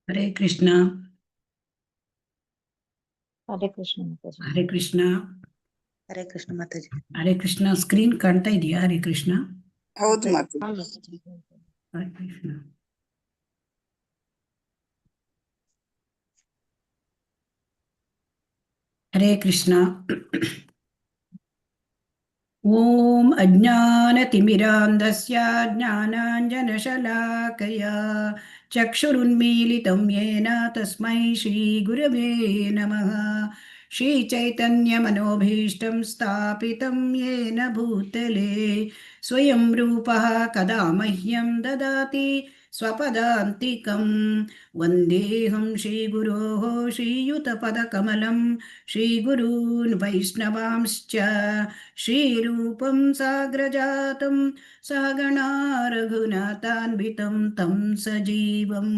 Hare Krishna. Hare Krishna Mataji. Hare Krishna. Hare Krishna Mataji. Hare Krishna. Screen ಕಾಣ್ತಾ ಇದೆಯಾ? ಹರೇ ಕೃಷ್ಣ. ಹೌದು ಮಾತಾಜಿ. ಹರೇ ಕೃಷ್ಣ. ಹರೇ ಕೃಷ್ಣ. ಓಂ ಅಜ್ಞಾನತಿಮಿರಾಂಧಸ್ಯ ಜ್ಞಾನಾಂಜನಶಲಾಕಯಾ ಚಕ್ಷುರುನ್ಮೀಲಿತಂ ಯೇನ ತಸ್ಮೈ ಶ್ರೀಗುರವೇ ನಮಃ. ಶ್ರೀಚೈತನ್ಯಮನೋಭೀಷ್ಟಂ ಸ್ಥಾಪಿತಂ ಯೇನ ಭೂತಲೆ ಸ್ವಯಂ ರೂಪಃ ಕದಾ ಮಹ್ಯಂ ದದಾತಿ ಸ್ವಪದಾಂತಿಕಂ. ವಂದೇಹಂ ಶ್ರೀಗುರೋಃ ಶ್ರೀಯುತಪದಕಮಲಂ ಶ್ರೀಗುರೂನ್ ವೈಷ್ಣವಾಂಶ್ಚ ಶ್ರೀರೂಪಂ ಸಾಗ್ರಜಾತಂ ಸಹಗಣಾ ರಘುನಾಥಾನ್ವಿತಂ ತಂ ಸಜೀವಂ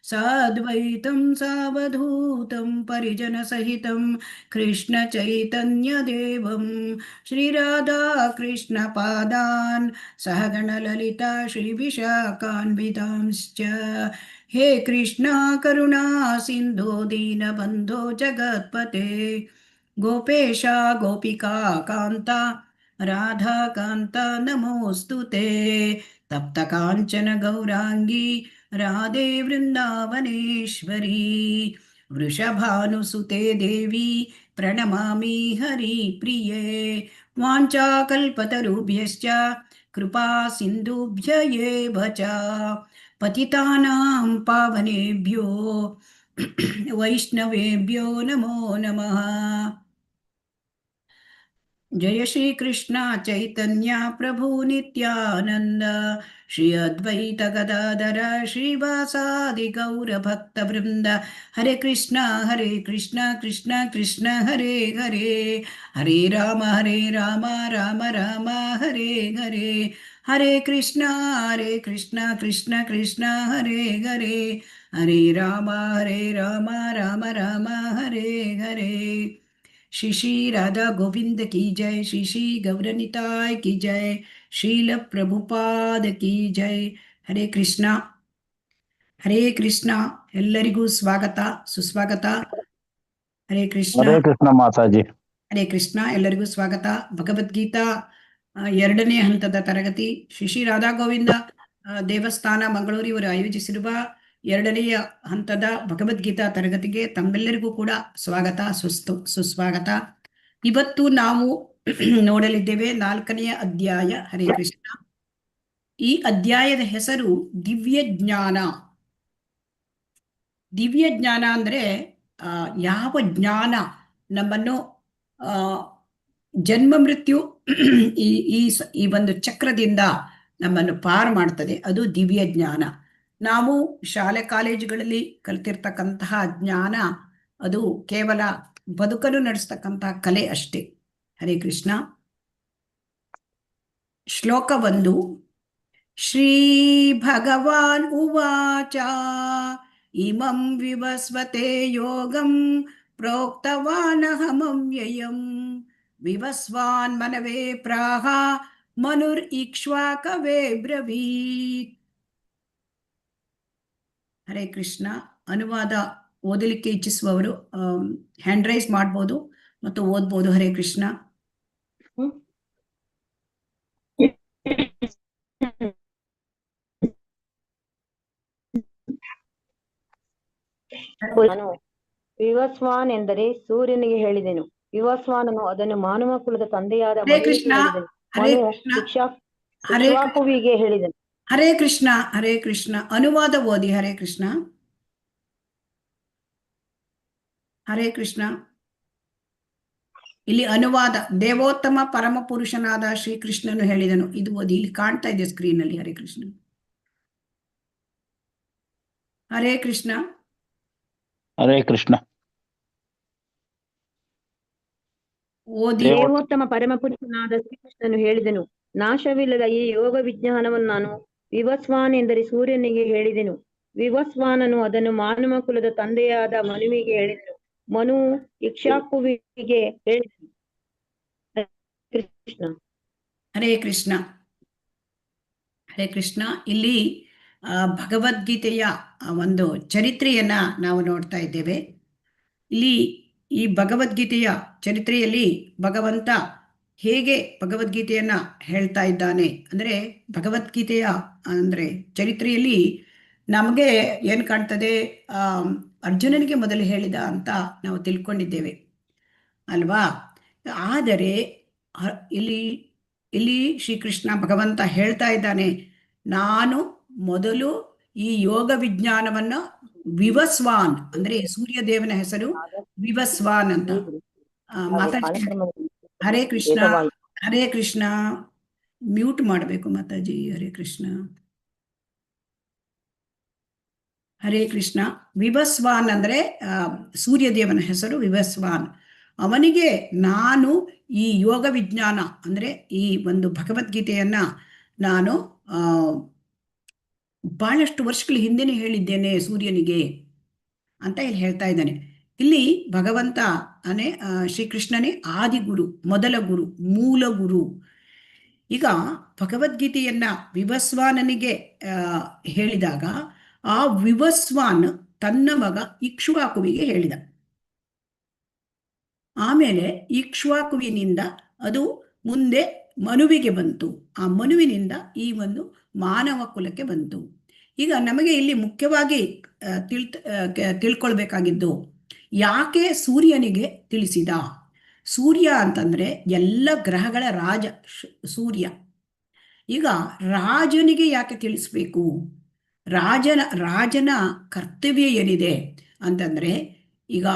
ಸಾದ್ವೈತಂ ಸಾವಧೂತಂ ಪರಿಜನಸಹಿತಂ ಕೃಷ್ಣ ಚೈತನ್ಯದೇವಂ ಶ್ರೀರಾಧಾ ಕೃಷ್ಣ ಪಾದಾನ್ ಸಹಗಣ ಲಲಿತಾ ಶ್ರೀವಿಶಾಖಾನ್ವಿತಾಂಶ್ಚ. ಹೇ ಕೃಷ್ಣ ಕರುಣಾ ಸಿಂಧೋ ದೀನಬಂಧೋ ಜಗತ್ಪತೆ ಗೋಪೇಶ ಗೋಪಿಕಾ ಕಾಂತ ರಾಧಾಕಾಂತ ನಮೋಸ್ತುತೆ. ತಪ್ತ ಕಾಂಚನ ಗೌರಾಂಗಿ ರಾಧೆ ವೃಂದಾವನೇಶ್ವರಿ ವೃಷಭಾನುಸುತೆ ದೇವಿ ಪ್ರಣಮಾಮಿ ಹರಿಪ್ರಿಯೆ. ವಾಂಛಾಕಲ್ಪತರುಭ್ಯಶ್ಚ ಕೃಪಾ ಸಿಂಧುಭ್ಯ ಏವ ಚ ಪತಿತಾನಾಂ ಪಾವನೇಭ್ಯೋ ವೈಷ್ಣವೇಭ್ಯೋ ನಮೋ ನಮಃ. ಜಯ ಶ್ರೀ ಕೃಷ್ಣ ಚೈತನ್ಯ ಪ್ರಭು ನಿತ್ಯಾನಂದ ಶ್ರೀ ಅದ್ವೈತ ಗದಾಧರ ಶ್ರೀವಾಸಾದಿ ಗೌರ ಭಕ್ತ ವೃಂದ. ಹರೇ ಕೃಷ್ಣ ಕೃಷ್ಣ ಕೃಷ್ಣ ಹರೇ ಹರೇ ಹರೇ ರಾಮ ರಾಮ ರಾಮ ಹರೇ ಹರೇ. ಹರೇ ಕೃಷ್ಣ ಕೃಷ್ಣ ಕೃಷ್ಣ ಹರೇ ಹರೇ ಹರೇ ರಾಮ ರಾಮ ರಾಮ ಹರೇ ಹರೇ. श्री श्री राधा गोविंद की जय. श्री श्री गौरनिताय की जय. शील प्रभुपाद की जय. हरे कृष्ण. हरे कृष्ण. ಎಲ್ಲರಿಗೂ ಸ್ವಾಗತ ಸುಸ್ವಾಗತ. ಹರೇ ಕೃಷ್ಣ. ಹರೇ ಕೃಷ್ಣ ಮಾತಾಜಿ. ಹರೇ ಕೃಷ್ಣ. ಎಲ್ಲರಿಗೂ ಸ್ವಾಗತ. ಭಗವದ್ಗೀತಾ ಎರಡನೇ ಹಂತದ ತರಗತಿ ಶ್ರೀ ಶ್ರೀ ರಾಧಾ ಗೋವಿಂದ ದೇವಸ್ಥಾನ ಮಂಗಳೂರು ಇವರು ಆಯೋಜಿಸಿರುವ ಎರಡನೆಯ ಹಂತದ ಭಗವದ್ಗೀತಾ ತರಗತಿಗೆ ತಮ್ಮೆಲ್ಲರಿಗೂ ಕೂಡ ಸ್ವಾಗತ ಸುಸ್ವಾಗತ. ಇವತ್ತು ನಾವು ನೋಡಲಿದ್ದೇವೆ 4ನೇ ಅಧ್ಯಾಯ. ಹರೇ ಕೃಷ್ಣ. ಈ ಅಧ್ಯಾಯದ ಹೆಸರು ದಿವ್ಯ ಜ್ಞಾನ. ದಿವ್ಯ ಜ್ಞಾನ ಅಂದ್ರೆ ಯಾವ ಜ್ಞಾನ ನಮ್ಮನ್ನು ಜನ್ಮ ಮೃತ್ಯು ಈ ಒಂದು ಚಕ್ರದಿಂದ ನಮ್ಮನ್ನು ಪಾರು ಮಾಡ್ತದೆ, ಅದು ದಿವ್ಯ ಜ್ಞಾನ. ನಾವು ಶಾಲೆ ಕಾಲೇಜುಗಳಲ್ಲಿ ಕಲಿತಿರ್ತಕ್ಕಂತಹ ಜ್ಞಾನ ಅದು ಕೇವಲ ಬದುಕನ್ನು ನಡೆಸ್ತಕ್ಕಂತಹ ಕಲೆ ಅಷ್ಟೇ. ಹರೇ ಕೃಷ್ಣ. ಶ್ಲೋಕ 1. ಶ್ರೀ ಭಗವಾನ್ ಉವಾಚ ಇಮಂ ವಿವಸ್ವತೆ ಯೋಗಂ ಪ್ರೋಕ್ತವಾನಹಮವ್ಯಯಂ ವಿವಸ್ವಾನ್ ಮನವೇ ಪ್ರಾಹ ಮನುರ್ ಇಕ್ಷ್ವಾಕವೇ ಬ್ರವೀತ್. ಹರೇ ಕೃಷ್ಣ. ಅನುವಾದ ಓದಲಿಕ್ಕೆ ಇಚ್ಛಿಸುವವರು ಹ್ಯಾಂಡ್ ರೈಸ್ ಮಾಡ್ಬೋದು ಮತ್ತು ಓದ್ಬೋದು. ಹರೇ ಕೃಷ್ಣ. ನಾನು ವಿವಸ್ವಾನ್ ಎಂದರೆ ಸೂರ್ಯನಿಗೆ ಹೇಳಿದೆನು. ವಿವಸ್ವಾನನು ಅದನ್ನು ಮಾನವ ಕುಲದ ತಂದೆಯಾದ ಇಕ್ಷ್ವಾಕುವಿಗೆ ಹೇಳಿದನು. ಹರೇ ಕೃಷ್ಣ. ಹರೇ ಕೃಷ್ಣ. ಅನುವಾದ ಓದಿ. ಹರೇ ಕೃಷ್ಣ. ಹರೇ ಕೃಷ್ಣ. ಇಲ್ಲಿ ಅನುವಾದ ದೇವೋತ್ತಮ ಪರಮ ಪುರುಷನಾದ ಶ್ರೀಕೃಷ್ಣನು ಹೇಳಿದನು. ಇದು ಓದಿ. ಇಲ್ಲಿ ಕಾಣ್ತಾ ಇದೆ ಸ್ಕ್ರೀನ್ ಅಲ್ಲಿ. ಹರೇ ಕೃಷ್ಣ. ಹರೇ ಕೃಷ್ಣ. ಹರೇ ಕೃಷ್ಣ. ಓದಿ. ದೇವೋತ್ತಮ ಪರಮ ಪುರುಷನಾದ ಶ್ರೀಕೃಷ್ಣನು ಹೇಳಿದನು, ನಾಶವಿಲ್ಲದ ಈ ಯೋಗ ವಿಜ್ಞಾನವನ್ನು ನಾನು ವಿವಸ್ವಾನ್ ಎಂದರೆ ಸೂರ್ಯನಿಗೆ ಹೇಳಿದೆನು. ವಿವಸ್ವಾನನು ಅದನ್ನು ಮಾನವ ಕುಲದ ತಂದೆಯಾದ ಮನುವಿಗೆ ಹೇಳಿದನು. ಮನು ಇಕ್ಷ್ವಾಕುವಿಗೆ ಹೇಳಿದನು. ಕೃಷ್ಣ. ಹರೇ ಕೃಷ್ಣ. ಹರೇ ಕೃಷ್ಣ. ಇಲ್ಲಿ ಭಗವದ್ಗೀತೆಯ ಒಂದು ಚರಿತ್ರೆಯನ್ನ ನಾವು ನೋಡ್ತಾ ಇದ್ದೇವೆ. ಇಲ್ಲಿ ಈ ಭಗವದ್ಗೀತೆಯ ಚರಿತ್ರೆಯಲ್ಲಿ ಭಗವಂತ ಹೇಗೆ ಭಗವದ್ಗೀತೆಯನ್ನ ಹೇಳ್ತಾ ಇದ್ದಾನೆ ಅಂದ್ರೆ, ಭಗವದ್ಗೀತೆಯ ಅಂದ್ರೆ ಚರಿತ್ರೆಯಲ್ಲಿ ನಮಗೆ ಏನ್ ಕಾಣ್ತದೆ, ಅರ್ಜುನನಿಗೆ ಮೊದಲು ಹೇಳಿದ ಅಂತ ನಾವು ತಿಳ್ಕೊಂಡಿದ್ದೇವೆ ಅಲ್ವಾ. ಆದರೆ ಇಲ್ಲಿ ಇಲ್ಲಿ ಶ್ರೀಕೃಷ್ಣ ಭಗವಂತ ಹೇಳ್ತಾ ಇದ್ದಾನೆ, ನಾನು ಮೊದಲು ಈ ಯೋಗ ವಿಜ್ಞಾನವನ್ನ ವಿವಸ್ವಾನ್, ಅಂದ್ರೆ ಸೂರ್ಯ ದೇವನ ಹೆಸರು ವಿವಸ್ವಾನ್ ಅಂತ. ಮಾತಾಜಿ ಹರೇ ಕೃಷ್ಣ, ಹರೇ ಕೃಷ್ಣ. ಮ್ಯೂಟ್ ಮಾಡಬೇಕು ಮಾತಾಜಿ. ಹರೇ ಕೃಷ್ಣ, ಹರೇ ಕೃಷ್ಣ. ವಿವಸ್ವಾನ್ ಅಂದ್ರೆ ಸೂರ್ಯ ದೇವನ ಹೆಸರು ವಿವಸ್ವಾನ್. ಅವನಿಗೆ ನಾನು ಈ ಯೋಗ ವಿಜ್ಞಾನ ಅಂದ್ರೆ ಈ ಒಂದು ಭಗವದ್ಗೀತೆಯನ್ನ ನಾನು ಬಹಳಷ್ಟು ವರ್ಷಗಳ ಹಿಂದೆನೆ ಹೇಳಿದ್ದೇನೆ ಸೂರ್ಯನಿಗೆ ಅಂತ ಇಲ್ಲಿ ಹೇಳ್ತಾ ಇದ್ದಾನೆ. ಇಲ್ಲಿ ಭಗವಂತ ಶ್ರೀಕೃಷ್ಣನೇ ಆದಿಗುರು, ಮೊದಲ ಗುರು, ಮೂಲ ಗುರು. ಈಗ ಭಗವದ್ಗೀತೆಯನ್ನ ವಿವಸ್ವಾನನಿಗೆ ಹೇಳಿದಾಗ ಆ ವಿವಸ್ವಾನ್ ತನ್ನ ಮಗ ಇಕ್ಷ್ವಾಕುವಿಗೆ ಹೇಳಿದ. ಆಮೇಲೆ ಇಕ್ಷ್ವಾಕುವಿನಿಂದ ಅದು ಮುಂದೆ ಮನುವಿಗೆ ಬಂತು. ಆ ಮನುವಿನಿಂದ ಈ ಒಂದು ಮಾನವ ಕುಲಕ್ಕೆ ಬಂತು. ಈಗ ನಮಗೆ ಇಲ್ಲಿ ಮುಖ್ಯವಾಗಿ ತಿಳ್ಕೊಳ್ಬೇಕಾಗಿದ್ದು, ಯಾಕೆ ಸೂರ್ಯನಿಗೆ ತಿಳಿಸಿದ? ಸೂರ್ಯ ಅಂತಂದ್ರೆ ಎಲ್ಲ ಗ್ರಹಗಳ ರಾಜ ಸೂರ್ಯ. ಈಗ ರಾಜನಿಗೆ ಯಾಕೆ ತಿಳಿಸ್ಬೇಕು? ರಾಜನ ಕರ್ತವ್ಯ ಏನಿದೆ ಅಂತಂದ್ರೆ, ಈಗ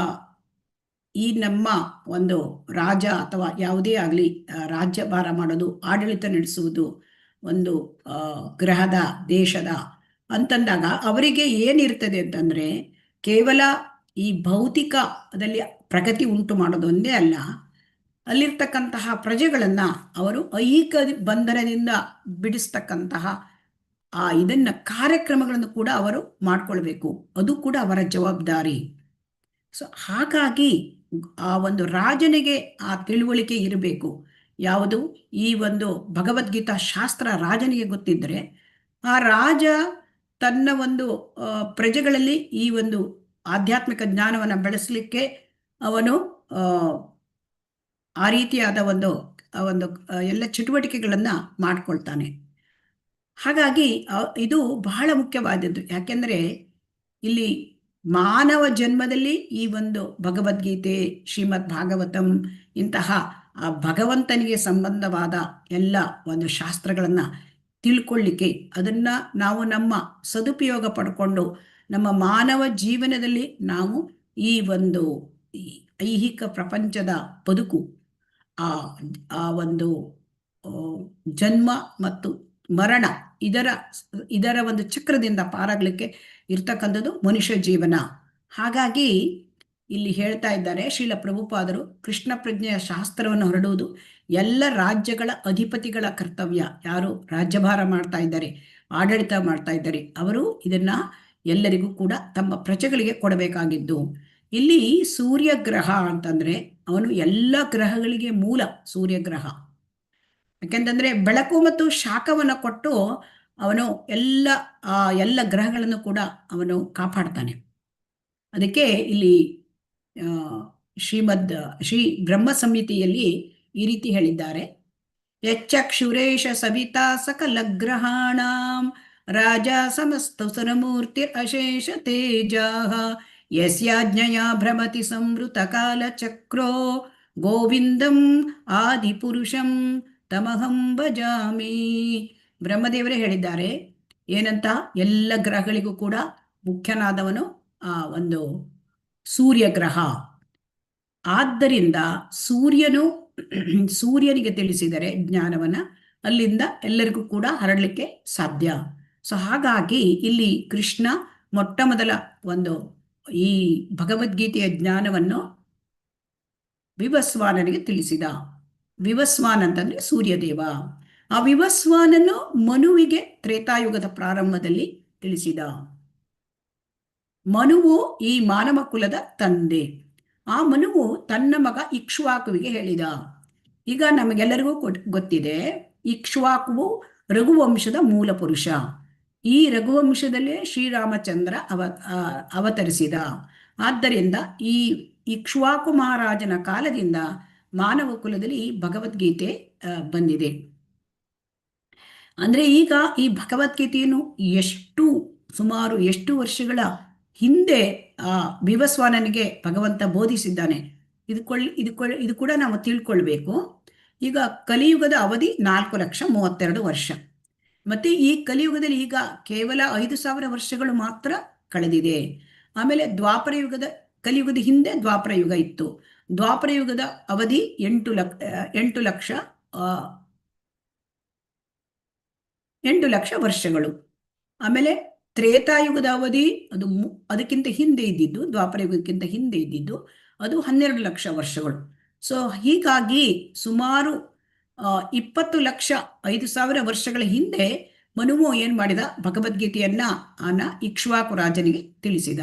ಈ ನಮ್ಮ ಒಂದು ರಾಜ ಅಥವಾ ಯಾವುದೇ ಆಗಲಿ ರಾಜ್ಯಭಾರ ಮಾಡೋದು, ಆಡಳಿತ ನಡೆಸುವುದು ಒಂದು ಗ್ರಹದ, ದೇಶದ ಅಂತಂದಾಗ ಅವರಿಗೆ ಏನಿರ್ತದೆ ಅಂತಂದ್ರೆ, ಕೇವಲ ಈ ಭೌತಿಕದಲ್ಲಿ ಪ್ರಗತಿ ಉಂಟು ಮಾಡೋದು ಒಂದೇ ಅಲ್ಲ, ಅಲ್ಲಿರ್ತಕ್ಕಂತಹ ಪ್ರಜೆಗಳನ್ನ ಅವರು ಐಹಿಕ ಬಂಧನದಿಂದ ಬಿಡಿಸ್ತಕ್ಕಂತಹ ಇದನ್ನ ಕಾರ್ಯಕ್ರಮಗಳನ್ನು ಕೂಡ ಅವರು ಮಾಡ್ಕೊಳ್ಬೇಕು. ಅದು ಕೂಡ ಅವರ ಜವಾಬ್ದಾರಿ. ಸೊ ಹಾಗಾಗಿ ಆ ಒಂದು ರಾಜನಿಗೆ ಆ ತಿಳುವಳಿಕೆ ಇರಬೇಕು. ಯಾವುದು? ಈ ಒಂದು ಭಗವದ್ಗೀತಾ ಶಾಸ್ತ್ರ ರಾಜನಿಗೆ ಗೊತ್ತಿದ್ರೆ, ಆ ರಾಜ ತನ್ನ ಒಂದು ಪ್ರಜೆಗಳಲ್ಲಿ ಈ ಒಂದು ಆಧ್ಯಾತ್ಮಿಕ ಜ್ಞಾನವನ್ನು ಬೆಳೆಸಲಿಕ್ಕೆ ಅವನು ಆ ರೀತಿಯಾದ ಒಂದು ಎಲ್ಲ ಚಟುವಟಿಕೆಗಳನ್ನ ಮಾಡ್ಕೊಳ್ತಾನೆ. ಹಾಗಾಗಿ ಇದು ಬಹಳ ಮುಖ್ಯವಾದದ್ದು. ಯಾಕೆಂದ್ರೆ ಇಲ್ಲಿ ಮಾನವ ಜನ್ಮದಲ್ಲಿ ಈ ಒಂದು ಭಗವದ್ಗೀತೆ, ಶ್ರೀಮದ್ ಭಾಗವತಂ ಇಂತಹ ಆ ಭಗವಂತನಿಗೆ ಸಂಬಂಧವಾದ ಎಲ್ಲ ಒಂದು ಶಾಸ್ತ್ರಗಳನ್ನ ತಿಳ್ಕೊಳ್ಳಿಕ್ಕೆ, ಅದನ್ನ ನಾವು ನಮ್ಮ ಸದುಪಯೋಗ ಪಡ್ಕೊಂಡು ನಮ್ಮ ಮಾನವ ಜೀವನದಲ್ಲಿ ನಾವು ಈ ಒಂದು ಐಹಿಕ ಪ್ರಪಂಚದ ಬದುಕು, ಆ ಒಂದು ಜನ್ಮ ಮತ್ತು ಮರಣ, ಇದರ ಒಂದು ಚಕ್ರದಿಂದ ಪಾರಾಗ್ಲಿಕ್ಕೆ ಇರ್ತಕ್ಕಂಥದ್ದು ಮನುಷ್ಯ ಜೀವನ. ಹಾಗಾಗಿ ಇಲ್ಲಿ ಹೇಳ್ತಾ ಇದ್ದಾರೆ ಶ್ರೀಲ ಪ್ರಭುಪಾದರು, ಕೃಷ್ಣ ಪ್ರಜ್ಞೆಯ ಶಾಸ್ತ್ರವನ್ನು ಹೊರಡುವುದು ಎಲ್ಲ ರಾಜ್ಯಗಳ ಅಧಿಪತಿಗಳ ಕರ್ತವ್ಯ. ಯಾರು ರಾಜ್ಯಭಾರ ಮಾಡ್ತಾ ಇದ್ದಾರೆ, ಆಡಳಿತ ಮಾಡ್ತಾ ಇದ್ದಾರೆ, ಅವರು ಇದನ್ನ ಎಲ್ಲರಿಗೂ ಕೂಡ ತಮ್ಮ ಪ್ರಜೆಗಳಿಗೆ ಕೊಡಬೇಕಾಗಿದ್ದು. ಇಲ್ಲಿ ಸೂರ್ಯಗ್ರಹ ಅಂತಂದ್ರೆ ಅವನು ಎಲ್ಲ ಗ್ರಹಗಳಿಗೆ ಮೂಲ ಸೂರ್ಯಗ್ರಹ. ಯಾಕೆಂತಂದ್ರೆ ಬೆಳಕು ಮತ್ತು ಶಾಖವನ್ನು ಕೊಟ್ಟು ಅವನು ಎಲ್ಲ ಗ್ರಹಗಳನ್ನು ಕೂಡ ಅವನು ಕಾಪಾಡ್ತಾನೆ. ಅದಕ್ಕೆ ಇಲ್ಲಿ ಶ್ರೀ ಬ್ರಹ್ಮ ಸಂಹಿತೆಯಲ್ಲಿ ಈ ರೀತಿ ಹೇಳಿದ್ದಾರೆ, ಯಚ್ಚಕ್ಷುರೇಶ ಸವಿತಾ ಸಕಲ ಗ್ರಹಾಣಾಂ ರಾಜ ಸಮಸ್ತ ಸುರಮೂರ್ತಿರ್ ಅಶೇಷ ತೇಜಃ ಯಸ್ಯಾಜ್ಞಯಾ ಭ್ರಮತಿ ಸಂವೃತ ಕಾಲ ಚಕ್ರೋ ಗೋವಿಂದಂ ಆದಿಪುರುಷಂ ತಮಹಂ ಭಜಾಮಿ. ಬ್ರಹ್ಮದೇವರೇ ಹೇಳಿದ್ದಾರೆ ಏನಂತ, ಎಲ್ಲ ಗ್ರಹಗಳಿಗೂ ಕೂಡ ಮುಖ್ಯನಾದವನು ಒಂದು ಸೂರ್ಯಗ್ರಹ. ಆದ್ದರಿಂದ ಸೂರ್ಯನಿಗೆ ತಿಳಿಸಿದರೆ ಜ್ಞಾನವನ್ನ ಅಲ್ಲಿಂದ ಎಲ್ಲರಿಗೂ ಕೂಡ ಹರಡಲಿಕ್ಕೆ ಸಾಧ್ಯ. ಸೊ ಹಾಗಾಗಿ ಇಲ್ಲಿ ಕೃಷ್ಣ ಮೊಟ್ಟ ಮೊದಲ ಒಂದು ಈ ಭಗವದ್ಗೀತೆಯ ಜ್ಞಾನವನ್ನು ವಿವಸ್ವಾನನಿಗೆ ತಿಳಿಸಿದ. ವಿವಸ್ವಾನ್ ಅಂತಂದ್ರೆ ಸೂರ್ಯದೇವ. ಆ ವಿವಸ್ವಾನನ್ನು ಮನುವಿಗೆ ತ್ರೇತಾಯುಗದ ಪ್ರಾರಂಭದಲ್ಲಿ ತಿಳಿಸಿದ. ಮನುವು ಈ ಮಾನವ ಕುಲದ ತಂದೆ. ಆ ಮನುವು ತನ್ನ ಮಗ ಇಕ್ಷ್ವಾಕುವಿಗೆ ಹೇಳಿದ. ಈಗ ನಮಗೆಲ್ಲರಿಗೂ ಗೊತ್ತಿದೆ, ಇಕ್ಷ್ವಾಕುವು ರಘುವಂಶದ ಮೂಲ ಪುರುಷ. ಈ ರಘುವಂಶದಲ್ಲೇ ಶ್ರೀರಾಮಚಂದ್ರ ಅವತರಿಸಿದ. ಆದ್ದರಿಂದ ಈ ಇಕ್ಷ್ವಾಕು ಮಹಾರಾಜನ ಕಾಲದಿಂದ ಮಾನವ ಕುಲದಲ್ಲಿ ಭಗವದ್ಗೀತೆ ಬಂದಿದೆ. ಅಂದ್ರೆ ಈಗ ಈ ಭಗವದ್ಗೀತೆಯನ್ನು ಸುಮಾರು ಎಷ್ಟು ವರ್ಷಗಳ ಹಿಂದೆ ವಿವಸ್ವಾನನಿಗೆ ಭಗವಂತ ಬೋಧಿಸಿದ್ದಾನೆ, ಇದು ಕೂಡ ನಾವು ತಿಳ್ಕೊಳ್ಬೇಕು. ಈಗ ಕಲಿಯುಗದ ಅವಧಿ 4,32 ವರ್ಷ. ಮತ್ತೆ ಈ ಕಲಿಯುಗದಲ್ಲಿ ಈಗ ಕೇವಲ 5,000 ವರ್ಷಗಳು ಮಾತ್ರ ಕಳೆದಿದೆ. ಆಮೇಲೆ ಕಲಿಯುಗದ ಹಿಂದೆ ದ್ವಾಪರ ಯುಗ ಇತ್ತು. ದ್ವಾಪರ ಯುಗದ ಅವಧಿ 8 ಲಕ್ಷ ವರ್ಷಗಳು. ಆಮೇಲೆ ತ್ರೇತಾಯುಗದ ಅವಧಿ ಅದಕ್ಕಿಂತ ಹಿಂದೆ ಇದ್ದಿದ್ದು, ದ್ವಾಪರ ಯುಗಕ್ಕಿಂತ ಹಿಂದೆ ಇದ್ದಿದ್ದು ಅದು 12 ಲಕ್ಷ ವರ್ಷಗಳು. ಸೊ ಹೀಗಾಗಿ ಸುಮಾರು 20 ಲಕ್ಷ 5,000 ವರ್ಷಗಳ ಹಿಂದೆ ಮನುವು ಏನ್ ಮಾಡಿದ, ಭಗವದ್ಗೀತೆಯನ್ನ ಇಕ್ಷ್ವಾಕು ರಾಜನಿಗೆ ತಿಳಿಸಿದ.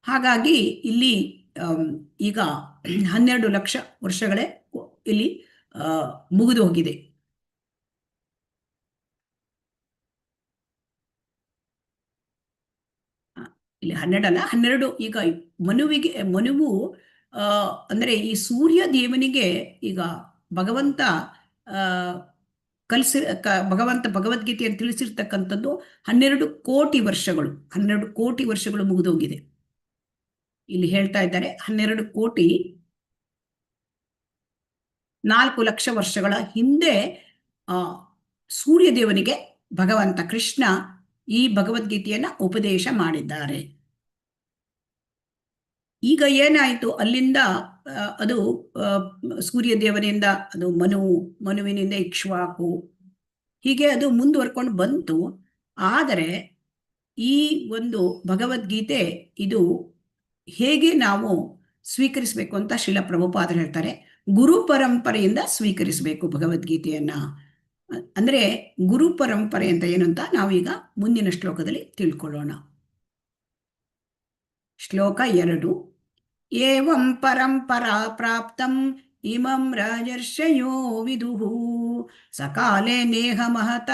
ಹಾಗಾಗಿ ಇಲ್ಲಿ ಈಗ 12 ಲಕ್ಷ ವರ್ಷಗಳೇ ಇಲ್ಲಿ ಮುಗಿದು ಹೋಗಿದೆ. ಇಲ್ಲಿ 12 ಅಲ್ಲ, 12. ಈಗ ಮನುವು ಅಂದ್ರೆ ಈ ಸೂರ್ಯ ದೇವನಿಗೆ ಈಗ ಭಗವಂತ ಭಗವದ್ಗೀತೆಯನ್ನು ತಿಳಿಸಿರ್ತಕ್ಕಂಥದ್ದು 12 ಕೋಟಿ ವರ್ಷಗಳು. 12 ಕೋಟಿ ವರ್ಷಗಳು ಮುಗಿದೋಗಿದೆ. ಇಲ್ಲಿ ಹೇಳ್ತಾ ಇದ್ದಾರೆ 12 ಕೋಟಿ 4 ಲಕ್ಷ ವರ್ಷಗಳ ಹಿಂದೆ ಸೂರ್ಯ ದೇವನಿಗೆ ಭಗವಂತ ಕೃಷ್ಣ ಈ ಭಗವದ್ಗೀತೆಯನ್ನ ಉಪದೇಶ ಮಾಡಿದ್ದಾರೆ. ಈಗ ಏನಾಯಿತು, ಅಲ್ಲಿಂದ ಅದು ಸೂರ್ಯ ದೇವನಿಂದ ಅದು ಮನುವಿನಿಂದ ಇಕ್ಷ್ವಾಕು, ಹೀಗೆ ಅದು ಮುಂದುವರ್ಕೊಂಡು ಬಂತು. ಆದರೆ ಈ ಒಂದು ಭಗವದ್ಗೀತೆ ಇದು ಹೇಗೆ ನಾವು ಸ್ವೀಕರಿಸಬೇಕು ಅಂತ ಶ್ರೀಲ ಪ್ರಭುಪಾದರು ಹೇಳ್ತಾರೆ. ಗುರು ಪರಂಪರೆಯಿಂದ ಸ್ವೀಕರಿಸಬೇಕು ಭಗವದ್ಗೀತೆಯನ್ನ. ಅಂದ್ರೆ ಗುರು ಪರಂಪರೆ ಅಂತ ಏನು ಅಂತ ನಾವೀಗ ಮುಂದಿನ ಶ್ಲೋಕದಲ್ಲಿ ತಿಳ್ಕೊಳ್ಳೋಣ. ಶ್ಲೋಕ 2. ಏವಂ ಪರಂಪರಾ ಪ್ರಾಪ್ತಂ ಇಮಂ ರಾಜರ್ಷಯೋ ವಿದುಃ ಸಕಾಲೇ ನೇಹ ಮಹತ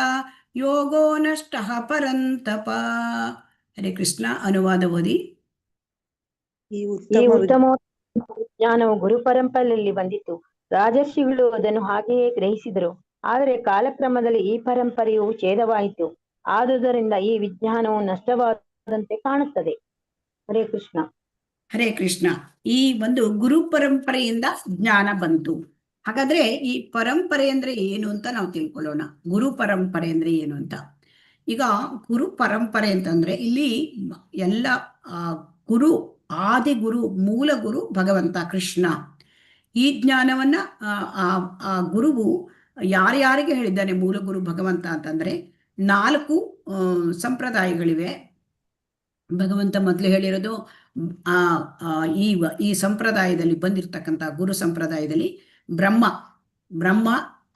ಯೋಗೋ ನಷ್ಟಃ ಪರಂತಪ. ಹರೇ ಕೃಷ್ಣ. ಅನುವಾದ ಓದಿ. ಈ ಉತ್ತಮ ಜ್ಞಾನವು ಗುರು ಪರಂಪರೆಯಲ್ಲಿ ಬಂದಿತ್ತು. ರಾಜರ್ಷಿಗಳು ಅದನ್ನು ಹಾಗೆಯೇ ಗ್ರಹಿಸಿದರು. ಆದರೆ ಕಾಲಕ್ರಮದಲ್ಲಿ ಈ ಪರಂಪರೆಯು ಛೇದವಾಯಿತು. ಆದುದರಿಂದ ಈ ವಿಜ್ಞಾನವು ನಷ್ಟವಾದಂತೆ ಕಾಣುತ್ತದೆ. ಹರೇ ಕೃಷ್ಣ. ಹರೇ ಕೃಷ್ಣ. ಈ ಒಂದು ಗುರು ಪರಂಪರೆಯಿಂದ ಜ್ಞಾನ ಬಂತು. ಹಾಗಾದ್ರೆ ಈ ಪರಂಪರೆ ಅಂದ್ರೆ ಏನು ಅಂತ ನಾವು ತಿಳ್ಕೊಳ್ಳೋಣ. ಗುರು ಪರಂಪರೆ ಅಂದ್ರೆ ಏನು ಅಂತ. ಈಗ ಗುರು ಪರಂಪರೆ ಅಂತಂದ್ರೆ ಇಲ್ಲಿ ಎಲ್ಲ ಗುರು, ಆದಿ ಗುರು, ಮೂಲ ಗುರು ಭಗವಂತ ಕೃಷ್ಣ. ಈ ಜ್ಞಾನವನ್ನ ಆ ಗುರುವು ಯಾರ್ಯಾರಿಗೆ ಹೇಳಿದ್ದಾನೆ ಮೂಲ ಗುರು ಭಗವಂತ ಅಂತಂದ್ರೆ 4 ಸಂಪ್ರದಾಯಗಳಿವೆ. ಭಗವಂತ ಮೊದಲು ಹೇಳಿರೋದು ಈ ಸಂಪ್ರದಾಯದಲ್ಲಿ ಬಂದಿರತಕ್ಕಂಥ ಗುರು ಸಂಪ್ರದಾಯದಲ್ಲಿ ಬ್ರಹ್ಮ,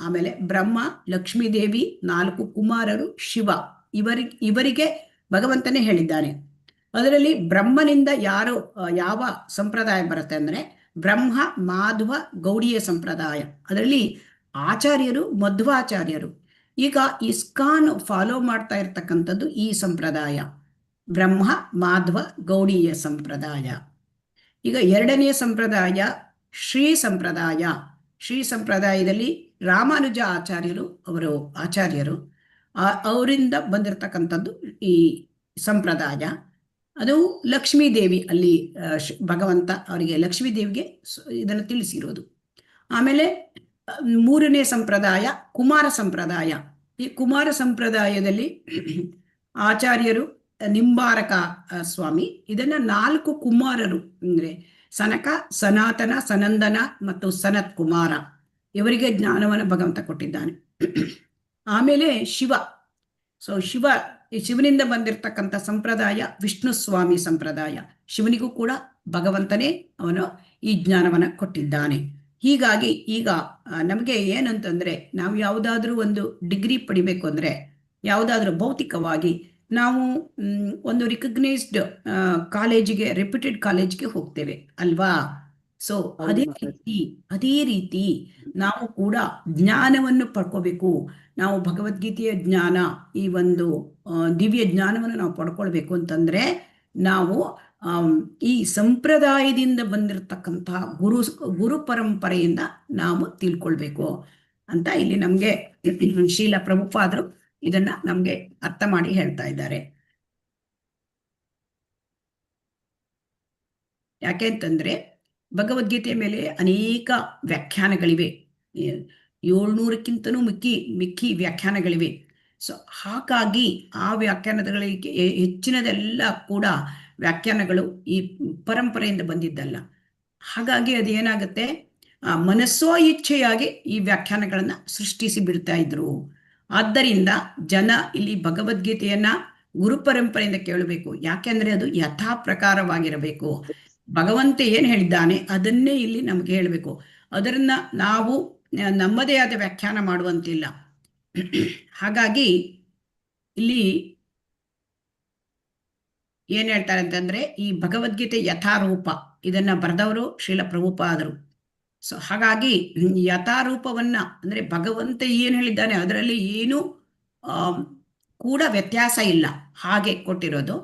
ಆಮೇಲೆ ಲಕ್ಷ್ಮೀದೇವಿ, 4 ಕುಮಾರರು, ಶಿವ, ಇವರಿಗೆ ಭಗವಂತನೇ ಹೇಳಿದ್ದಾನೆ. ಅದರಲ್ಲಿ ಬ್ರಹ್ಮನಿಂದ ಯಾವ ಸಂಪ್ರದಾಯ ಬರುತ್ತೆ ಅಂದ್ರೆ ಬ್ರಹ್ಮ ಮಾಧ್ವ ಗೌಡಿಯ ಸಂಪ್ರದಾಯ. ಅದರಲ್ಲಿ ಆಚಾರ್ಯರು ಮಧ್ವಾಚಾರ್ಯರು. ಈಗ ಇಸ್ಕಾನ್ ಫಾಲೋ ಮಾಡ್ತಾ ಇರ್ತಕ್ಕಂಥದ್ದು ಈ ಸಂಪ್ರದಾಯ, ಬ್ರಹ್ಮ ಮಾಧ್ವ ಗೌಡಿಯ ಸಂಪ್ರದಾಯ. ಈಗ 2ನೇ ಸಂಪ್ರದಾಯ ಶ್ರೀ ಸಂಪ್ರದಾಯ. ಶ್ರೀ ಸಂಪ್ರದಾಯದಲ್ಲಿ ರಾಮಾನುಜ ಆಚಾರ್ಯರು ಆಚಾರ್ಯರು, ಅವರಿಂದ ಬಂದಿರತಕ್ಕಂಥದ್ದು ಈ ಸಂಪ್ರದಾಯ. ಅದು ಲಕ್ಷ್ಮೀದೇವಿ, ಅಲ್ಲಿ ಭಗವಂತ ಅವರಿಗೆ ಲಕ್ಷ್ಮೀದೇವಿಗೆ ಇದನ್ನು ತಿಳಿಸಿರೋದು. ಆಮೇಲೆ 3ನೇ ಸಂಪ್ರದಾಯ ಕುಮಾರ ಸಂಪ್ರದಾಯ. ಈ ಕುಮಾರ ಸಂಪ್ರದಾಯದಲ್ಲಿ ಆಚಾರ್ಯರು ನಿಂಬಾರಕ ಸ್ವಾಮಿ, ಇದನ್ನ 4 ಕುಮಾರರು ಅಂದ್ರೆ ಸನಕ, ಸನಾತನ, ಸನಂದನ ಮತ್ತು ಸನತ್ ಕುಮಾರ, ಇವರಿಗೆ ಜ್ಞಾನವನ್ನು ಭಗವಂತ ಕೊಟ್ಟಿದ್ದಾನೆ. ಆಮೇಲೆ ಶಿವ. ಶಿವನಿಂದ ಬಂದಿರತಕ್ಕಂಥ ಸಂಪ್ರದಾಯ ವಿಷ್ಣು ಸ್ವಾಮಿ ಸಂಪ್ರದಾಯ. ಶಿವನಿಗೂ ಕೂಡ ಭಗವಂತನೇ ಅವನು ಈ ಜ್ಞಾನವನ್ನ ಕೊಟ್ಟಿದ್ದಾನೆ. ಹೀಗಾಗಿ ಈಗ ನಮಗೆ ಏನಂತಂದ್ರೆ, ನಾವು ಯಾವುದಾದ್ರೂ ಒಂದು ಡಿಗ್ರಿ ಪಡಿಬೇಕು ಅಂದ್ರೆ, ಯಾವುದಾದ್ರೂ ಭೌತಿಕವಾಗಿ ನಾವು ಒಂದು ರಿಕಗ್ನೈಸ್ಡ್ ಕಾಲೇಜಿಗೆ, ರೆಪ್ಯೂಟೆಡ್ ಕಾಲೇಜಿಗೆ ಹೋಗ್ತೇವೆ ಅಲ್ವಾ. ಸೊ ಹೌದು ಮಾತಾಜಿ. ಅದೇ ರೀತಿ ನಾವು ಕೂಡ ಜ್ಞಾನವನ್ನು ಪಡ್ಕೋಬೇಕು. ನಾವು ಭಗವದ್ಗೀತೆಯ ಜ್ಞಾನ, ಈ ಒಂದು ದಿವ್ಯ ಜ್ಞಾನವನ್ನು ನಾವು ಪಡ್ಕೊಳ್ಬೇಕು ಅಂತಂದ್ರೆ ನಾವು ಈ ಸಂಪ್ರದಾಯದಿಂದ ಬಂದಿರತಕ್ಕಂತಹ ಗುರು ಪರಂಪರೆಯಿಂದ ನಾವು ತಿಳ್ಕೊಳ್ಬೇಕು ಅಂತ ಇಲ್ಲಿ ನಮ್ಗೆ ಶ್ರೀಲ ಪ್ರಭುಪಾದರು ಇದನ್ನ ನಮ್ಗೆ ಅರ್ಥ ಮಾಡಿ ಹೇಳ್ತಾ ಇದ್ದಾರೆ. ಯಾಕೆ ಅಂತಂದ್ರೆ ಭಗವದ್ಗೀತೆಯ ಮೇಲೆ ಅನೇಕ ವ್ಯಾಖ್ಯಾನಗಳಿವೆ. 700ಕ್ಕಿಂತನೂ ಮಿಕ್ಕಿ ವ್ಯಾಖ್ಯಾನಗಳಿವೆ. ಸೊ ಹಾಗಾಗಿ ಆ ವ್ಯಾಖ್ಯಾನಗಳಿಗೆ ಹೆಚ್ಚಿನದೆಲ್ಲ ಕೂಡ ವ್ಯಾಖ್ಯಾನಗಳು ಈ ಪರಂಪರೆಯಿಂದ ಬಂದಿದ್ದಲ್ಲ. ಹಾಗಾಗಿ ಅದೇನಾಗುತ್ತೆ, ಮನಸ್ಸೋ ಇಚ್ಛೆಯಾಗಿ ಈ ವ್ಯಾಖ್ಯಾನಗಳನ್ನ ಸೃಷ್ಟಿಸಿ ಬಿಡ್ತಾ ಇದ್ರು. ಆದ್ದರಿಂದ ಜನ ಇಲ್ಲಿ ಭಗವದ್ಗೀತೆಯನ್ನ ಗುರು ಪರಂಪರೆಯಿಂದ ಕೇಳಬೇಕು. ಯಾಕೆಂದ್ರೆ ಅದು ಯಥಾ ಪ್ರಕಾರವಾಗಿರಬೇಕು. ಭಗವಂತ ಏನ್ ಹೇಳಿದ್ದಾನೆ ಅದನ್ನೇ ಇಲ್ಲಿ ನಮ್ಗೆ ಹೇಳಬೇಕು. ಅದನ್ನ ನಾವು ನಮ್ಮದೇ ಆದ ವ್ಯಾಖ್ಯಾನ ಮಾಡುವಂತಿಲ್ಲ. ಹಾಗಾಗಿ ಇಲ್ಲಿ ಏನ್ ಹೇಳ್ತಾರೆ ಅಂತಂದ್ರೆ, ಈ ಭಗವದ್ಗೀತೆ ಯಥಾರೂಪ ಇದನ್ನ ಬರೆದವರು ಶ್ರೀಲ ಪ್ರಭುಪಾದರು. ಸೊ ಹಾಗಾಗಿ ಯಥಾರೂಪವನ್ನ ಅಂದ್ರೆ ಭಗವಂತ ಏನ್ ಹೇಳಿದ್ದಾನೆ ಅದರಲ್ಲಿ ಏನು ಕೂಡ ವ್ಯತ್ಯಾಸ ಇಲ್ಲ, ಹಾಗೆ ಕೊಟ್ಟಿರೋದು.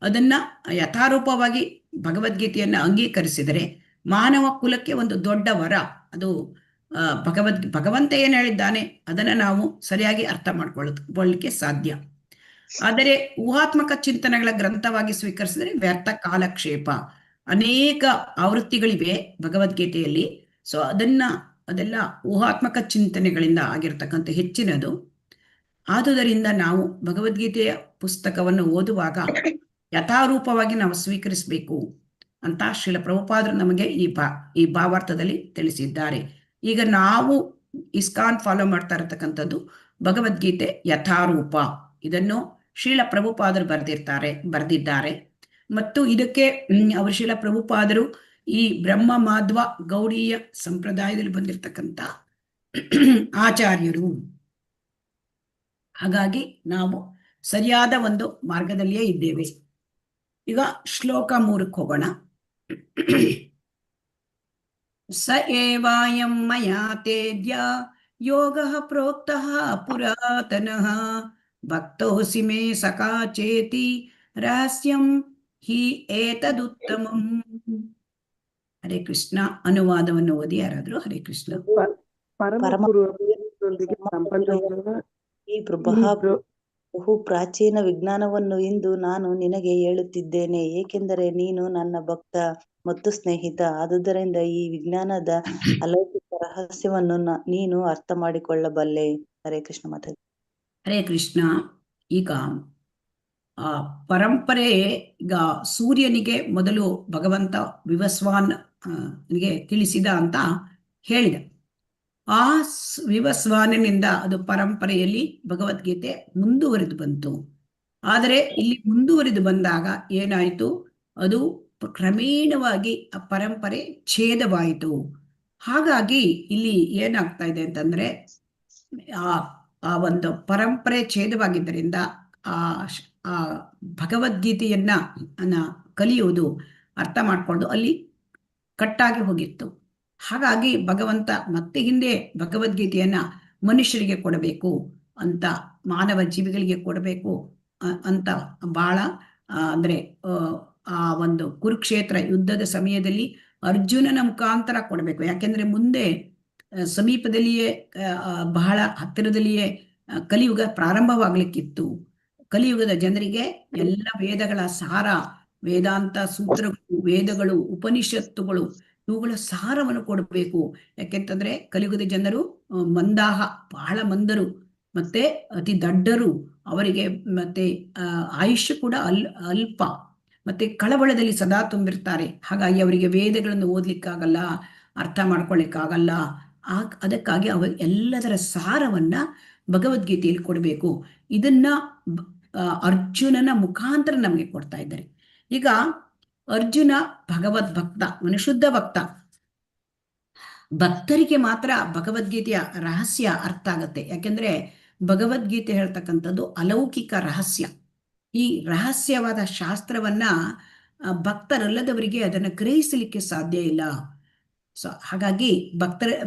ಅದನ್ನ ಯಥಾರೂಪವಾಗಿ ಭಗವದ್ಗೀತೆಯನ್ನ ಅಂಗೀಕರಿಸಿದರೆ ಮಾನವ ಕುಲಕ್ಕೆ ಒಂದು ದೊಡ್ಡ ವರ. ಅದು ಭಗವಂತ ಏನ್ ಹೇಳಿದ್ದಾನೆ ಅದನ್ನ ನಾವು ಸರಿಯಾಗಿ ಅರ್ಥ ಮಾಡ್ಕೊಳ್ಳಿಕ್ಕೆ ಸಾಧ್ಯ. ಆದರೆ ಊಹಾತ್ಮಕ ಚಿಂತನೆಗಳ ಗ್ರಂಥವಾಗಿ ಸ್ವೀಕರಿಸಿದರೆ ವ್ಯರ್ಥ ಕಾಲಕ್ಷೇಪ. ಅನೇಕ ಆವೃತ್ತಿಗಳಿವೆ ಭಗವದ್ಗೀತೆಯಲ್ಲಿ. ಸೊ ಅದೆಲ್ಲ ಊಹಾತ್ಮಕ ಚಿಂತನೆಗಳಿಂದ ಆಗಿರ್ತಕ್ಕಂಥ ಹೆಚ್ಚಿನದು. ಆದುದರಿಂದ ನಾವು ಭಗವದ್ಗೀತೆಯ ಪುಸ್ತಕವನ್ನು ಓದುವಾಗ ಯಥಾರೂಪವಾಗಿ ನಾವು ಸ್ವೀಕರಿಸಬೇಕು ಅಂತ ಶ್ರೀಲ ಪ್ರಭುಪಾದರು ನಮಗೆ ಈ ಭಾವಾರ್ಥದಲ್ಲಿ ತಿಳಿಸಿದ್ದಾರೆ. ಈಗ ನಾವು ಇಸ್ಕಾನ್ ಫಾಲೋ ಮಾಡ್ತಾ ಇರತಕ್ಕಂಥದ್ದು ಭಗವದ್ಗೀತೆ ಯಥಾರೂಪ. ಇದನ್ನು ಶ್ರೀಲ ಪ್ರಭುಪಾದರು ಬರೆದಿದ್ದಾರೆ. ಮತ್ತು ಇದಕ್ಕೆ ಅವರು ಶ್ರೀಲ ಪ್ರಭುಪಾದರು ಈ ಬ್ರಹ್ಮ ಮಾಧ್ವ ಗೌಡೀಯ ಸಂಪ್ರದಾಯದಲ್ಲಿ ಬಂದಿರತಕ್ಕಂಥ ಆಚಾರ್ಯರು. ಹಾಗಾಗಿ ನಾವು ಸರಿಯಾದ ಒಂದು ಮಾರ್ಗದಲ್ಲಿಯೇ ಇದ್ದೇವೆ. ಈಗ ಶ್ಲೋಕ 3ಕ್ಕೆ ಹೋಗೋಣ. ಸ ಏವಾಯಂ ಮಯಾ ತೇದ್ಯ ಯೋಗಃ ಪ್ರೋಕ್ತಃ ಪುರಾತನಃ ಭಕ್ತೋಸಿ ಮೇ ಸಖಾ ಚೇತಿ ರಹಸ್ಯಂ ಹಿ ಏತದುತ್ತಮಂ. ಹರೇ ಕೃಷ್ಣ. ಅನುವಾದವನ್ನು ಓದಿ ಯಾರಾದ್ರೂ. ಹರೇ ಕೃಷ್ಣ. ಪರಮ ಗುರುವೊಂದಿಗೆ ಸಂಬಂಧವಿರುವ ಈ ಬಹು ಪ್ರಾಚೀನ ವಿಜ್ಞಾನವನ್ನು ಇಂದು ನಾನು ನಿನಗೆ ಹೇಳುತ್ತಿದ್ದೇನೆ, ಏಕೆಂದರೆ ನೀನು ನನ್ನ ಭಕ್ತ ಮತ್ತು ಸ್ನೇಹಿತ. ಆದುದರಿಂದ ಈ ವಿಜ್ಞಾನದ ಅಲೌಕಿಕ ರಹಸ್ಯವನ್ನು ನೀನು ಅರ್ಥ ಮಾಡಿಕೊಳ್ಳಬಲ್ಲೆ. ಹರೇ ಕೃಷ್ಣ ಮಾತಾಜಿ. ಹರೇ ಕೃಷ್ಣ. ಈಗ ಪರಂಪರೆ, ಈಗ ಸೂರ್ಯನಿಗೆ ಮೊದಲು ಭಗವಂತ ವಿವಸ್ವಾನ್ ತಿಳಿಸಿದ ಅಂತ ಹೇಳಿದ. ಆ ವಿವಸ್ವಾನಿನಿಂದ ಅದು ಪರಂಪರೆಯಲ್ಲಿ ಭಗವದ್ಗೀತೆ ಮುಂದುವರಿದು ಬಂತು. ಆದರೆ ಇಲ್ಲಿ ಮುಂದುವರಿದು ಬಂದಾಗ ಏನಾಯಿತು, ಅದು ಕ್ರಮೇಣವಾಗಿ ಆ ಪರಂಪರೆ ಛೇದವಾಯಿತು. ಹಾಗಾಗಿ ಇಲ್ಲಿ ಏನಾಗ್ತಾ ಇದೆ ಅಂತಂದ್ರೆ, ಆ ಒಂದು ಪರಂಪರೆ ಛೇದವಾಗಿದ್ದರಿಂದ ಆ ಭಗವದ್ಗೀತೆಯನ್ನ ಕಲಿಯುವುದು, ಅರ್ಥ ಮಾಡಿಕೊಂಡು ಅಲ್ಲಿ ಕಟ್ಟಾಗಿ ಹೋಗಿತ್ತು. ಹಾಗಾಗಿ ಭಗವಂತ ಮತ್ತೆ ಹಿಂದೆ ಭಗವದ್ಗೀತೆಯನ್ನ ಮನುಷ್ಯರಿಗೆ ಕೊಡಬೇಕು ಅಂತ, ಮಾನವ ಜೀವಿಗಳಿಗೆ ಕೊಡಬೇಕು ಅಂತ ಬಹಳ ಅಂದ್ರೆ ಆ ಒಂದು ಕುರುಕ್ಷೇತ್ರ ಯುದ್ಧದ ಸಮಯದಲ್ಲಿ ಅರ್ಜುನನ ಮುಖಾಂತರ ಕೊಡಬೇಕು. ಯಾಕೆಂದ್ರೆ ಮುಂದೆ ಸಮೀಪದಲ್ಲಿಯೇ ಬಹಳ ಹತ್ತಿರದಲ್ಲಿಯೇ ಕಲಿಯುಗ ಪ್ರಾರಂಭವಾಗ್ಲಿಕ್ಕಿತ್ತು. ಕಲಿಯುಗದ ಜನರಿಗೆ ಎಲ್ಲ ವೇದಗಳ ಸಾರ, ವೇದಾಂತ ಸೂತ್ರಗಳು, ವೇದಗಳು, ಉಪನಿಷತ್ತುಗಳು, ಇವುಗಳ ಸಾರವನ್ನು ಕೊಡಬೇಕು. ಯಾಕೆಂತಂದ್ರೆ ಕಲಿಯುಗದ ಜನರು ಮಂದಾಹ, ಬಹಳ ಮಂದರು, ಮತ್ತೆ ಅತಿ ದಡ್ಡರು. ಅವರಿಗೆ ಮತ್ತೆ ಆಯುಷ್ಯ ಕೂಡ ಅಲ್ಪ, ಮತ್ತೆ ಕಳವಳದಲ್ಲಿ ಸದಾ ತುಂಬಿರ್ತಾರೆ. ಹಾಗಾಗಿ ಅವರಿಗೆ ವೇದಗಳನ್ನು ಓದ್ಲಿಕ್ಕಾಗಲ್ಲ, ಅರ್ಥ ಮಾಡ್ಕೊಳ್ಳಿಕ್ಕಾಗಲ್ಲ. ಅದಕ್ಕಾಗಿ ಎಲ್ಲದರ ಸಾರವನ್ನ ಭಗವದ್ಗೀತೆಯಲ್ಲಿ ಕೊಡಬೇಕು. ಇದನ್ನ ಅರ್ಜುನನ ಮುಖಾಂತರ ನಮಗೆ ಕೊಡ್ತಾ ಇದ್ದಾರೆ. ಈಗ ಅರ್ಜುನ ಭಗವದ್ ಭಕ್ತ, ಶುದ್ಧ ಭಕ್ತ. ಭಕ್ತರಿಗೆ ಮಾತ್ರ ಭಗವದ್ಗೀತೆಯ ರಹಸ್ಯ ಅರ್ಥ ಆಗತ್ತೆ. ಯಾಕೆಂದ್ರೆ ಭಗವದ್ಗೀತೆ ಹೇಳ್ತಕ್ಕಂಥದ್ದು ಅಲೌಕಿಕ ರಹಸ್ಯ. ಈ ರಹಸ್ಯವಾದ ಶಾಸ್ತ್ರವನ್ನ ಭಕ್ತರಲ್ಲದವರಿಗೆ ಅದನ್ನು ಗ್ರಹಿಸಲಿಕ್ಕೆ ಸಾಧ್ಯ ಇಲ್ಲ. ಸೊ ಹಾಗಾಗಿ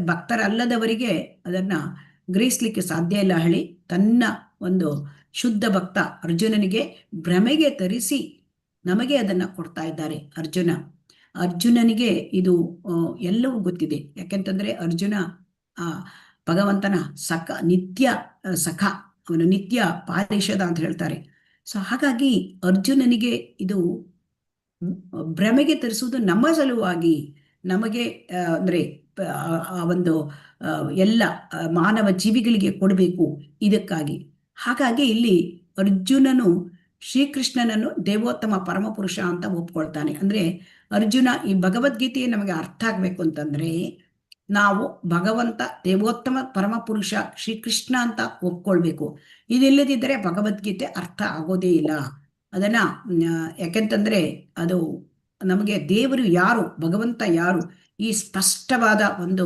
ಭಕ್ತರಲ್ಲದವರಿಗೆ ಅದನ್ನ ಗ್ರಹಿಸ್ಲಿಕ್ಕೆ ಸಾಧ್ಯ ಇಲ್ಲ. ಹೇಳಿ ತನ್ನ ಒಂದು ಶುದ್ಧ ಭಕ್ತ ಅರ್ಜುನನಿಗೆ ಭ್ರಮೆಗೆ ತರಿಸಿ ನಮಗೆ ಅದನ್ನ ಕೊಡ್ತಾ ಇದ್ದಾರೆ. ಅರ್ಜುನನಿಗೆ ಇದು ಎಲ್ಲವೂ ಗೊತ್ತಿದೆ. ಯಾಕೆಂತಂದ್ರೆ ಅರ್ಜುನ ಭಗವಂತನ ನಿತ್ಯ ಸಖ, ಅವನು ನಿತ್ಯ ಪಾರಿಷದ ಅಂತ ಹೇಳ್ತಾರೆ. ಸೊ ಹಾಗಾಗಿ ಅರ್ಜುನನಿಗೆ ಇದು ಭ್ರಮೆಗೆ ತರಿಸುವುದು ನಮ್ಮ ಸಲುವಾಗಿ, ನಮಗೆ ಅಂದ್ರೆ ಆ ಒಂದು ಎಲ್ಲ ಮಾನವ ಜೀವಿಗಳಿಗೆ ಕೊಡಬೇಕು ಇದಕ್ಕಾಗಿ. ಹಾಗಾಗಿ ಇಲ್ಲಿ ಅರ್ಜುನನು ಶ್ರೀಕೃಷ್ಣನನ್ನು ದೇವೋತ್ತಮ ಪರಮಪುರುಷ ಅಂತ ಒಪ್ಕೊಳ್ತಾನೆ. ಅಂದ್ರೆ ಅರ್ಜುನ ಈ ಭಗವದ್ಗೀತೆಯೇ ನಮಗೆ ಅರ್ಥ ಆಗ್ಬೇಕು ಅಂತಂದ್ರೆ ನಾವು ಭಗವಂತ ದೇವೋತ್ತಮ ಪರಮಪುರುಷ ಶ್ರೀಕೃಷ್ಣ ಅಂತ ಒಪ್ಕೊಳ್ಬೇಕು. ಇದಿಲ್ಲದಿದ್ದರೆ ಭಗವದ್ಗೀತೆ ಅರ್ಥ ಆಗೋದೇ ಇಲ್ಲ. ಅದನ್ನ ಯಾಕೆಂತಂದ್ರೆ ಅದು ನಮಗೆ ದೇವರು ಯಾರು, ಭಗವಂತ ಯಾರು, ಈ ಸ್ಪಷ್ಟವಾದ ಒಂದು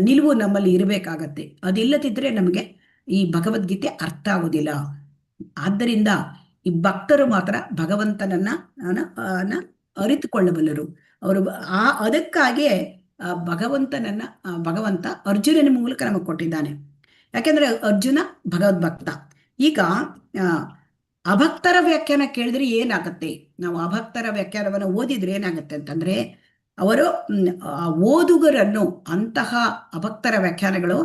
ನಿಲುವು ನಮ್ಮಲ್ಲಿ ಇರಬೇಕಾಗತ್ತೆ. ಅದಿಲ್ಲದಿದ್ರೆ ನಮಗೆ ಈ ಭಗವದ್ಗೀತೆ ಅರ್ಥ ಆಗೋದಿಲ್ಲ. ಆದ್ದರಿಂದ ಈ ಭಕ್ತರು ಮಾತ್ರ ಭಗವಂತನನ್ನ ಅರಿತುಕೊಳ್ಳಬಲ್ಲರು. ಅವರು ಅದಕ್ಕಾಗಿಯೇ ಭಗವಂತ ಅರ್ಜುನನ ಮೂಲಕ ನಮಗೆ ಕೊಟ್ಟಿದ್ದಾನೆ. ಯಾಕೆಂದ್ರೆ ಅರ್ಜುನ ಭಗವದ್ಭಕ್ತ. ಈಗ ಅಭಕ್ತರ ವ್ಯಾಖ್ಯಾನ ಕೇಳಿದ್ರೆ ಏನಾಗತ್ತೆ, ನಾವು ಅಭಕ್ತರ ವ್ಯಾಖ್ಯಾನವನ್ನು ಓದಿದ್ರೆ ಏನಾಗತ್ತೆ ಅಂತಂದ್ರೆ ಅವರು ಓದುಗರನ್ನು, ಅಂತಹ ಅಭಕ್ತರ ವ್ಯಾಖ್ಯಾನಗಳು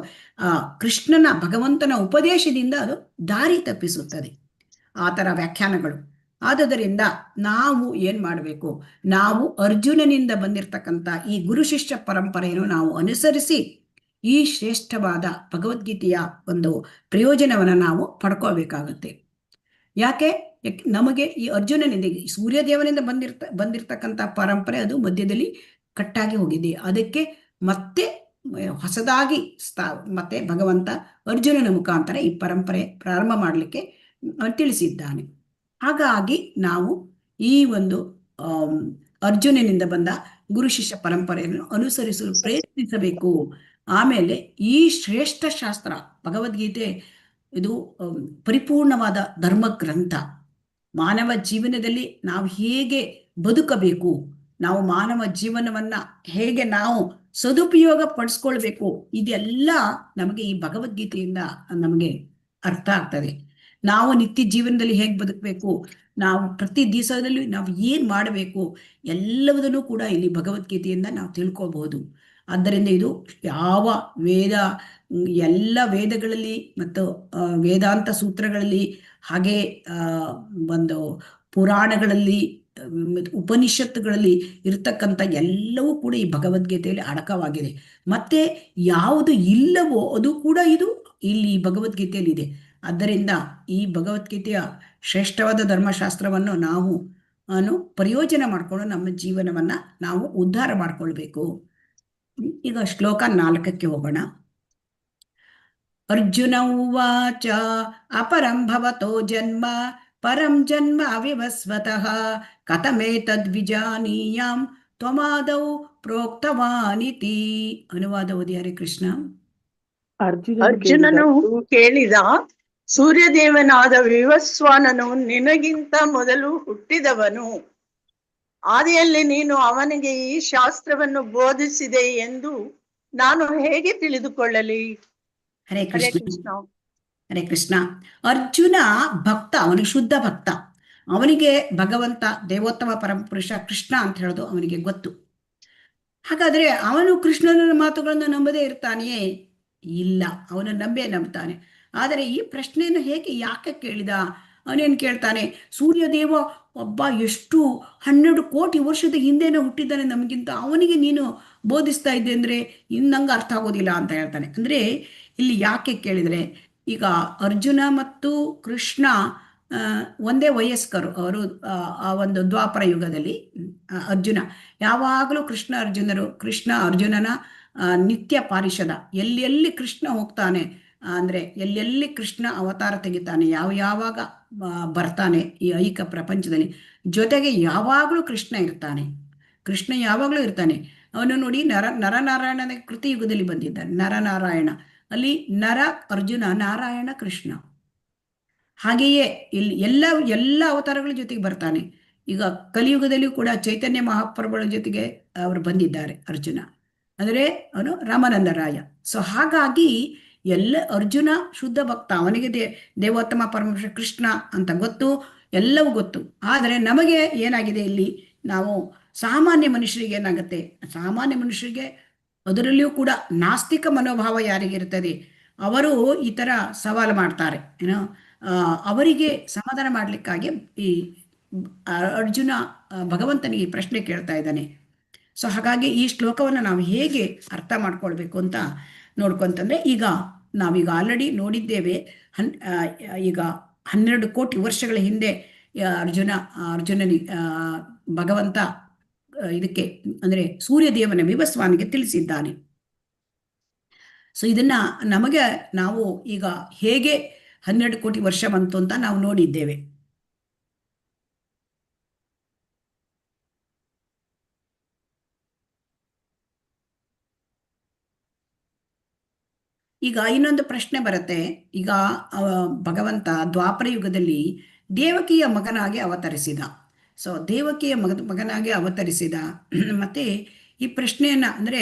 ಕೃಷ್ಣನ ಭಗವಂತನ ಉಪದೇಶದಿಂದ ಅದು ದಾರಿ ತಪ್ಪಿಸುತ್ತದೆ, ಆ ಥರ ವ್ಯಾಖ್ಯಾನಗಳು. ಆದುದರಿಂದ ನಾವು ಏನ್ ಮಾಡಬೇಕು, ನಾವು ಅರ್ಜುನನಿಂದ ಬಂದಿರತಕ್ಕಂಥ ಈ ಗುರು ಶಿಷ್ಯ ಪರಂಪರೆಯನ್ನು ನಾವು ಅನುಸರಿಸಿ ಈ ಶ್ರೇಷ್ಠವಾದ ಭಗವದ್ಗೀತೆಯ ಒಂದು ಪ್ರಯೋಜನವನ್ನು ನಾವು ಪಡ್ಕೋಬೇಕಾಗತ್ತೆ. ಯಾಕೆ ನಮಗೆ ಈ ಅರ್ಜುನನಿಂದ ಸೂರ್ಯದೇವನಿಂದ ಬಂದಿರತಕ್ಕಂಥ ಪರಂಪರೆ ಅದು ಮಧ್ಯದಲ್ಲಿ ಕಟ್ಟಾಗಿ ಹೋಗಿದೆ. ಅದಕ್ಕೆ ಮತ್ತೆ ಹೊಸದಾಗಿ ಮತ್ತೆ ಭಗವಂತ ಅರ್ಜುನನ ಮುಖಾಂತರ ಈ ಪರಂಪರೆ ಪ್ರಾರಂಭ ಮಾಡಲಿಕ್ಕೆ ತಿಳಿಸಿದ್ದಾನೆ. ಹಾಗಾಗಿ ನಾವು ಈ ಒಂದು ಅರ್ಜುನನಿಂದ ಬಂದ ಗುರು ಶಿಷ್ಯ ಪರಂಪರೆಯನ್ನು ಅನುಸರಿಸಲು ಪ್ರಯತ್ನಿಸಬೇಕು. ಆಮೇಲೆ ಈ ಶ್ರೇಷ್ಠ ಶಾಸ್ತ್ರ ಭಗವದ್ಗೀತೆ ಇದು ಪರಿಪೂರ್ಣವಾದ ಧರ್ಮ ಗ್ರಂಥ. ಮಾನವ ಜೀವನದಲ್ಲಿ ನಾವು ಹೇಗೆ ಬದುಕಬೇಕು, ನಾವು ಮಾನವ ಜೀವನವನ್ನ ಹೇಗೆ ನಾವು ಸದುಪಯೋಗ ಪಡಿಸ್ಕೊಳ್ಬೇಕು, ಇದೆಲ್ಲ ನಮಗೆ ಈ ಭಗವದ್ಗೀತೆಯಿಂದ ನಮಗೆ ಅರ್ಥ ಆಗ್ತದೆ. ನಾವು ನಿತ್ಯ ಜೀವನದಲ್ಲಿ ಹೇಗೆ ಬದುಕಬೇಕು, ನಾವು ಪ್ರತಿ ದಿವಸದಲ್ಲಿ ನಾವು ಏನ್ ಮಾಡಬೇಕು, ಎಲ್ಲವುದನ್ನು ಕೂಡ ಇಲ್ಲಿ ಭಗವದ್ಗೀತೆಯಿಂದ ನಾವು ತಿಳ್ಕೋಬಹುದು. ಆದ್ದರಿಂದ ಇದು ಯಾವ ಎಲ್ಲ ವೇದಗಳಲ್ಲಿ ಮತ್ತು ವೇದಾಂತ ಸೂತ್ರಗಳಲ್ಲಿ, ಹಾಗೆ ಒಂದು ಪುರಾಣಗಳಲ್ಲಿ, ಉಪನಿಷತ್ತುಗಳಲ್ಲಿ ಇರ್ತಕ್ಕಂಥ ಎಲ್ಲವೂ ಕೂಡ ಈ ಭಗವದ್ಗೀತೆಯಲ್ಲಿ ಅಡಕವಾಗಿದೆ. ಮತ್ತೆ ಯಾವುದು ಇಲ್ಲವೋ ಅದು ಕೂಡ ಇದು ಇಲ್ಲಿ ಭಗವದ್ಗೀತೆಯಲ್ಲಿ ಇದೆ. ಆದ್ದರಿಂದ ಈ ಭಗವದ್ಗೀತೆಯ ಶ್ರೇಷ್ಠವಾದ ಧರ್ಮಶಾಸ್ತ್ರವನ್ನು ನಾವು ಪ್ರಯೋಜನ ಮಾಡಿಕೊಂಡು ನಮ್ಮ ಜೀವನವನ್ನ ನಾವು ಉದ್ಧಾರ ಮಾಡ್ಕೊಳ್ಬೇಕು. ಈಗ ಶ್ಲೋಕ 4ಕ್ಕೆ ಹೋಗೋಣ. ಅರ್ಜುನ ಉವಾಚ ಅಪರಂ ಭವತೋ ಜನ್ಮ ಪರಂ ಜನ್ಮ ಅವಿವಸ್ವತಃ ಕಥಮೇತದ್ವಿಜಾನೀಯಾಂ ತ್ವಮಾದೌ ಪ್ರೋಕ್ತವಾನಿತಿ. ಅನುವಾದ ಓದಿ ಹರೇ ಕೃಷ್ಣ. ಅರ್ಜುನನು ಕೇಳಿದ, ಸೂರ್ಯದೇವನಾದ ವಿವಸ್ವಾನನು ನಿನಗಿಂತ ಮೊದಲು ಹುಟ್ಟಿದವನು. ಆದಿಯಲ್ಲಿ ನೀನು ಅವನಿಗೆ ಈ ಶಾಸ್ತ್ರವನ್ನು ಬೋಧಿಸಿದೆ ಎಂದು ನಾನು ಹೇಗೆ ತಿಳಿದುಕೊಳ್ಳಲಿ? ಹರೇ ಕೃಷ್ಣ. ಹರೇ ಕೃಷ್ಣ. ಅರ್ಜುನ ಭಕ್ತ, ಅವನು ಶುದ್ಧ ಭಕ್ತ. ಅವನಿಗೆ ಭಗವಂತ ದೇವೋತ್ತಮ ಪರಮಪುರುಷ ಕೃಷ್ಣ ಅಂತ ಹೇಳೋದು ಅವನಿಗೆ ಗೊತ್ತು. ಹಾಗಾದ್ರೆ ಅವನು ಕೃಷ್ಣನ ಮಾತುಗಳನ್ನು ನಂಬದೇ ಇರ್ತಾನೆಯೇ? ಇಲ್ಲ, ಅವನು ನಂಬ್ತಾನೆ. ಆದರೆ ಈ ಪ್ರಶ್ನೆಯನ್ನು ಯಾಕೆ ಕೇಳಿದ? ಅವನೇನು ಕೇಳ್ತಾನೆ, ಸೂರ್ಯದೇವ ಒಬ್ಬ ಎಷ್ಟು 12 ಕೋಟಿ ವರ್ಷದ ಹಿಂದೆನೇ ಹುಟ್ಟಿದ್ದಾನೆ ನಮಗಿಂತ, ಅವನಿಗೆ ನೀನು ಬೋಧಿಸ್ತಾ ಇದ್ದೆ ಅಂದ್ರೆ ನಂಗೆ ಅರ್ಥ ಆಗೋದಿಲ್ಲ ಅಂತ ಹೇಳ್ತಾನೆ. ಅಂದ್ರೆ ಇಲ್ಲಿ ಯಾಕೆ ಕೇಳಿದ್ರೆ, ಈಗ ಅರ್ಜುನ ಮತ್ತು ಕೃಷ್ಣ ಒಂದೇ ವಯಸ್ಕರು. ಅವರು ಆ ಒಂದು ದ್ವಾಪರ ಯುಗದಲ್ಲಿ ಅರ್ಜುನ ಯಾವಾಗಲೂ ಕೃಷ್ಣ ಅರ್ಜುನನ ನಿತ್ಯ ಪಾರಿಷದ. ಎಲ್ಲೆಲ್ಲಿ ಕೃಷ್ಣ ಹೋಗ್ತಾನೆ ಅಂದ್ರೆ ಎಲ್ಲೆಲ್ಲಿ ಕೃಷ್ಣ ಅವತಾರ ತೆಗಿತಾನೆ, ಯಾವಾಗ ಬರ್ತಾನೆ ಈ ಐಕ ಪ್ರಪಂಚದಲ್ಲಿ, ಜೊತೆಗೆ ಯಾವಾಗಲೂ ಕೃಷ್ಣ ಯಾವಾಗಲೂ ಇರ್ತಾನೆ. ಅವನು ನೋಡಿ ನರನಾರಾಯಣನ ಕೃತಿ ಯುಗದಲ್ಲಿ ಬಂದಿದ್ದಾನೆ. ನರನಾರಾಯಣ, ಅಲ್ಲಿ ನರ ಅರ್ಜುನ, ನಾರಾಯಣ ಕೃಷ್ಣ. ಹಾಗೆಯೇ ಇಲ್ಲಿ ಎಲ್ಲ ಅವತಾರಗಳ ಜೊತೆಗೆ ಬರ್ತಾನೆ. ಈಗ ಕಲಿಯುಗದಲ್ಲಿಯೂ ಕೂಡ ಚೈತನ್ಯ ಮಹಾಪ್ರಭುಗಳ ಜೊತೆಗೆ ಅವರು ಬಂದಿದ್ದಾರೆ ಅರ್ಜುನ. ಅಂದರೆ ಅವನು ರಾಮಾನಂದರಾಯ. ಸೊ ಹಾಗಾಗಿ ಎಲ್ಲ ಅರ್ಜುನ ಶುದ್ಧ ಭಕ್ತ, ಅವನಿಗೆ ದೇವೋತ್ತಮ ಪರಮೇಶ್ವರ ಕೃಷ್ಣ ಅಂತ ಗೊತ್ತು, ಎಲ್ಲವೂ ಗೊತ್ತು. ಆದರೆ ನಮಗೆ ಏನಾಗಿದೆ ಇಲ್ಲಿ, ನಾವು ಸಾಮಾನ್ಯ ಮನುಷ್ಯರಿಗೆ ಏನಾಗುತ್ತೆ, ಸಾಮಾನ್ಯ ಮನುಷ್ಯರಿಗೆ ಅದರಲ್ಲಿಯೂ ಕೂಡ ನಾಸ್ತಿಕ ಮನೋಭಾವ ಯಾರಿಗಿರ್ತದೆ ಅವರು ಈ ಥರ ಸವಾಲು ಮಾಡ್ತಾರೆ ಏನೋ. ಅವರಿಗೆ ಸಮಾಧಾನ ಮಾಡಲಿಕ್ಕಾಗಿ ಈ ಅರ್ಜುನ ಭಗವಂತನಿಗೆ ಈ ಪ್ರಶ್ನೆ ಕೇಳ್ತಾ ಇದ್ದಾನೆ. ಸೊ ಹಾಗಾಗಿ ಈ ಶ್ಲೋಕವನ್ನು ನಾವು ಹೇಗೆ ಅರ್ಥ ಮಾಡ್ಕೊಳ್ಬೇಕು ಅಂತ ನೋಡ್ಕೊಂತಂದ್ರೆ, ಈಗ ನಾವೀಗ ಆಲ್ರೆಡಿ ನೋಡಿದ್ದೇವೆ. ಈಗ 12 ಕೋಟಿ ವರ್ಷಗಳ ಹಿಂದೆ ಅರ್ಜುನನಿಗೆ ಭಗವಂತ ಇದಕ್ಕೆ ಅಂದರೆ ಸೂರ್ಯದೇವನ ವಿವಸ್ವಾನಿಗೆ ತಿಳಿಸಿದ್ದಾನೆ. ಸೊ ಇದನ್ನ ನಾವು ಈಗ ಹೇಗೆ 12 ಕೋಟಿ ವರ್ಷ ಬಂತು ಅಂತ ನಾವು ನೋಡಿದ್ದೇವೆ. ಈಗ ಇನ್ನೊಂದು ಪ್ರಶ್ನೆ ಬರುತ್ತೆ. ಈಗ ಭಗವಂತ ದ್ವಾಪರ ಯುಗದಲ್ಲಿ ದೇವಕಿಯ ಮಗನಾಗಿ ಅವತರಿಸಿದ. ಸೊ ದೇವಕಿಯ ಮಗನಾಗಿ ಅವತರಿಸಿದ. ಮತ್ತೆ ಈ ಪ್ರಶ್ನೆಯನ್ನ ಅಂದರೆ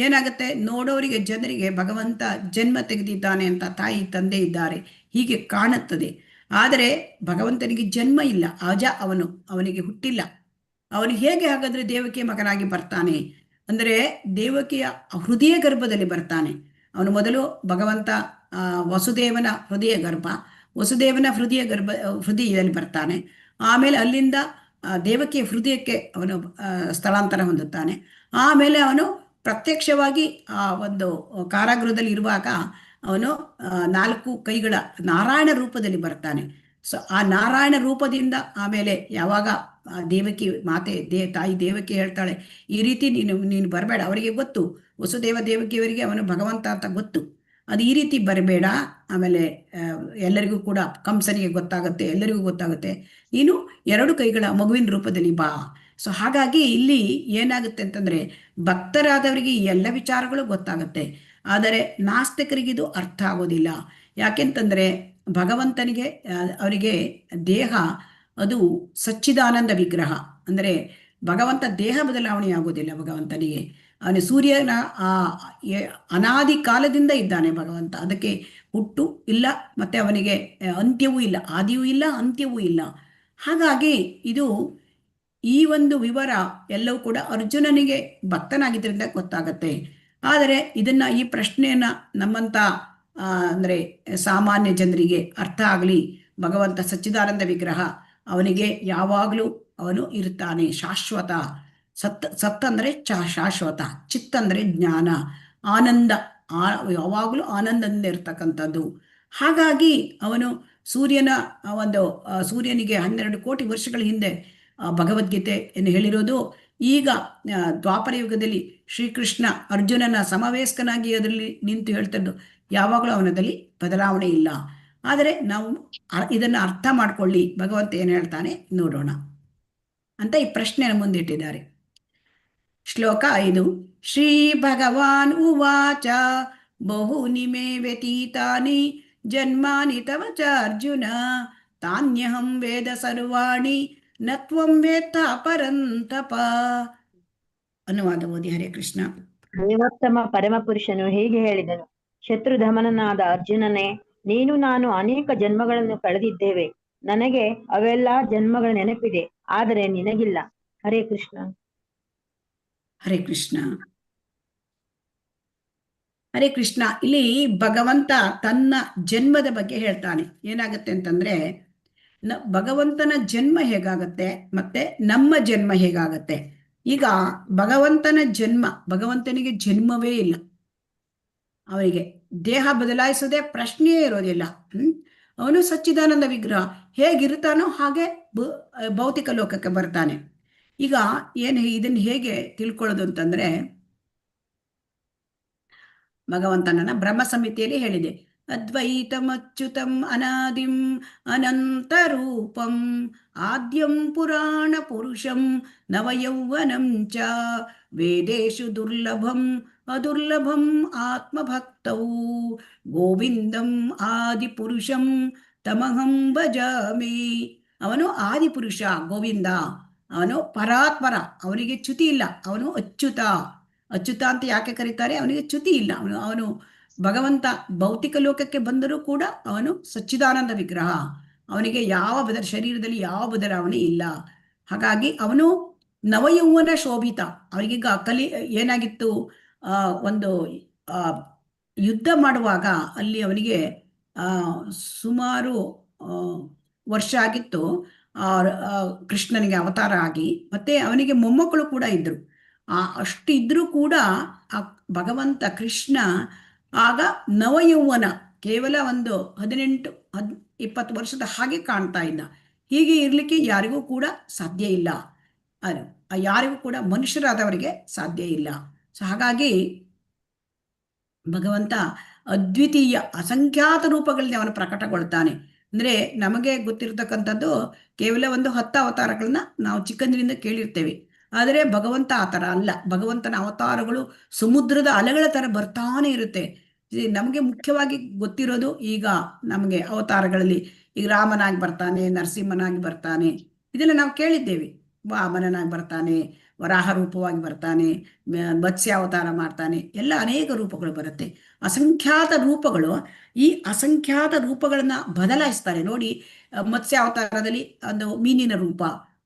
ಏನಾಗುತ್ತೆ, ನೋಡೋರಿಗೆ ಜನರಿಗೆ ಭಗವಂತ ಜನ್ಮ ತೆಗೆದಿದ್ದಾನೆ ಅಂತ ತಾಯಿ ತಂದೆ ಇದ್ದಾರೆ ಹೀಗೆ ಕಾಣುತ್ತದೆ. ಆದರೆ ಭಗವಂತನಿಗೆ ಜನ್ಮ ಇಲ್ಲ, ಅಜ ಅವನಿಗೆ ಹುಟ್ಟಿಲ್ಲ. ಅವನು ಹೇಗೆ ಹಾಗಾದ್ರೆ ದೇವಕಿಯ ಮಗನಾಗಿ ಬರ್ತಾನೆ ಅಂದರೆ, ದೇವಕಿಯ ಹೃದಯ ಗರ್ಭದಲ್ಲಿ ಬರ್ತಾನೆ. ಅವನು ಮೊದಲು ಭಗವಂತ ವಸುದೇವನ ವಸುದೇವನ ಹೃದಯದಲ್ಲಿ ಬರ್ತಾನೆ. ಆಮೇಲೆ ಅಲ್ಲಿಂದ ದೇವಕಿಯ ಹೃದಯಕ್ಕೆ ಅವನು ಸ್ಥಳಾಂತರ ಹೊಂದುತ್ತಾನೆ. ಆಮೇಲೆ ಅವನು ಪ್ರತ್ಯಕ್ಷವಾಗಿ ಆ ಒಂದು ಕಾರಾಗೃಹದಲ್ಲಿ ಇರುವಾಗ ಅವನು 4 ಕೈಗಳ ನಾರಾಯಣ ರೂಪದಲ್ಲಿ ಬರ್ತಾನೆ. ಸೊ ಆ ನಾರಾಯಣ ರೂಪದಿಂದ ಆಮೇಲೆ ಯಾವಾಗ ದೇವಕಿ ಮಾತೆ ತಾಯಿ ದೇವಕಿ ಹೇಳ್ತಾಳೆ, ಈ ರೀತಿ ನೀನು ಬರಬೇಡ. ಅವರಿಗೆ ಗೊತ್ತು, ವಸುದೇವ ದೇವಕಿಯವರಿಗೆ ಅವನು ಭಗವಂತ ಅಂತ ಗೊತ್ತು, ಅದು ಈ ರೀತಿ ಬರಬೇಡ. ಆಮೇಲೆ ಎಲ್ಲರಿಗೂ ಕೂಡ ಕಂಸನಿಗೆ ಗೊತ್ತಾಗುತ್ತೆ, ಎಲ್ಲರಿಗೂ ಗೊತ್ತಾಗುತ್ತೆ, ನೀನು 2 ಕೈಗಳ ಮಗುವಿನ ರೂಪದಲ್ಲಿ ಬಾ. ಸೊ ಹಾಗಾಗಿ ಇಲ್ಲಿ ಏನಾಗುತ್ತೆ ಅಂತಂದ್ರೆ, ಭಕ್ತರಾದವರಿಗೆ ಈ ಎಲ್ಲ ವಿಚಾರಗಳು ಗೊತ್ತಾಗುತ್ತೆ. ಆದರೆ ನಾಸ್ತಿಕರಿಗೆ ಇದು ಅರ್ಥ ಆಗೋದಿಲ್ಲ. ಯಾಕೆಂತಂದ್ರೆ ಭಗವಂತನಿಗೆ ಅವರಿಗೆ ದೇಹ ಅದು ಸಚ್ಚಿದಾನಂದ ವಿಗ್ರಹ. ಅಂದರೆ ಭಗವಂತ ದೇಹ ಬದಲಾವಣೆ ಆಗೋದಿಲ್ಲ ಭಗವಂತನಿಗೆ. ಅವನು ಸೂರ್ಯನ ಅನಾದಿ ಕಾಲದಿಂದ ಇದ್ದಾನೆ ಭಗವಂತ. ಅದಕ್ಕೆ ಹುಟ್ಟು ಇಲ್ಲ, ಮತ್ತೆ ಅವನಿಗೆ ಅಂತ್ಯವೂ ಇಲ್ಲ, ಆದಿಯೂ ಇಲ್ಲ, ಅಂತ್ಯವೂ ಇಲ್ಲ. ಹಾಗಾಗಿ ಈ ಒಂದು ವಿವರ ಎಲ್ಲವೂ ಕೂಡ ಅರ್ಜುನನಿಗೆ ಭಕ್ತನಾಗಿದ್ದರಿಂದ ಗೊತ್ತಾಗತ್ತೆ. ಆದರೆ ಈ ಪ್ರಶ್ನೆಯನ್ನ ನಮ್ಮಂತ ಅಂದರೆ ಸಾಮಾನ್ಯ ಜನರಿಗೆ ಅರ್ಥ ಆಗಲಿ, ಭಗವಂತ ಸಚ್ಚಿದಾನಂದ ವಿಗ್ರಹ, ಅವನಿಗೆ ಯಾವಾಗಲೂ ಅವನು ಇರ್ತಾನೆ, ಶಾಶ್ವತ. ಸತ್ ಅಂದರೆ ಶಾಶ್ವತ, ಚಿತ್ ಅಂದರೆ ಜ್ಞಾನ, ಆನಂದ, ಯಾವಾಗಲೂ ಆನಂದದಿಂದ ಇರ್ತಕ್ಕಂಥದ್ದು. ಹಾಗಾಗಿ ಅವನು ಸೂರ್ಯನಿಗೆ 12 ಕೋಟಿ ವರ್ಷಗಳ ಹಿಂದೆ ಭಗವದ್ಗೀತೆಯನ್ನು ಹೇಳಿರೋದು. ಈಗ ದ್ವಾಪರ ಯುಗದಲ್ಲಿ ಶ್ರೀಕೃಷ್ಣ ಅರ್ಜುನನ ಸಮವಯಸ್ಕನಾಗಿ ಅದರಲ್ಲಿ ನಿಂತು ಹೇಳ್ತದ್ದು, ಯಾವಾಗಲೂ ಅವನದಲ್ಲಿ ಬದಲಾವಣೆ ಇಲ್ಲ. ಆದರೆ ನಾವು ಇದನ್ನು ಅರ್ಥ ಮಾಡ್ಕೊಳ್ಳಿ, ಭಗವಂತ ಏನು ಹೇಳ್ತಾನೆ ನೋಡೋಣ ಅಂತ ಈ ಪ್ರಶ್ನೆಯನ್ನು ಮುಂದಿಟ್ಟಿದ್ದಾರೆ. ಶ್ಲೋಕ 5. ಶ್ರೀ ಭಗವಾನ್ ಉವಾಚ ಬಹೂನಿ ಮೇ ವ್ಯತೀತಾನಿ ಜನ್ಮಾನಿ ತವ ಚ ಅರ್ಜುನ ತಾನ್ಯಹಂ ವೇದ ಸರ್ವಾಣಿ ನ ತ್ವಂ ವೇತ್ತ ಪರಂತಪ. ಅನುವಾದ ಓದಿ. ಹರೇ ಕೃಷ್ಣ. ದೇವೋತ್ತಮ ಪರಮಪುರುಷನು ಹೀಗೆ ಹೇಳಿದನು, ಶತ್ರುಧಮನನಾದ ಅರ್ಜುನನೇ, ನೀನು ನಾನು ಅನೇಕ ಜನ್ಮಗಳನ್ನು ಕಳೆದಿದ್ದೇವೆ. ನನಗೆ ಅವೆಲ್ಲ ಜನ್ಮಗಳ ನೆನಪಿದೆ, ಆದರೆ ನಿನಗಿಲ್ಲ. ಹರೇ ಕೃಷ್ಣ. ಹರೇ ಕೃಷ್ಣ. ಹರೇ ಕೃಷ್ಣ. ಇಲ್ಲಿ ಭಗವಂತ ತನ್ನ ಜನ್ಮದ ಬಗ್ಗೆ ಹೇಳ್ತಾನೆ. ಏನಾಗುತ್ತೆ ಅಂತಂದ್ರೆ, ಭಗವಂತನ ಜನ್ಮ ಹೇಗಾಗತ್ತೆ ಮತ್ತೆ ನಮ್ಮ ಜನ್ಮ ಹೇಗಾಗತ್ತೆ. ಈಗ ಭಗವಂತನಿಗೆ ಜನ್ಮವೇ ಇಲ್ಲ, ಅವನಿಗೆ ದೇಹ ಬದಲಾಯಿಸೋದೇ ಪ್ರಶ್ನೆಯೇ ಇರೋದಿಲ್ಲ. ಅವನು ಸಚ್ಚಿದಾನಂದ ವಿಗ್ರಹ, ಹೇಗಿರ್ತಾನೋ ಹಾಗೆ ಭೌತಿಕ ಲೋಕಕ್ಕೆ ಬರ್ತಾನೆ. ಈಗ ಇದನ್ನು ಹೇಗೆ ತಿಳ್ಕೊಳ್ಳೋದು ಅಂತಂದ್ರೆ, ಭಗವಂತನನ್ನ ಬ್ರಹ್ಮ ಸಂಹಿತೆಯಲ್ಲಿ ಹೇಳಿದೆ, ಅದ್ವೈತಮಚ್ಯುತಂ ಅನಾದಿಂ ಅನಂತರೂಪಂ ಆದ್ಯಂ ಪುರಾಣ ಪುರುಷಂ ನವಯೌವನಂ ಚ ವೇದೇಶು ದುರ್ಲಭಂ ಅದುರ್ಲಭಂ ಆತ್ಮಭಕ್ತೌ ಗೋವಿಂದಂ ಆದಿಪುರುಷಂ ತಮಹಂ ಭಜಾಮಿ. ಅವನು ಆದಿಪುರುಷ ಗೋವಿಂದ, ಅವನು ಪರಾತ್ಪರ, ಅವನಿಗೆ ಚ್ಯುತಿ ಇಲ್ಲ, ಅವನು ಅಚ್ಯುತ, ಅಚ್ಯುತ ಅಂತ ಯಾಕೆ ಕರೀತಾರೆ? ಅವನಿಗೆ ಚ್ಯುತಿ ಇಲ್ಲ. ಅವನು ಭಗವಂತ ಭೌತಿಕ ಲೋಕಕ್ಕೆ ಬಂದರೂ ಕೂಡ ಅವನು ಸಚ್ಚಿದಾನಂದ ವಿಗ್ರಹ. ಅವನಿಗೆ ಯಾವ ಶರೀರದಲ್ಲಿ ಯಾವ ಬದಲಾವಣೆ ಇಲ್ಲ. ಹಾಗಾಗಿ ಅವನು ನವಯೌವನ ಶೋಭಿತ. ಅವನಿಗೀಗ ಏನಾಗಿತ್ತು, ಒಂದು ಯುದ್ಧ ಮಾಡುವಾಗ ಅಲ್ಲಿ ಅವನಿಗೆ ಸುಮಾರು ವರ್ಷ ಆಗಿತ್ತು ಕೃಷ್ಣನಿಗೆ ಅವತಾರ ಆಗಿ. ಮತ್ತೆ ಅವನಿಗೆ ಮೊಮ್ಮಕ್ಕಳು ಕೂಡ ಇದ್ರು. ಅಷ್ಟು ಇದ್ರೂ ಕೂಡ ಆ ಭಗವಂತ ಕೃಷ್ಣ ಆಗ ನವಯೌವನ, ಕೇವಲ ಒಂದು 18-20 ವರ್ಷದ ಹಾಗೆ ಕಾಣ್ತಾ ಇದ್ದ. ಹೀಗೆ ಇರ್ಲಿಕ್ಕೆ ಯಾರಿಗೂ ಕೂಡ ಸಾಧ್ಯ ಇಲ್ಲ. ಯಾರಿಗೂ ಕೂಡ ಮನುಷ್ಯರಾದವರಿಗೆ ಸಾಧ್ಯ ಇಲ್ಲ. ಸೊ ಹಾಗಾಗಿ ಭಗವಂತ ಅದ್ವಿತೀಯ ಅಸಂಖ್ಯಾತ ರೂಪಗಳಲ್ಲಿ ಅವನು ಪ್ರಕಟಗೊಳ್ತಾನೆ. ಅಂದ್ರೆ ನಮಗೆ ಗೊತ್ತಿರತಕ್ಕಂಥದ್ದು ಕೇವಲ ಒಂದು 10 ಅವತಾರಗಳನ್ನ ನಾವು ಚಿಕ್ಕಂದಿನಿಂದ ಕೇಳಿರ್ತೇವೆ. ಆದರೆ ಭಗವಂತ ಆ ಥರ ಅಲ್ಲ. ಭಗವಂತನ ಅವತಾರಗಳು ಸಮುದ್ರದ ಅಲೆಗಳ ಥರ ಬರ್ತಾನೆ ಇರುತ್ತೆ. ನಮಗೆ ಮುಖ್ಯವಾಗಿ ಗೊತ್ತಿರೋದು ಈಗ ನಮಗೆ ಅವತಾರಗಳಲ್ಲಿ ಈಗ ರಾಮನಾಗಿ ಬರ್ತಾನೆ, ನರಸಿಂಹನಾಗಿ ಬರ್ತಾನೆ, ಇದೆಲ್ಲ ನಾವು ಕೇಳಿದ್ದೇವೆ. ವಾಮನನಾಗಿ ಬರ್ತಾನೆ, ವರಾಹ ರೂಪವಾಗಿ ಬರ್ತಾನೆ, ಮತ್ಸ್ಯ ಅವತಾರ ಮಾಡ್ತಾನೆ, ಎಲ್ಲ ಅನೇಕ ರೂಪಗಳು ಬರುತ್ತೆ. ಅಸಂಖ್ಯಾತ ರೂಪಗಳು. ಈ ಅಸಂಖ್ಯಾತ ರೂಪಗಳನ್ನ ಬದಲಾಯಿಸ್ತಾರೆ ನೋಡಿ. ಮತ್ಸ್ಯ ಅವತಾರದಲ್ಲಿ ಒಂದು ಮೀನಿನ ರೂಪ,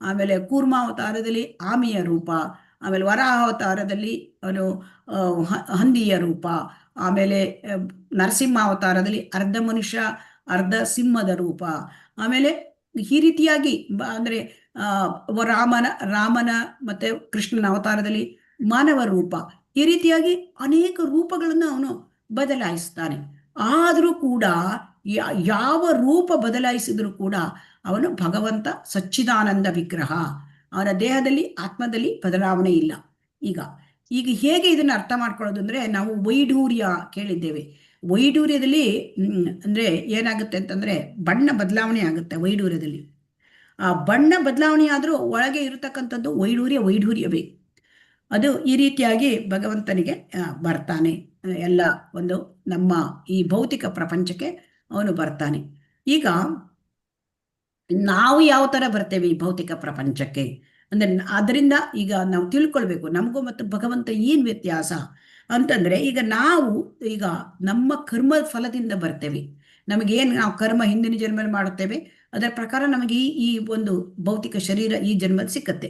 ಆಮೇಲೆ ಕೂರ್ಮ ಅವತಾರದಲ್ಲಿ ಆಮೆಯ ರೂಪ, ಆಮೇಲೆ ವರಾಹ ಅವತಾರದಲ್ಲಿ ಅವನು ಹಂದಿಯ ರೂಪ, ಆಮೇಲೆ ನರಸಿಂಹ ಅವತಾರದಲ್ಲಿ ಅರ್ಧ ಮನುಷ್ಯ ಅರ್ಧ ಸಿಂಹದ ರೂಪ, ಆಮೇಲೆ ಈ ರೀತಿಯಾಗಿ ಅಂದ್ರೆ ರಾಮನ ಮತ್ತೆ ಕೃಷ್ಣನ ಅವತಾರದಲ್ಲಿ ಮಾನವ ರೂಪ, ಈ ರೀತಿಯಾಗಿ ಅನೇಕ ರೂಪಗಳನ್ನು ಅವನು ಬದಲಾಯಿಸ್ತಾನೆ. ಆದರೂ ಕೂಡ ಯಾವ ರೂಪ ಬದಲಾಯಿಸಿದ್ರು ಕೂಡ ಅವನು ಭಗವಂತ ಸಚ್ಚಿದಾನಂದ ವಿಗ್ರಹ. ಅವನ ದೇಹದಲ್ಲಿ ಆತ್ಮದಲ್ಲಿ ಬದಲಾವಣೆ ಇಲ್ಲ. ಈಗ ಹೇಗೆ ಇದನ್ನು ಅರ್ಥ ಮಾಡ್ಕೊಳ್ಳೋದು ಅಂದ್ರೆ, ನಾವು ವೈಢೂರ್ಯ ಕೇಳಿದ್ದೇವೆ. ವೈಢೂರ್ಯದಲ್ಲಿ ಅಂದ್ರೆ ಏನಾಗುತ್ತೆ ಅಂತಂದ್ರೆ ಬಣ್ಣ ಬದಲಾವಣೆ ಆಗುತ್ತೆ. ವೈಢೂರ್ಯದಲ್ಲಿ ಆ ಬಣ್ಣ ಬದಲಾವಣೆ ಆದ್ರೂ ಒಳಗೆ ಇರತಕ್ಕಂಥದ್ದು ವೈಢೂರ್ಯವೇ. ಅದು ಈ ರೀತಿಯಾಗಿ ಭಗವಂತನಿಗೆ ಬರ್ತಾನೆ. ಎಲ್ಲ ಒಂದು ನಮ್ಮ ಈ ಭೌತಿಕ ಪ್ರಪಂಚಕ್ಕೆ ಅವನು ಬರ್ತಾನೆ. ಈಗ ನಾವು ಯಾವ ತರ ಬರ್ತೇವೆ ಈ ಭೌತಿಕ ಪ್ರಪಂಚಕ್ಕೆ ಅಂದ್ರೆ, ಅದರಿಂದ ಈಗ ನಾವು ತಿಳ್ಕೊಳ್ಬೇಕು ನಮಗೂ ಮತ್ತು ಭಗವಂತ ಏನ್ ವ್ಯತ್ಯಾಸ ಅಂತಂದ್ರೆ, ಈಗ ನಾವು ಈಗ ನಮ್ಮ ಕರ್ಮ ಫಲದಿಂದ ಬರ್ತೇವೆ. ನಮಗೇನು ನಾವು ಕರ್ಮ ಹಿಂದಿನ ಜನ್ಮದಲ್ಲಿ ಮಾಡುತ್ತೇವೆ, ಅದರ ಪ್ರಕಾರ ನಮಗೆ ಈ ಒಂದು ಭೌತಿಕ ಶರೀರ ಈ ಜನ್ಮದ ಸಿಕ್ಕತ್ತೆ.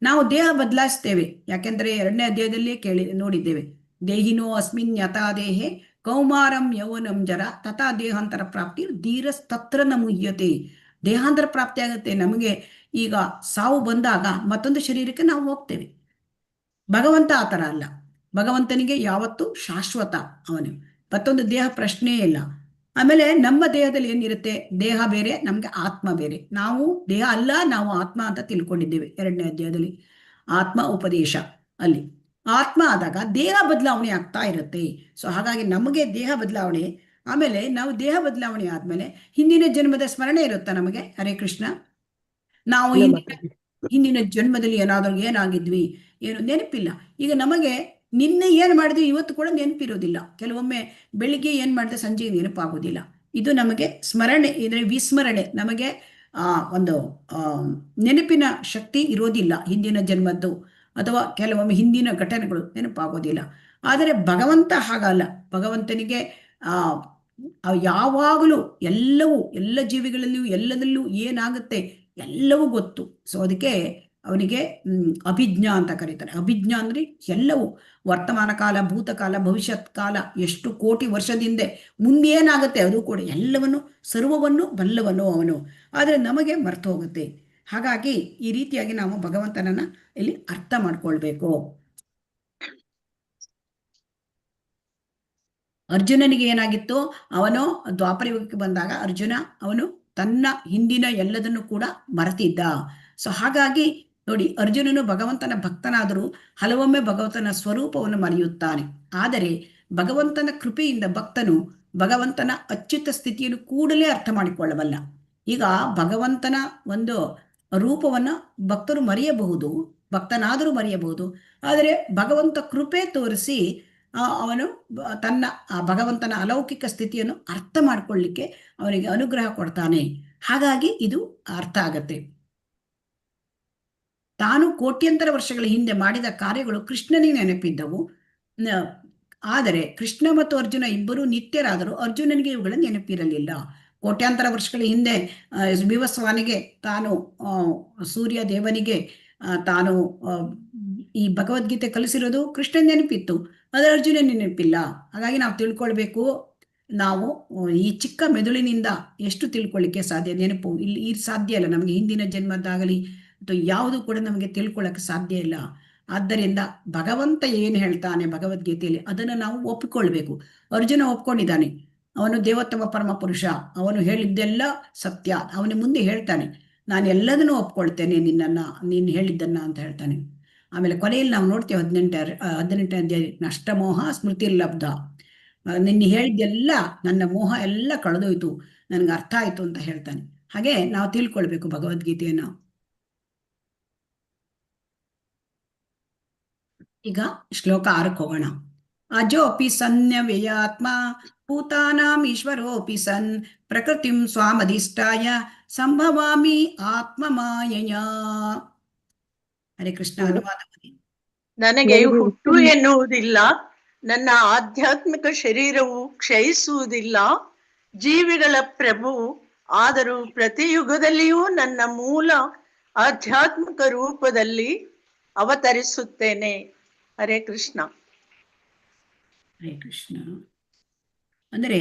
ನಾವು ದೇಹ ಬದಲಾಯಿಸ್ತೇವೆ. ಯಾಕೆಂದ್ರೆ 2ನೇ ಅಧ್ಯಾಯದಲ್ಲಿಯೇ ನೋಡಿದ್ದೇವೆ, ದೇಹಿನೋ ಅಸ್ಮಿನ್ ಯಥಾ ದೇಹೆ ಕೌಮಾರಂ ಯೌವನಂ ಜರ ತಥಾ ದೇಹಾಂತರ ಪ್ರಾಪ್ತಿ ಧೀರಸ್ತತ್ರ ನ ಮುಹ್ಯತೆ. ದೇಹಾಂತರ ಪ್ರಾಪ್ತಿ ಆಗುತ್ತೆ ನಮಗೆ. ಈಗ ಸಾವು ಬಂದಾಗ ಮತ್ತೊಂದು ಶರೀರಕ್ಕೆ ನಾವು ಹೋಗ್ತೇವೆ. ಭಗವಂತ ಆ ಥರ ಅಲ್ಲ. ಭಗವಂತನಿಗೆ ಯಾವತ್ತೂ ಶಾಶ್ವತ. ಅವನು ಮತ್ತೊಂದು ದೇಹ ಪ್ರಶ್ನೆಯೇ ಇಲ್ಲ. ಆಮೇಲೆ ನಮ್ಮ ದೇಹದಲ್ಲಿ ಏನಿರುತ್ತೆ, ದೇಹ ಬೇರೆ, ನಮ್ಗೆ ಆತ್ಮ ಬೇರೆ. ನಾವು ದೇಹ ಅಲ್ಲ, ನಾವು ಆತ್ಮ ಅಂತ ತಿಳ್ಕೊಂಡಿದ್ದೇವೆ 2ನೇ ಅಧ್ಯಾಯದಲ್ಲಿ ಆತ್ಮ ಉಪದೇಶ. ಅಲ್ಲಿ ಆತ್ಮ ಆದಾಗ ದೇಹ ಬದಲಾವಣೆ ಆಗ್ತಾ ಇರುತ್ತೆ. ಸೊ ಹಾಗಾಗಿ ನಮಗೆ ದೇಹ ಬದಲಾವಣೆ, ಆಮೇಲೆ ನಾವು ದೇಹ ಬದಲಾವಣೆ ಆದ್ಮೇಲೆ ಹಿಂದಿನ ಜನ್ಮದ ಸ್ಮರಣೆ ಇರುತ್ತಾ ನಮಗೆ? ಹರೇ ಕೃಷ್ಣ. ನಾವು ಹಿಂದಿನ ಜನ್ಮದಲ್ಲಿ ಏನಾಗಿದ್ವಿ ಏನು ನೆನಪಿಲ್ಲ. ಈಗ ನಮಗೆ ನಿನ್ನೆ ಏನ್ ಮಾಡಿದ್ವಿ ಇವತ್ತು ಕೂಡ ನೆನಪಿರೋದಿಲ್ಲ. ಕೆಲವೊಮ್ಮೆ ಬೆಳಿಗ್ಗೆ ಏನ್ ಮಾಡಿದ್ರೆ ಸಂಜೆ ನೆನಪಾಗೋದಿಲ್ಲ. ಇದು ನಮಗೆ ಸ್ಮರಣೆ ಇದ್ರೆ ವಿಸ್ಮರಣೆ. ನಮಗೆ ಒಂದು ನೆನಪಿನ ಶಕ್ತಿ ಇರೋದಿಲ್ಲ ಹಿಂದಿನ ಜನ್ಮದ್ದು, ಅಥವಾ ಕೆಲವೊಮ್ಮೆ ಹಿಂದಿನ ಘಟನೆಗಳು ನೆನಪಾಗೋದಿಲ್ಲ. ಆದರೆ ಭಗವಂತ ಹಾಗಲ್ಲ. ಭಗವಂತನಿಗೆ ಯಾವಾಗಲೂ ಎಲ್ಲವೂ, ಎಲ್ಲ ಜೀವಿಗಳಲ್ಲಿಯೂ ಎಲ್ಲದಲ್ಲೂ ಏನಾಗುತ್ತೆ ಎಲ್ಲವೂ ಗೊತ್ತು. ಸೊ ಅದಕ್ಕೆ ಅವನಿಗೆ ಅಭಿಜ್ಞಾ ಅಂತ ಕರೀತಾರೆ. ಅಭಿಜ್ಞಾ ಅಂದ್ರೆ ಎಲ್ಲವೂ, ವರ್ತಮಾನ ಕಾಲ, ಭೂತಕಾಲ, ಭವಿಷ್ಯತ್ ಕಾಲ, ಎಷ್ಟು ಕೋಟಿ ವರ್ಷದಿಂದ ಮುಂದೇನಾಗುತ್ತೆ ಅದು ಕೂಡ ಎಲ್ಲವನ್ನು, ಸರ್ವವನ್ನು ಬಲ್ಲವನು ಅವನು. ಆದರೆ ನಮಗೆ ಮರ್ತು ಹೋಗುತ್ತೆ. ಹಾಗಾಗಿ ಈ ರೀತಿಯಾಗಿ ನಾವು ಭಗವಂತನನ್ನ ಇಲ್ಲಿ ಅರ್ಥ ಮಾಡ್ಕೊಳ್ಬೇಕು. ಅರ್ಜುನನಿಗೆ ಏನಾಗಿತ್ತು, ಅವನು ದ್ವಾಪರಯುಗಕ್ಕೆ ಬಂದಾಗ ಅರ್ಜುನ ಅವನು ತನ್ನ ಹಿಂದಿನ ಎಲ್ಲದನ್ನು ಕೂಡ ಮರೆತಿದ್ದ. ಸೊ ಹಾಗಾಗಿ ನೋಡಿ, ಅರ್ಜುನನು ಭಗವಂತನ ಭಕ್ತನಾದರೂ ಹಲವೊಮ್ಮೆ ಭಗವಂತನ ಸ್ವರೂಪವನ್ನು ಮರೆಯುತ್ತಾನೆ. ಆದರೆ ಭಗವಂತನ ಕೃಪೆಯಿಂದ ಭಕ್ತನು ಭಗವಂತನ ಅಚ್ಯುತ ಸ್ಥಿತಿಯನ್ನು ಕೂಡಲೇ ಅರ್ಥ ಮಾಡಿಕೊಳ್ಳಬಲ್ಲ. ಈಗ ಭಗವಂತನ ಒಂದು ರೂಪವನ್ನ ಭಕ್ತರು ಮರೆಯಬಹುದು, ಭಕ್ತನಾದರೂ ಮರೆಯಬಹುದು. ಆದರೆ ಭಗವಂತ ಕೃಪೆ ತೋರಿಸಿ ಅವನು ತನ್ನ ಭಗವಂತನ ಅಲೌಕಿಕ ಸ್ಥಿತಿಯನ್ನು ಅರ್ಥ ಮಾಡ್ಕೊಳ್ಳಿಕ್ಕೆ ಅವನಿಗೆ ಅನುಗ್ರಹ ಕೊಡ್ತಾನೆ. ಹಾಗಾಗಿ ಇದು ಅರ್ಥ ಆಗತ್ತೆ. ತಾನು ಕೋಟ್ಯಂತರ ವರ್ಷಗಳ ಹಿಂದೆ ಮಾಡಿದ ಕಾರ್ಯಗಳು ಕೃಷ್ಣನಿಗೆ ನೆನಪಿದ್ದವು. ಆದರೆ ಕೃಷ್ಣ ಮತ್ತು ಅರ್ಜುನ ಇಬ್ಬರು ನಿತ್ಯರಾದರು. ಅರ್ಜುನನಿಗೆ ಇವುಗಳ ನೆನಪಿರಲಿಲ್ಲ. ಕೋಟ್ಯಾಂತರ ವರ್ಷಗಳ ಹಿಂದೆ ವಿವಸ್ವಾನಿಗೆ ತಾನು ಸೂರ್ಯ ದೇವನಿಗೆ ತಾನು ಈ ಭಗವದ್ಗೀತೆ ಕಲಿಸಿರೋದು ಕೃಷ್ಣನ ನೆನಪಿತ್ತು, ಆದರೆ ಅರ್ಜುನ ನೆನಪಿಲ್ಲ. ಹಾಗಾಗಿ ನಾವು ತಿಳ್ಕೊಳ್ಬೇಕು, ನಾವು ಈ ಚಿಕ್ಕ ಮೆದುಳಿನಿಂದ ಎಷ್ಟು ತಿಳ್ಕೊಳ್ಳಿಕ್ಕೆ ಸಾಧ್ಯ? ನೆನಪು ಇಲ್ಲಿ ಸಾಧ್ಯ ಇಲ್ಲ ನಮಗೆ. ಹಿಂದಿನ ಜನ್ಮದ್ದಾಗಲಿ ಅಥವಾ ಯಾವುದು ಕೂಡ ನಮಗೆ ತಿಳ್ಕೊಳ್ಳೋಕೆ ಸಾಧ್ಯ ಇಲ್ಲ. ಆದ್ದರಿಂದ ಭಗವಂತ ಏನು ಹೇಳ್ತಾನೆ ಭಗವದ್ಗೀತೆಯಲ್ಲಿ ಅದನ್ನು ನಾವು ಒಪ್ಪಿಕೊಳ್ಬೇಕು. ಅರ್ಜುನ ಒಪ್ಕೊಂಡಿದ್ದಾನೆ, ಅವನು ದೇವೋತ್ತಮ ಪರಮ ಪುರುಷ, ಅವನು ಹೇಳಿದ್ದೆಲ್ಲ ಸತ್ಯ. ಅವನ ಮುಂದೆ ಹೇಳ್ತಾನೆ, ನಾನು ಎಲ್ಲದನ್ನೂ ಒಪ್ಕೊಳ್ತೇನೆ ನೀನು ಹೇಳಿದ್ದನ್ನ ಅಂತ ಹೇಳ್ತಾನೆ. ಆಮೇಲೆ ಕೊನೆಯಲ್ಲಿ ನಾವು ನೋಡ್ತೇವೆ 18ನೇ ಅಧ್ಯಾಯ, ನಷ್ಟಮೋಹ ಸ್ಮೃತಿರ್ಲಬ್ಧ, ನಿನ್ನ ಹೇಳಿದ್ದೆಲ್ಲ ನನ್ನ ಮೋಹ ಎಲ್ಲ ಕಳೆದೋಯ್ತು, ನನಗೆ ಅರ್ಥ ಆಯ್ತು ಅಂತ ಹೇಳ್ತಾನೆ. ಹಾಗೆ ನಾವು ತಿಳ್ಕೊಳ್ಬೇಕು ಭಗವದ್ಗೀತೆಯನ್ನು. ಈಗ ಶ್ಲೋಕ 6ಕ್ಕೆ ಹೋಗೋಣ. ಅಜೋಪಿ ಸನ್ಯವ್ಯಯಾತ್ಮ ಭೂತಾನಾಂ ಈಶ್ವರೋಪಿ ಸನ್ ಪ್ರಕೃತಿಂ ಸ್ವಾಮಧಿಷ್ಠಾಯ ಸಂಭವಾಮಿ ಆತ್ಮಮಾಯಯ. ಹರೇ ಕೃಷ್ಣ. ಅನುವಾದ. ನನಗೆ ಹುಟ್ಟು ಎನ್ನುವುದಿಲ್ಲ, ನನ್ನ ಆಧ್ಯಾತ್ಮಿಕ ಶರೀರವು ಕ್ಷಯಿಸುವುದಿಲ್ಲ. ಜೀವಿಗಳ ಪ್ರಭು ಆದರೂ ಪ್ರತಿ ಯುಗದಲ್ಲಿಯೂ ನನ್ನ ಮೂಲ ಆಧ್ಯಾತ್ಮಿಕ ರೂಪದಲ್ಲಿ ಅವತರಿಸುತ್ತೇನೆ. ಹರೇ ಕೃಷ್ಣ. ಹರೇ ಕೃಷ್ಣ. ಅಂದರೆ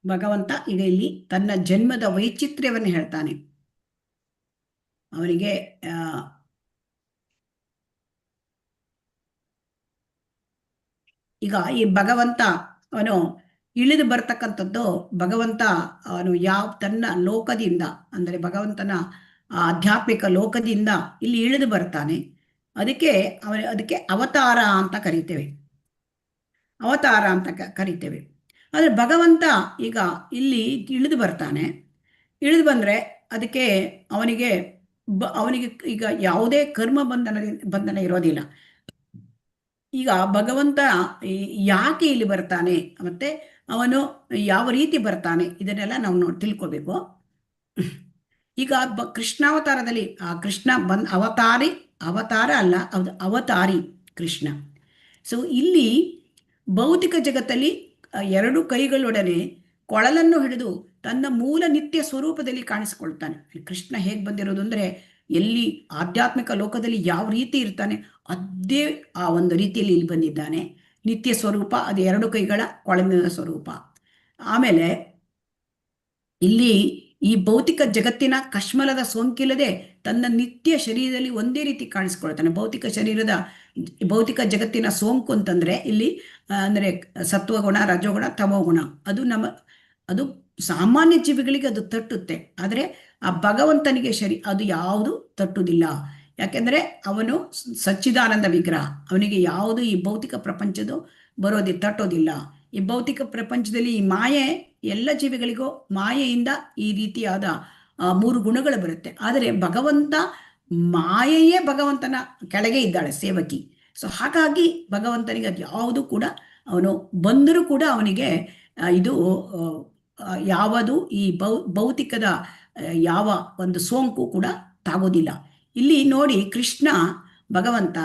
ಭಗವಂತ ಈಗ ಇಲ್ಲಿ ತನ್ನ ಜನ್ಮದ ವೈಚಿತ್ರ್ಯವನ್ನು ಹೇಳ್ತಾನೆ. ಅವನಿಗೆ ಈಗ ಈ ಭಗವಂತ ಅವನು ಇಳಿದು ಬರ್ತಕ್ಕಂಥದ್ದು, ಭಗವಂತ ಅವನು ತನ್ನ ಲೋಕದಿಂದ, ಅಂದರೆ ಭಗವಂತನ ಆಧ್ಯಾತ್ಮಿಕ ಲೋಕದಿಂದ ಇಲ್ಲಿ ಇಳಿದು ಬರ್ತಾನೆ. ಅದಕ್ಕೆ ಅವತಾರ ಅಂತ ಕರಿತೇವೆ, ಅವತಾರ ಅಂತ ಕರಿತೇವೆ. ಆದರೆ ಭಗವಂತ ಈಗ ಇಲ್ಲಿ ಇಳಿದು ಬರ್ತಾನೆ. ಇಳಿದು ಬಂದರೆ ಅದಕ್ಕೆ ಅವನಿಗೆ ಈಗ ಯಾವುದೇ ಕರ್ಮ ಬಂಧನ ಇರೋದಿಲ್ಲ. ಈಗ ಭಗವಂತ ಯಾಕೆ ಇಲ್ಲಿ ಬರ್ತಾನೆ ಮತ್ತೆ ಅವನು ಯಾವ ರೀತಿ ಬರ್ತಾನೆ ಇದನ್ನೆಲ್ಲ ನಾವು ತಿಳ್ಕೊಬೇಕು. ಈಗ ಕೃಷ್ಣಾವತಾರದಲ್ಲಿ ಕೃಷ್ಣ ಅವತಾರ ಅಲ್ಲ, ಅವತಾರಿ ಕೃಷ್ಣ. ಸೊ ಇಲ್ಲಿ ಭೌತಿಕ ಜಗತ್ತಲ್ಲಿ 2 ಕೈಗಳೊಡನೆ ಕೊಳಲನ್ನು ಹಿಡಿದು ತನ್ನ ಮೂಲ ನಿತ್ಯ ಸ್ವರೂಪದಲ್ಲಿ ಕಾಣಿಸಿಕೊಳ್ತಾನೆ. ಕೃಷ್ಣ ಹೇಗೆ ಬಂದಿರೋದು ಅಂದರೆ, ಎಲ್ಲಿ ಆಧ್ಯಾತ್ಮಿಕ ಲೋಕದಲ್ಲಿ ಯಾವ ರೀತಿ ಇರ್ತಾನೆ ಅದೇ ಆ ಒಂದು ರೀತಿಯಲ್ಲಿ ಇಲ್ಲಿ ಬಂದಿದ್ದಾನೆ. ನಿತ್ಯ ಸ್ವರೂಪ ಅದು 2 ಕೈಗಳ ಕೊಳಲಿನ ಸ್ವರೂಪ. ಆಮೇಲೆ ಇಲ್ಲಿ ಈ ಭೌತಿಕ ಜಗತ್ತಿನ ಕಶ್ಮಲದ ಸೋಂಕಿಲ್ಲದೆ ತನ್ನ ನಿತ್ಯ ಶರೀರದಲ್ಲಿ ಒಂದೇ ರೀತಿ ಕಾಣಿಸ್ಕೊಳ್ತಾನೆ. ಭೌತಿಕ ಜಗತ್ತಿನ ಸೋಂಕು ಅಂತಂದ್ರೆ ಇಲ್ಲಿ ಅಂದರೆ ಸತ್ವಗುಣ, ರಜೋಗುಣ, ತಮೋಗುಣ, ಅದು ಸಾಮಾನ್ಯ ಜೀವಿಗಳಿಗೆ ಅದು ತಟ್ಟುತ್ತೆ. ಆದರೆ ಆ ಭಗವಂತನಿಗೆ ಅದು ಯಾವುದು ತಟ್ಟುವುದಿಲ್ಲ. ಯಾಕೆಂದರೆ ಅವನು ಸಚ್ಚಿದಾನಂದ ವಿಗ್ರಹ, ಅವನಿಗೆ ಯಾವುದು ಈ ಭೌತಿಕ ಪ್ರಪಂಚದ ತಟ್ಟೋದಿಲ್ಲ. ಈ ಭೌತಿಕ ಪ್ರಪಂಚದಲ್ಲಿ ಈ ಮಾಯೆ ಎಲ್ಲ ಜೀವಿಗಳಿಗೂ ಮಾಯೆಯಿಂದ ಈ ರೀತಿಯಾದ 3 ಗುಣಗಳು ಬರುತ್ತೆ. ಆದರೆ ಮಾಯೆಯೇ ಭಗವಂತನ ಕೆಳಗೆ ಇದ್ದಾಳೆ, ಸೇವಕಿ. ಸೊ ಹಾಗಾಗಿ ಭಗವಂತನಿಗೆ ಅದು ಯಾವುದು ಕೂಡ, ಅವನು ಬಂದರೂ ಕೂಡ ಅವನಿಗೆ ಇದು ಯಾವುದು ಈ ಭೌತಿಕದ ಯಾವ ಒಂದು ಸೋಂಕು ಕೂಡ ತಾಗೋದಿಲ್ಲ. ಇಲ್ಲಿ ನೋಡಿ, ಕೃಷ್ಣ ಭಗವಂತ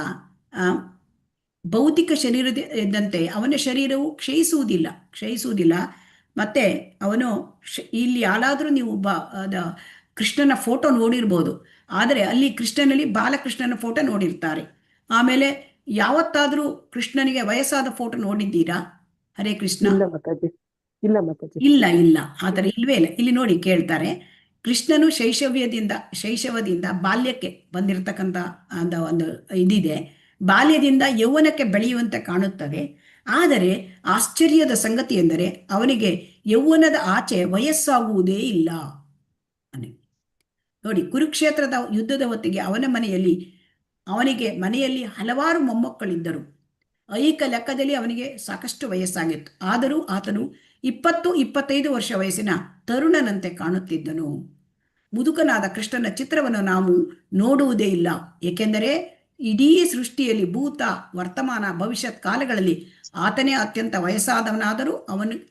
ಭೌತಿಕ ಶರೀರದಂತೆ ಅವನ ಶರೀರವು ಕ್ಷಯಿಸುವುದಿಲ್ಲ. ಮತ್ತೆ ಅವನು ಇಲ್ಲಿ ಯಾರಾದರೂ ನೀವು ಕೃಷ್ಣನ ಫೋಟೋ ನೋಡಿರ್ಬೋದು, ಆದರೆ ಅಲ್ಲಿ ಕೃಷ್ಣನಲ್ಲಿ ಬಾಲಕೃಷ್ಣನ ಫೋಟೋ ನೋಡಿರ್ತಾರೆ. ಆಮೇಲೆ ಯಾವತ್ತಾದರೂ ಕೃಷ್ಣನಿಗೆ ವಯಸ್ಸಾದ ಫೋಟೋ ನೋಡಿದ್ದೀರಾ? ಹರೇ ಕೃಷ್ಣ. ಇಲ್ಲ ಆ ಥರ ಇಲ್ವೇ ಇಲ್ಲ. ಇಲ್ಲಿ ನೋಡಿ ಕೇಳ್ತಾರೆ, ಕೃಷ್ಣನು ಶೈಶವದಿಂದ ಬಾಲ್ಯಕ್ಕೆ ಬಂದಿರತಕ್ಕಂಥ ಒಂದು ಇದಿದೆ. ಬಾಲ್ಯದಿಂದ ಯೌವನಕ್ಕೆ ಬೆಳೆಯುವಂತೆ ಕಾಣುತ್ತದೆ. ಆದರೆ ಆಶ್ಚರ್ಯದ ಸಂಗತಿ ಎಂದರೆ ಅವನಿಗೆ ಯೌವನದ ಆಚೆ ವಯಸ್ಸಾಗುವುದೇ ಇಲ್ಲ. ನೋಡಿ, ಕುರುಕ್ಷೇತ್ರದ ಯುದ್ಧದ ಹೊತ್ತಿಗೆ ಅವನಿಗೆ ಮನೆಯಲ್ಲಿ ಹಲವಾರು ಮೊಮ್ಮಕ್ಕಳಿದ್ದರು. ಐಕ ಲೆಕ್ಕದಲ್ಲಿ ಅವನಿಗೆ ಸಾಕಷ್ಟು ವಯಸ್ಸಾಗಿತ್ತು. ಆದರೂ ಆತನು 20-25 ವರ್ಷ ವಯಸ್ಸಿನ ತರುಣನಂತೆ ಕಾಣುತ್ತಿದ್ದನು. ಮುದುಕನಾದ ಕೃಷ್ಣನ ಚಿತ್ರವನ್ನು ನಾವು ನೋಡುವುದೇ ಇಲ್ಲ. ಏಕೆಂದರೆ ಇಡೀ ಸೃಷ್ಟಿಯಲ್ಲಿ ಭೂತ, ವರ್ತಮಾನ, ಭವಿಷ್ಯತ್ ಕಾಲಗಳಲ್ಲಿ ಆತನೇ ಅತ್ಯಂತ ವಯಸ್ಸಾದವನಾದರೂ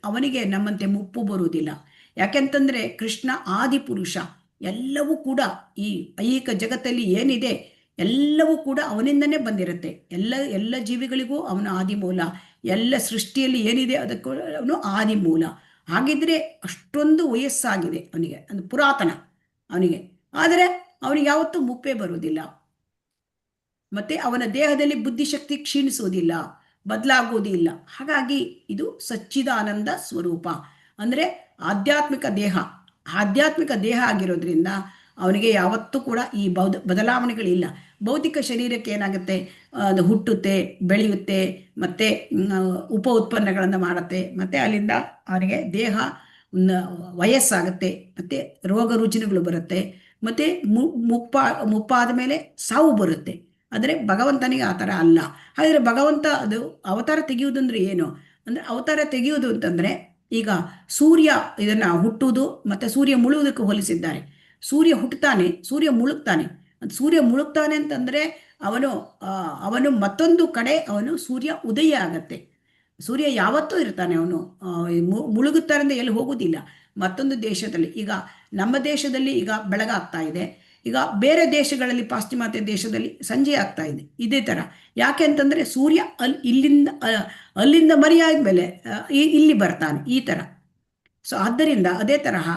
ಅವನಿಗೆ ನಮ್ಮಂತೆ ಮುಪ್ಪು ಬರುವುದಿಲ್ಲ. ಯಾಕೆಂತಂದ್ರೆ ಕೃಷ್ಣ ಆದಿಪುರುಷ, ಎಲ್ಲವೂ ಕೂಡ ಈ ಐಹಿಕ ಜಗತ್ತಲ್ಲಿ ಏನಿದೆ ಎಲ್ಲವೂ ಕೂಡ ಅವನಿಂದನೇ ಬಂದಿರುತ್ತೆ. ಎಲ್ಲ ಜೀವಿಗಳಿಗೂ ಅವನ ಆದಿಮೂಲ, ಎಲ್ಲ ಸೃಷ್ಟಿಯಲ್ಲಿ ಏನಿದೆ ಅದಕ್ಕೂ ಅವನು ಆದಿಮೂಲ. ಹಾಗಿದ್ರೆ ಅಷ್ಟೊಂದು ವಯಸ್ಸಾಗಿದೆ ಅವನಿಗೆ, ಒಂದು ಪುರಾತನ ಅವನಿಗೆ. ಆದರೆ ಅವನಿಗೆ ಯಾವತ್ತೂ ಮುಪ್ಪೇ ಬರುವುದಿಲ್ಲ, ಮತ್ತೆ ಅವನ ದೇಹದಲ್ಲಿ ಬುದ್ಧಿಶಕ್ತಿ ಕ್ಷೀಣಿಸುವುದಿಲ್ಲ, ಬದಲಾಗುವುದಿಲ್ಲ. ಹಾಗಾಗಿ ಇದು ಸಚ್ಚಿದಾನಂದ ಸ್ವರೂಪ, ಅಂದರೆ ಆಧ್ಯಾತ್ಮಿಕ ದೇಹ ಆಗಿರೋದ್ರಿಂದ ಅವನಿಗೆ ಯಾವತ್ತೂ ಕೂಡ ಈ ಬದಲಾವಣೆಗಳಿಲ್ಲ. ಭೌತಿಕ ಶರೀರಕ್ಕೆ ಏನಾಗುತ್ತೆ, ಅದು ಹುಟ್ಟುತ್ತೆ, ಬೆಳೆಯುತ್ತೆ, ಮತ್ತೆ ಉಪ ಉತ್ಪನ್ನಗಳನ್ನು ಮಾಡುತ್ತೆ, ಮತ್ತೆ ಅಲ್ಲಿಂದ ಅವನಿಗೆ ದೇಹ ವಯಸ್ಸಾಗುತ್ತೆ, ಮತ್ತೆ ರೋಗ ರುಜಿನಗಳು ಬರುತ್ತೆ, ಮತ್ತೆ ಮುಪ್ಪಾದ ಮೇಲೆ ಸಾವು ಬರುತ್ತೆ. ಆದರೆ ಭಗವಂತನಿಗೆ ಆ ಥರ ಅಲ್ಲ. ಹಾಗಾದರೆ ಭಗವಂತ ಅದು ಅವತಾರ ತೆಗೆಯುವುದಂದ್ರೆ ಏನು ಅಂದರೆ, ಅವತಾರ ತೆಗೆಯುವುದು ಅಂತಂದರೆ ಈಗ ಸೂರ್ಯ ಇದನ್ನು ಹುಟ್ಟುವುದು ಮತ್ತು ಸೂರ್ಯ ಮುಳುವುದಕ್ಕೆ ಹೋಲಿಸಿದ್ದಾರೆ. ಸೂರ್ಯ ಹುಟ್ಟುತ್ತಾನೆ, ಸೂರ್ಯ ಮುಳುಗ್ತಾನೆ. ಸೂರ್ಯ ಮುಳುಗ್ತಾನೆ ಅಂತಂದರೆ ಅವನು ಮತ್ತೊಂದು ಕಡೆ ಸೂರ್ಯ ಉದಯ ಆಗತ್ತೆ. ಸೂರ್ಯ ಯಾವತ್ತೂ ಇರ್ತಾನೆ, ಅವನು ಮುಳುಗುತ್ತಾರೆ ಅಂದರೆ ಎಲ್ಲಿ ಹೋಗುವುದಿಲ್ಲ. ಮತ್ತೊಂದು ದೇಶದಲ್ಲಿ, ಈಗ ನಮ್ಮ ದೇಶದಲ್ಲಿ ಈಗ ಬೆಳಗಾಗ್ತಾ ಇದೆ, ಈಗ ಬೇರೆ ದೇಶಗಳಲ್ಲಿ, ಪಾಶ್ಚಿಮಾತ್ಯ ದೇಶದಲ್ಲಿ ಸಂಜೆ ಆಗ್ತಾ ಇದೆ. ಇದೇ ಥರ. ಯಾಕೆ ಅಂತಂದರೆ ಸೂರ್ಯ ಅಲ್ಲಿಂದ ಮರೆಯಾದ್ಮೇಲೆ ಇಲ್ಲಿ ಬರ್ತಾನೆ, ಈ ಥರ. ಸೊ ಆದ್ದರಿಂದ ಅದೇ ತರಹ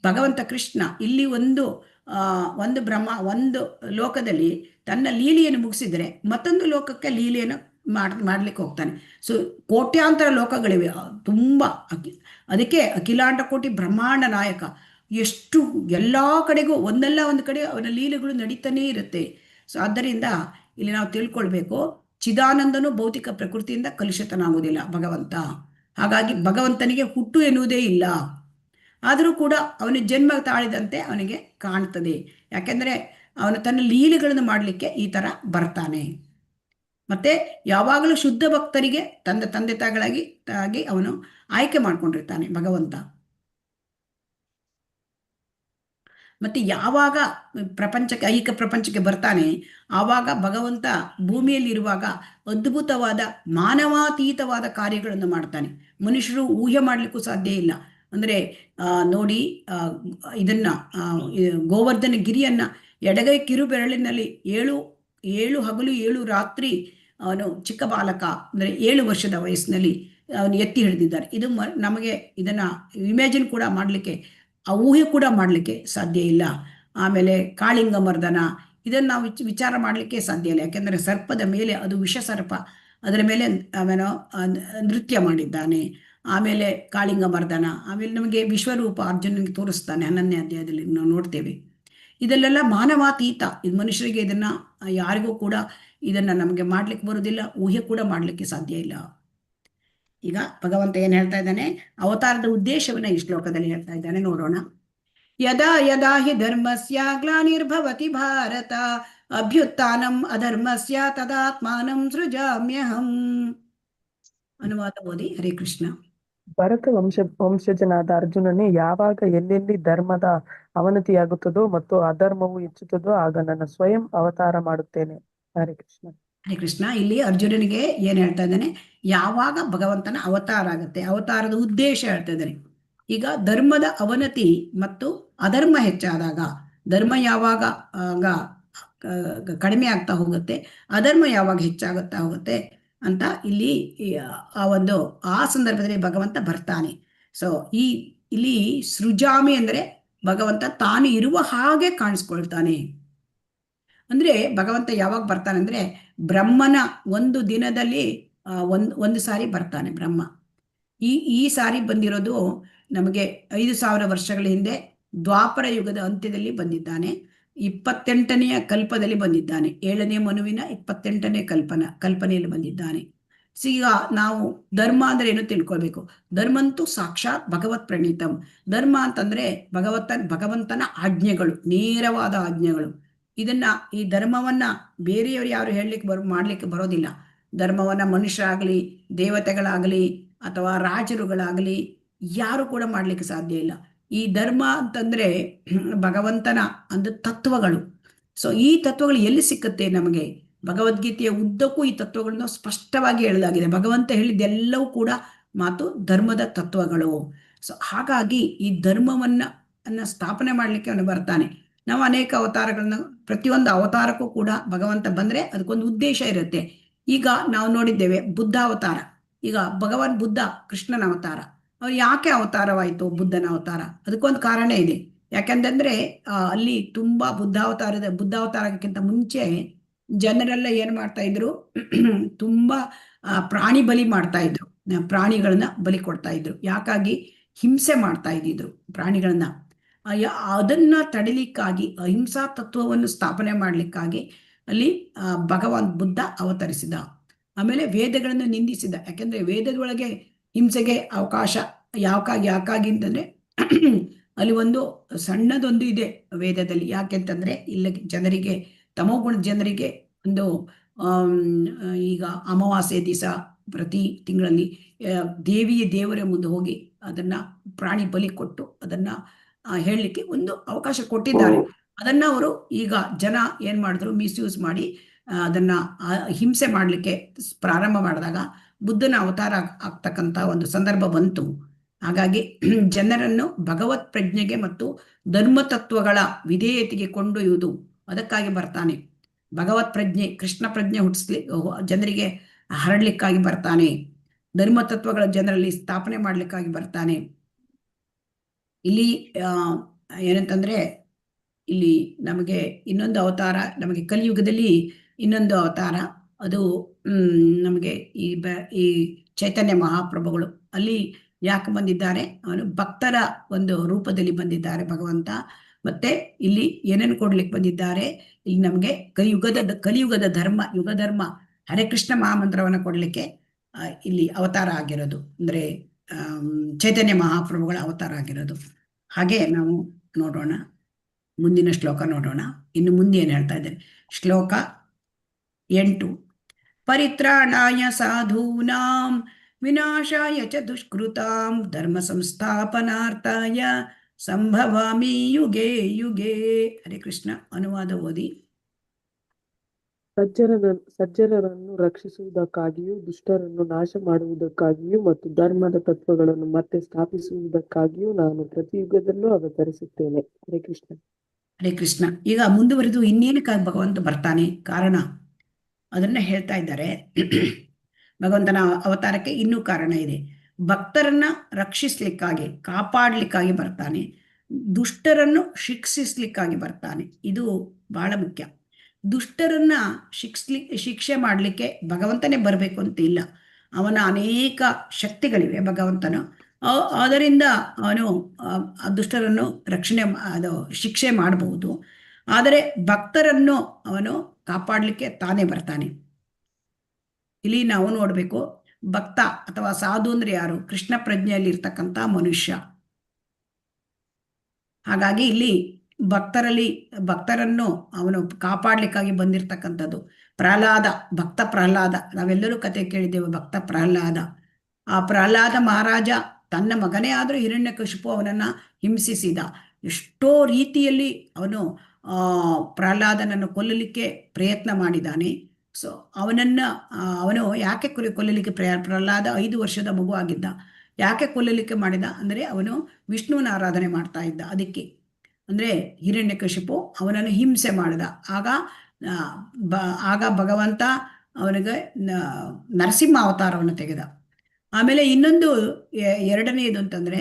ಭಗವಂತ ಕೃಷ್ಣ ಇಲ್ಲಿ ಒಂದು ಲೋಕದಲ್ಲಿ ತನ್ನ ಲೀಲೆಯನ್ನು ಮುಗಿಸಿದರೆ ಮತ್ತೊಂದು ಲೋಕಕ್ಕೆ ಲೀಲೆಯನ್ನು ಮಾಡ್ಲಿಕ್ಕೆ ಹೋಗ್ತಾನೆ. ಸೊ ಕೋಟ್ಯಾಂತರ ಲೋಕಗಳಿವೆ, ತುಂಬ. ಅದಕ್ಕೆ ಅಖಿಲಾಂಡ ಕೋಟಿ ಬ್ರಹ್ಮಾಂಡ ನಾಯಕ. ಎಷ್ಟು ಎಲ್ಲ ಕಡೆಗೂ ಒಂದಲ್ಲ ಒಂದು ಕಡೆ ಅವನ ಲೀಲೆಗಳು ನಡೀತಾನೇ ಇರುತ್ತೆ. ಸೊ ಆದ್ದರಿಂದ ಇಲ್ಲಿ ನಾವು ತಿಳ್ಕೊಳ್ಬೇಕು, ಚಿದಾನಂದನು ಭೌತಿಕ ಪ್ರಕೃತಿಯಿಂದ ಕಲುಷಿತನಾಗುವುದಿಲ್ಲ ಭಗವಂತ. ಹಾಗಾಗಿ ಭಗವಂತನಿಗೆ ಹುಟ್ಟು ಎನ್ನುವುದೇ ಇಲ್ಲ. ಆದರೂ ಕೂಡ ಅವನ ಜನ್ಮ ತಾಳಿದಂತೆ ಅವನಿಗೆ ಕಾಣ್ತದೆ. ಯಾಕೆಂದರೆ ಅವನು ತನ್ನ ಲೀಲೆಗಳನ್ನು ಮಾಡಲಿಕ್ಕೆ ಈ ಥರ ಬರ್ತಾನೆ. ಮತ್ತೆ ಯಾವಾಗಲೂ ಶುದ್ಧ ಭಕ್ತರಿಗೆ ತಂದೆ ತಾಯಿಗಳಾಗಿ ಅವನು ಆಯ್ಕೆ ಮಾಡ್ಕೊಂಡಿರ್ತಾನೆ ಭಗವಂತ. ಮತ್ತೆ ಯಾವಾಗ ಐಹಿಕ ಪ್ರಪಂಚಕ್ಕೆ ಬರ್ತಾನೆ, ಆವಾಗ ಭಗವಂತ ಭೂಮಿಯಲ್ಲಿರುವಾಗ ಅದ್ಭುತವಾದ ಮಾನವಾತೀತವಾದ ಕಾರ್ಯಗಳನ್ನು ಮಾಡ್ತಾನೆ. ಮನುಷ್ಯರು ಊಹೆ ಮಾಡಲಿಕ್ಕೂ ಸಾಧ್ಯ ಇಲ್ಲ. ಅಂದರೆ ನೋಡಿ, ಇದನ್ನ ಗೋವರ್ಧನ ಗಿರಿಯನ್ನ ಎಡಗೈ ಕಿರುಬೆರಳಿನಲ್ಲಿ 7 ಹಗಲು 7 ರಾತ್ರಿ ಅವನು ಚಿಕ್ಕ ಬಾಲಕ, ಅಂದರೆ 7 ವರ್ಷದ ವಯಸ್ಸಿನಲ್ಲಿ ಅವನು ಎತ್ತಿ ಹಿಡಿದಿದ್ದಾರೆ. ಇದು ನಮಗೆ ಇದನ್ನ ಇಮ್ಯಾಜಿನ್ ಕೂಡ ಮಾಡಲಿಕ್ಕೆ, ಆ ಊಹೆ ಕೂಡ ಮಾಡಲಿಕ್ಕೆ ಸಾಧ್ಯ ಇಲ್ಲ. ಆಮೇಲೆ ಕಾಳಿಂಗ ಮರ್ದನ, ಇದನ್ನು ನಾವು ವಿಚಾರ ಮಾಡಲಿಕ್ಕೆ ಸಾಧ್ಯ ಇಲ್ಲ. ಯಾಕೆಂದರೆ ಸರ್ಪದ ಮೇಲೆ, ಅದು ವಿಷ ಸರ್ಪ, ಅದರ ಮೇಲೆ ಅವನು ನೃತ್ಯ ಮಾಡಿದ್ದಾನೆ. ಆಮೇಲೆ ಕಾಳಿಂಗ ಮರ್ದನ, ಆಮೇಲೆ ನಮಗೆ ವಿಶ್ವರೂಪ ಅರ್ಜುನನಿಗೆ ತೋರಿಸ್ತಾನೆ 11ನೇ ಅಧ್ಯಾಯದಲ್ಲಿ ನಾವು ನೋಡ್ತೇವೆ. ಇದೆಲ್ಲ ಮಾನವಾತೀತ. ಇದು ಮನುಷ್ಯರಿಗೆ ಇದನ್ನ ಯಾರಿಗೂ ಕೂಡ ಇದನ್ನ ನಮಗೆ ಮಾಡ್ಲಿಕ್ಕೆ ಬರುವುದಿಲ್ಲ, ಊಹೆ ಕೂಡ ಮಾಡಲಿಕ್ಕೆ ಸಾಧ್ಯ ಇಲ್ಲ. ಈಗ ಭಗವಂತ ಏನ್ ಹೇಳ್ತಾ ಇದ್ದಾನೆ, ಅವತಾರದ ಉದ್ದೇಶವನ್ನ ಈ ಶ್ಲೋಕದಲ್ಲಿ ಹೇಳ್ತಾ ಇದ್ದಾನೆ, ನೋಡೋಣ. ಯದಾ ಯದಾ ಹಿ ಧರ್ಮಸ್ಯ ಗ್ಲಾನಿರ್ಭವತಿ ಭಾರತ ಅಭ್ಯುತ್ಥಾನಂ ಅಧರ್ಮಸ್ಯ ತದಾತ್ಮಾನಂ ಸೃಜಾಮ್ಯಹಂ. ಅನುವಾದ ಓದಿ. ಹರೇ ಕೃಷ್ಣ. ಭರತ ವಂಶಜನಾದ ಅರ್ಜುನನೇ, ಯಾವಾಗ ಎಲ್ಲೆಲ್ಲಿ ಧರ್ಮದ ಅವನತಿಯಾಗುತ್ತದೋ ಮತ್ತು ಅಧರ್ಮವು ಹೆಚ್ಚುತ್ತದೋ ಆಗ ನನ್ನ ಸ್ವಯಂ ಅವತಾರ ಮಾಡುತ್ತೇನೆ. ಹರೇ ಕೃಷ್ಣ. ಹರೇ ಕೃಷ್ಣ. ಇಲ್ಲಿ ಅರ್ಜುನನಿಗೆ ಏನ್ ಹೇಳ್ತಾ ಇದ್ದಾನೆ, ಯಾವಾಗ ಭಗವಂತನ ಅವತಾರ ಆಗುತ್ತೆ, ಅವತಾರದ ಉದ್ದೇಶ ಹೇಳ್ತಾ ಇದ್ದಾನೆ. ಈಗ ಧರ್ಮದ ಅವನತಿ ಮತ್ತು ಅಧರ್ಮ ಹೆಚ್ಚಾದಾಗ, ಧರ್ಮ ಯಾವಾಗ ಕಡಿಮೆ ಆಗ್ತಾ ಹೋಗುತ್ತೆ, ಅಧರ್ಮ ಯಾವಾಗ ಹೆಚ್ಚಾಗುತ್ತಾ ಹೋಗುತ್ತೆ ಅಂತ ಇಲ್ಲಿ ಆ ಸಂದರ್ಭದಲ್ಲಿ ಭಗವಂತ ಬರ್ತಾನೆ. ಸೊ ಇಲ್ಲಿ ಸೃಜಾಮಿ ಅಂದ್ರೆ ಭಗವಂತ ತಾನು ಇರುವ ಹಾಗೆ ಕಾಣಿಸ್ಕೊಳ್ತಾನೆ. ಅಂದ್ರೆ ಭಗವಂತ ಯಾವಾಗ ಬರ್ತಾನೆ ಅಂದ್ರೆ, ಬ್ರಹ್ಮನ ಒಂದು ದಿನದಲ್ಲಿ ಒಂದು ಸಾರಿ ಬರ್ತಾನೆ ಬ್ರಹ್ಮ. ಈ ಸಾರಿ ಬಂದಿರೋದು ನಮಗೆ 5000 ವರ್ಷಗಳ ಹಿಂದೆ ದ್ವಾಪರ ಯುಗದ ಅಂತ್ಯದಲ್ಲಿ ಬಂದಿದ್ದಾನೆ. 28ನೆಯ ಕಲ್ಪದಲ್ಲಿ ಬಂದಿದ್ದಾನೆ. 7ನೇ ಮನುವಿನ 28ನೇ ಕಲ್ಪನೆಯಲ್ಲಿ ಬಂದಿದ್ದಾನೆ. ಈಗ ನಾವು ಧರ್ಮ ಅಂದ್ರೆ ಏನು ತಿಳ್ಕೊಳ್ಬೇಕು. ಧರ್ಮಂತೂ ಸಾಕ್ಷಾತ್ ಭಗವತ್ ಪ್ರಣೀತಂ. ಧರ್ಮ ಅಂತಂದ್ರೆ ಭಗವಂತನ ಆಜ್ಞೆಗಳು, ನೇರವಾದ ಆಜ್ಞೆಗಳು. ಈ ಧರ್ಮವನ್ನ ಬೇರೆಯವರು ಯಾರು ಮಾಡ್ಲಿಕ್ಕೆ ಬರೋದಿಲ್ಲ. ಧರ್ಮವನ್ನ ಮನುಷ್ಯರಾಗಲಿ, ದೇವತೆಗಳಾಗಲಿ, ಅಥವಾ ರಾಜರುಗಳಾಗಲಿ ಯಾರು ಕೂಡ ಮಾಡ್ಲಿಕ್ಕೆ ಸಾಧ್ಯ ಇಲ್ಲ. ಈ ಧರ್ಮ ಅಂತಂದ್ರೆ ಭಗವಂತನ ತತ್ವಗಳು. ಸೊ ಈ ತತ್ವಗಳು ಎಲ್ಲಿ ಸಿಕ್ಕುತ್ತೆ ನಮಗೆ? ಭಗವದ್ಗೀತೆಯ ಉದ್ದಕ್ಕೂ ಈ ತತ್ವಗಳನ್ನು ಸ್ಪಷ್ಟವಾಗಿ ಹೇಳಲಾಗಿದೆ. ಭಗವಂತ ಹೇಳಿದ್ದೆಲ್ಲವೂ ಕೂಡ ಮಾತು ಧರ್ಮದ ತತ್ವಗಳು. ಸೊ ಹಾಗಾಗಿ ಈ ಧರ್ಮವನ್ನ ಅನ್ನ ಸ್ಥಾಪನೆ ಮಾಡಲಿಕ್ಕೆ ಅವನು ಬರ್ತಾನೆ. ನಾವು ಅನೇಕ ಅವತಾರಗಳನ್ನ, ಪ್ರತಿಯೊಂದು ಅವತಾರಕ್ಕೂ ಕೂಡ ಭಗವಂತ ಬಂದ್ರೆ ಅದಕ್ಕೊಂದು ಉದ್ದೇಶ ಇರುತ್ತೆ. ಈಗ ನಾವು ನೋಡಿದ್ದೇವೆ ಬುದ್ಧ ಅವತಾರ. ಈಗ ಭಗವಾನ್ ಬುದ್ಧ ಕೃಷ್ಣನ ಅವತಾರ. ಅವ್ರು ಯಾಕೆ ಅವತಾರವಾಯಿತು ಬುದ್ಧನ ಅವತಾರ? ಅದಕ್ಕೊಂದು ಕಾರಣ ಇದೆ. ಯಾಕಂತಂದ್ರೆ ಅಲ್ಲಿ ತುಂಬಾ ಬುದ್ಧಾವತಾರಕ್ಕಿಂತ ಮುಂಚೆ ಜನರೆಲ್ಲ ಏನ್ ಮಾಡ್ತಾ ಇದ್ರು, ತುಂಬಾ ಪ್ರಾಣಿ ಬಲಿ ಮಾಡ್ತಾ ಇದ್ರು, ಪ್ರಾಣಿಗಳನ್ನ ಬಲಿ ಕೊಡ್ತಾ ಇದ್ರು. ಯಾಕಾಗಿ? ಹಿಂಸೆ ಮಾಡ್ತಾ ಇದ್ದಿದ್ರು ಪ್ರಾಣಿಗಳನ್ನ. ಅದನ್ನ ತಡಿಲಿಕ್ಕಾಗಿ, ಅಹಿಂಸಾ ತತ್ವವನ್ನು ಸ್ಥಾಪನೆ ಮಾಡ್ಲಿಕ್ಕಾಗಿ ಅಲ್ಲಿ ಭಗವಾನ್ ಬುದ್ಧ ಅವತರಿಸಿದ. ಆಮೇಲೆ ವೇದಗಳನ್ನು ನಿಂದಿಸಿದ. ಯಾಕಂದ್ರೆ ವೇದದೊಳಗೆ ಹಿಂಸೆಗೆ ಅವಕಾಶ ಯಾಕಾಗಿ ಅಂತಂದ್ರೆ ಅಲ್ಲಿ ಒಂದು ಸಣ್ಣದೊಂದು ಇದೆ ವೇದದಲ್ಲಿ. ಯಾಕೆಂತಂದ್ರೆ ಇಲ್ಲಿ ಜನರಿಗೆ, ತಮೋಗುಣದ ಜನರಿಗೆ ಒಂದು ಈಗ ಅಮಾವಾಸ್ಯೆ ದಿವಸ ಪ್ರತಿ ತಿಂಗಳಲ್ಲಿ ದೇವರ ಮುಂದೆ ಹೋಗಿ ಅದನ್ನ ಪ್ರಾಣಿ ಬಲಿ ಕೊಟ್ಟು ಅದನ್ನ ಹೇಳಲಿಕ್ಕೆ ಒಂದು ಅವಕಾಶ ಕೊಟ್ಟಿದ್ದಾರೆ. ಅದನ್ನ ಅವರು ಈಗ ಜನ ಏನ್ ಮಾಡಿದ್ರು, ಮಿಸ್ಯೂಸ್ ಮಾಡಿ ಅದನ್ನ ಹಿಂಸೆ ಮಾಡ್ಲಿಕ್ಕೆ ಪ್ರಾರಂಭ ಮಾಡಿದಾಗ ಬುದ್ಧನ ಅವತಾರ ಆಗ್ತಕ್ಕಂತ ಒಂದು ಸಂದರ್ಭ ಬಂತು. ಹಾಗಾಗಿ ಜನರನ್ನು ಭಗವತ್ ಪ್ರಜ್ಞೆಗೆ ಮತ್ತು ಧರ್ಮ ತತ್ವಗಳ ವಿಧೇಯತೆಗೆ ಕೊಂಡೊಯ್ಯುವುದು, ಅದಕ್ಕಾಗಿ ಬರ್ತಾನೆ. ಭಗವತ್ ಪ್ರಜ್ಞೆ, ಕೃಷ್ಣ ಪ್ರಜ್ಞೆ ಜನರಿಗೆ ಹರಡ್ಲಿಕ್ಕಾಗಿ ಬರ್ತಾನೆ. ಧರ್ಮ ತತ್ವಗಳ ಜನರಲ್ಲಿ ಸ್ಥಾಪನೆ ಮಾಡ್ಲಿಕ್ಕಾಗಿ ಬರ್ತಾನೆ. ಇಲ್ಲಿ ಏನಂತಂದ್ರೆ ಇಲ್ಲಿ ನಮಗೆ ಇನ್ನೊಂದು ಅವತಾರ, ನಮಗೆ ಕಲಿಯುಗದಲ್ಲಿ ಇನ್ನೊಂದು ಅವತಾರ, ಅದು ನಮಗೆ ಈ ಚೈತನ್ಯ ಮಹಾಪ್ರಭುಗಳು ಅಲ್ಲಿ ಯಾಕೆ ಬಂದಿದ್ದಾರೆ? ಅವನು ಭಕ್ತರ ಒಂದು ರೂಪದಲ್ಲಿ ಬಂದಿದ್ದಾರೆ ಭಗವಂತ. ಮತ್ತೆ ಇಲ್ಲಿ ಏನನ್ನು ಕೊಡ್ಲಿಕ್ಕೆ ಬಂದಿದ್ದಾರೆ? ಇಲ್ಲಿ ನಮಗೆ ಕಲಿಯುಗದ ಯುಗ ಧರ್ಮ ಹರೇ ಕೃಷ್ಣ ಮಹಾಮಂತ್ರವನ್ನು ಕೊಡ್ಲಿಕ್ಕೆ ಇಲ್ಲಿ ಅವತಾರ ಆಗಿರೋದು, ಅಂದ್ರೆ ಚೈತನ್ಯ ಮಹಾಪ್ರಭುಗಳ ಅವತಾರ ಆಗಿರೋದು. ಹಾಗೆ ನಾವು ನೋಡೋಣ, ಮುಂದಿನ ಶ್ಲೋಕ ನೋಡೋಣ. ಇನ್ನು ಮುಂದೆ ಏನ್ ಹೇಳ್ತಾ ಇದ್ದಾರೆ? ಶ್ಲೋಕ 8. ಪರಿತ್ರಾಣಾಯ ಸಾಧೂನಾಂ ವಿನಾಶಾಯ ಚ ದುಷ್ಕೃತಾಂ ಧರ್ಮ ಸಂಸ್ಥಾಪನಾರ್ಥಾಯ ಸಂಭವಾಮಿ ಯುಗೇ ಯುಗೇ. ಹರೇ ಕೃಷ್ಣ. ಅನುವಾದ ಓದಿ. ಸಜ್ಜನರನ್ನು ರಕ್ಷಿಸುವುದಕ್ಕಾಗಿಯೂ, ದುಷ್ಟರನ್ನು ನಾಶ ಮಾಡುವುದಕ್ಕಾಗಿಯೂ ಮತ್ತು ಧರ್ಮದ ತತ್ವಗಳನ್ನು ಮತ್ತೆ ಸ್ಥಾಪಿಸುವುದಕ್ಕಾಗಿಯೂ ನಾನು ಪ್ರತಿ ಯುಗದಲ್ಲೂ ಅವತರಿಸುತ್ತೇನೆ. ಹರೇ ಕೃಷ್ಣ. ಹರೇ ಕೃಷ್ಣ. ಈಗ ಮುಂದುವರೆದು ಇನ್ನೇನಕ್ಕಾಗಿ ಭಗವಂತ ಬರ್ತಾನೆ, ಕಾರಣ ಅದನ್ನ ಹೇಳ್ತಾ ಇದ್ದಾರೆ. ಭಗವಂತನ ಅವತಾರಕ್ಕೆ ಇನ್ನೂ ಕಾರಣ ಇದೆ. ಭಕ್ತರನ್ನ ರಕ್ಷಿಸ್ಲಿಕ್ಕಾಗಿ, ಕಾಪಾಡ್ಲಿಕ್ಕಾಗಿ ಬರ್ತಾನೆ. ದುಷ್ಟರನ್ನು ಶಿಕ್ಷಿಸ್ಲಿಕ್ಕಾಗಿ ಬರ್ತಾನೆ. ಇದು ಬಹಳ ಮುಖ್ಯ. ದುಷ್ಟರನ್ನ ಶಿಕ್ಷೆ ಮಾಡ್ಲಿಕ್ಕೆ ಭಗವಂತನೇ ಬರಬೇಕು ಅಂತ ಇಲ್ಲ. ಅವನ ಅನೇಕ ಶಕ್ತಿಗಳಿವೆ ಭಗವಂತನು. ಅದರಿಂದ ಅವನು ದುಷ್ಟರನ್ನು ಶಿಕ್ಷೆ ಮಾಡಬಹುದು. ಆದರೆ ಭಕ್ತರನ್ನು ಅವನು ಕಾಪಾಡ್ಲಿಕ್ಕೆ ತಾನೇ ಬರ್ತಾನೆ. ಇಲ್ಲಿ ನಾವು ನೋಡ್ಬೇಕು, ಭಕ್ತ ಅಥವಾ ಸಾಧು ಅಂದ್ರೆ ಯಾರು? ಕೃಷ್ಣ ಪ್ರಜ್ಞೆಯಲ್ಲಿ ಇರ್ತಕ್ಕಂಥ ಮನುಷ್ಯ. ಹಾಗಾಗಿ ಇಲ್ಲಿ ಭಕ್ತರನ್ನು ಅವನು ಕಾಪಾಡ್ಲಿಕ್ಕಾಗಿ ಬಂದಿರತಕ್ಕಂಥದ್ದು. ಭಕ್ತ ಪ್ರಹ್ಲಾದ, ನಾವೆಲ್ಲರೂ ಕತೆ ಕೇಳಿದ್ದೇವೆ. ಭಕ್ತ ಪ್ರಹ್ಲಾದ, ಆ ಪ್ರಹ್ಲಾದ ಮಹಾರಾಜ ತನ್ನ ಮಗನೇ ಆದ್ರೂ ಹಿರಣ್ಯಕಶಿಪು ಅವನನ್ನ ಹಿಂಸಿಸಿದ. ಎಷ್ಟೋ ರೀತಿಯಲ್ಲಿ ಅವನು ಪ್ರಹ್ಲಾದನನ್ನು ಕೊಲ್ಲಲಿಕ್ಕೆ ಪ್ರಯತ್ನ ಮಾಡಿದ್ದಾನೆ. ಸೊ ಅವನು ಯಾಕೆ ಕೊಲ್ಲಲಿಕ್ಕೆ ಪ್ರಹ್ಲಾದ 5 ವರ್ಷದ ಮಗು ಆಗಿದ್ದ. ಯಾಕೆ ಕೊಲ್ಲಲಿಕ್ಕೆ ಮಾಡಿದ ಅಂದ್ರೆ ಅವನು ವಿಷ್ಣುವಿನ ಆರಾಧನೆ ಮಾಡ್ತಾ ಇದ್ದ. ಅದಕ್ಕೆ ಅಂದ್ರೆ ಹಿರಣ್ಯಕಶಿಪು ಅವನನ್ನು ಹಿಂಸೆ ಮಾಡಿದ. ಆಗ ಭಗವಂತ ಅವನಿಗೆ ನರಸಿಂಹ ಅವತಾರವನ್ನು ತೆಗೆದ. ಆಮೇಲೆ ಇನ್ನೊಂದು ಎರಡನೇದು ಅಂತಂದ್ರೆ,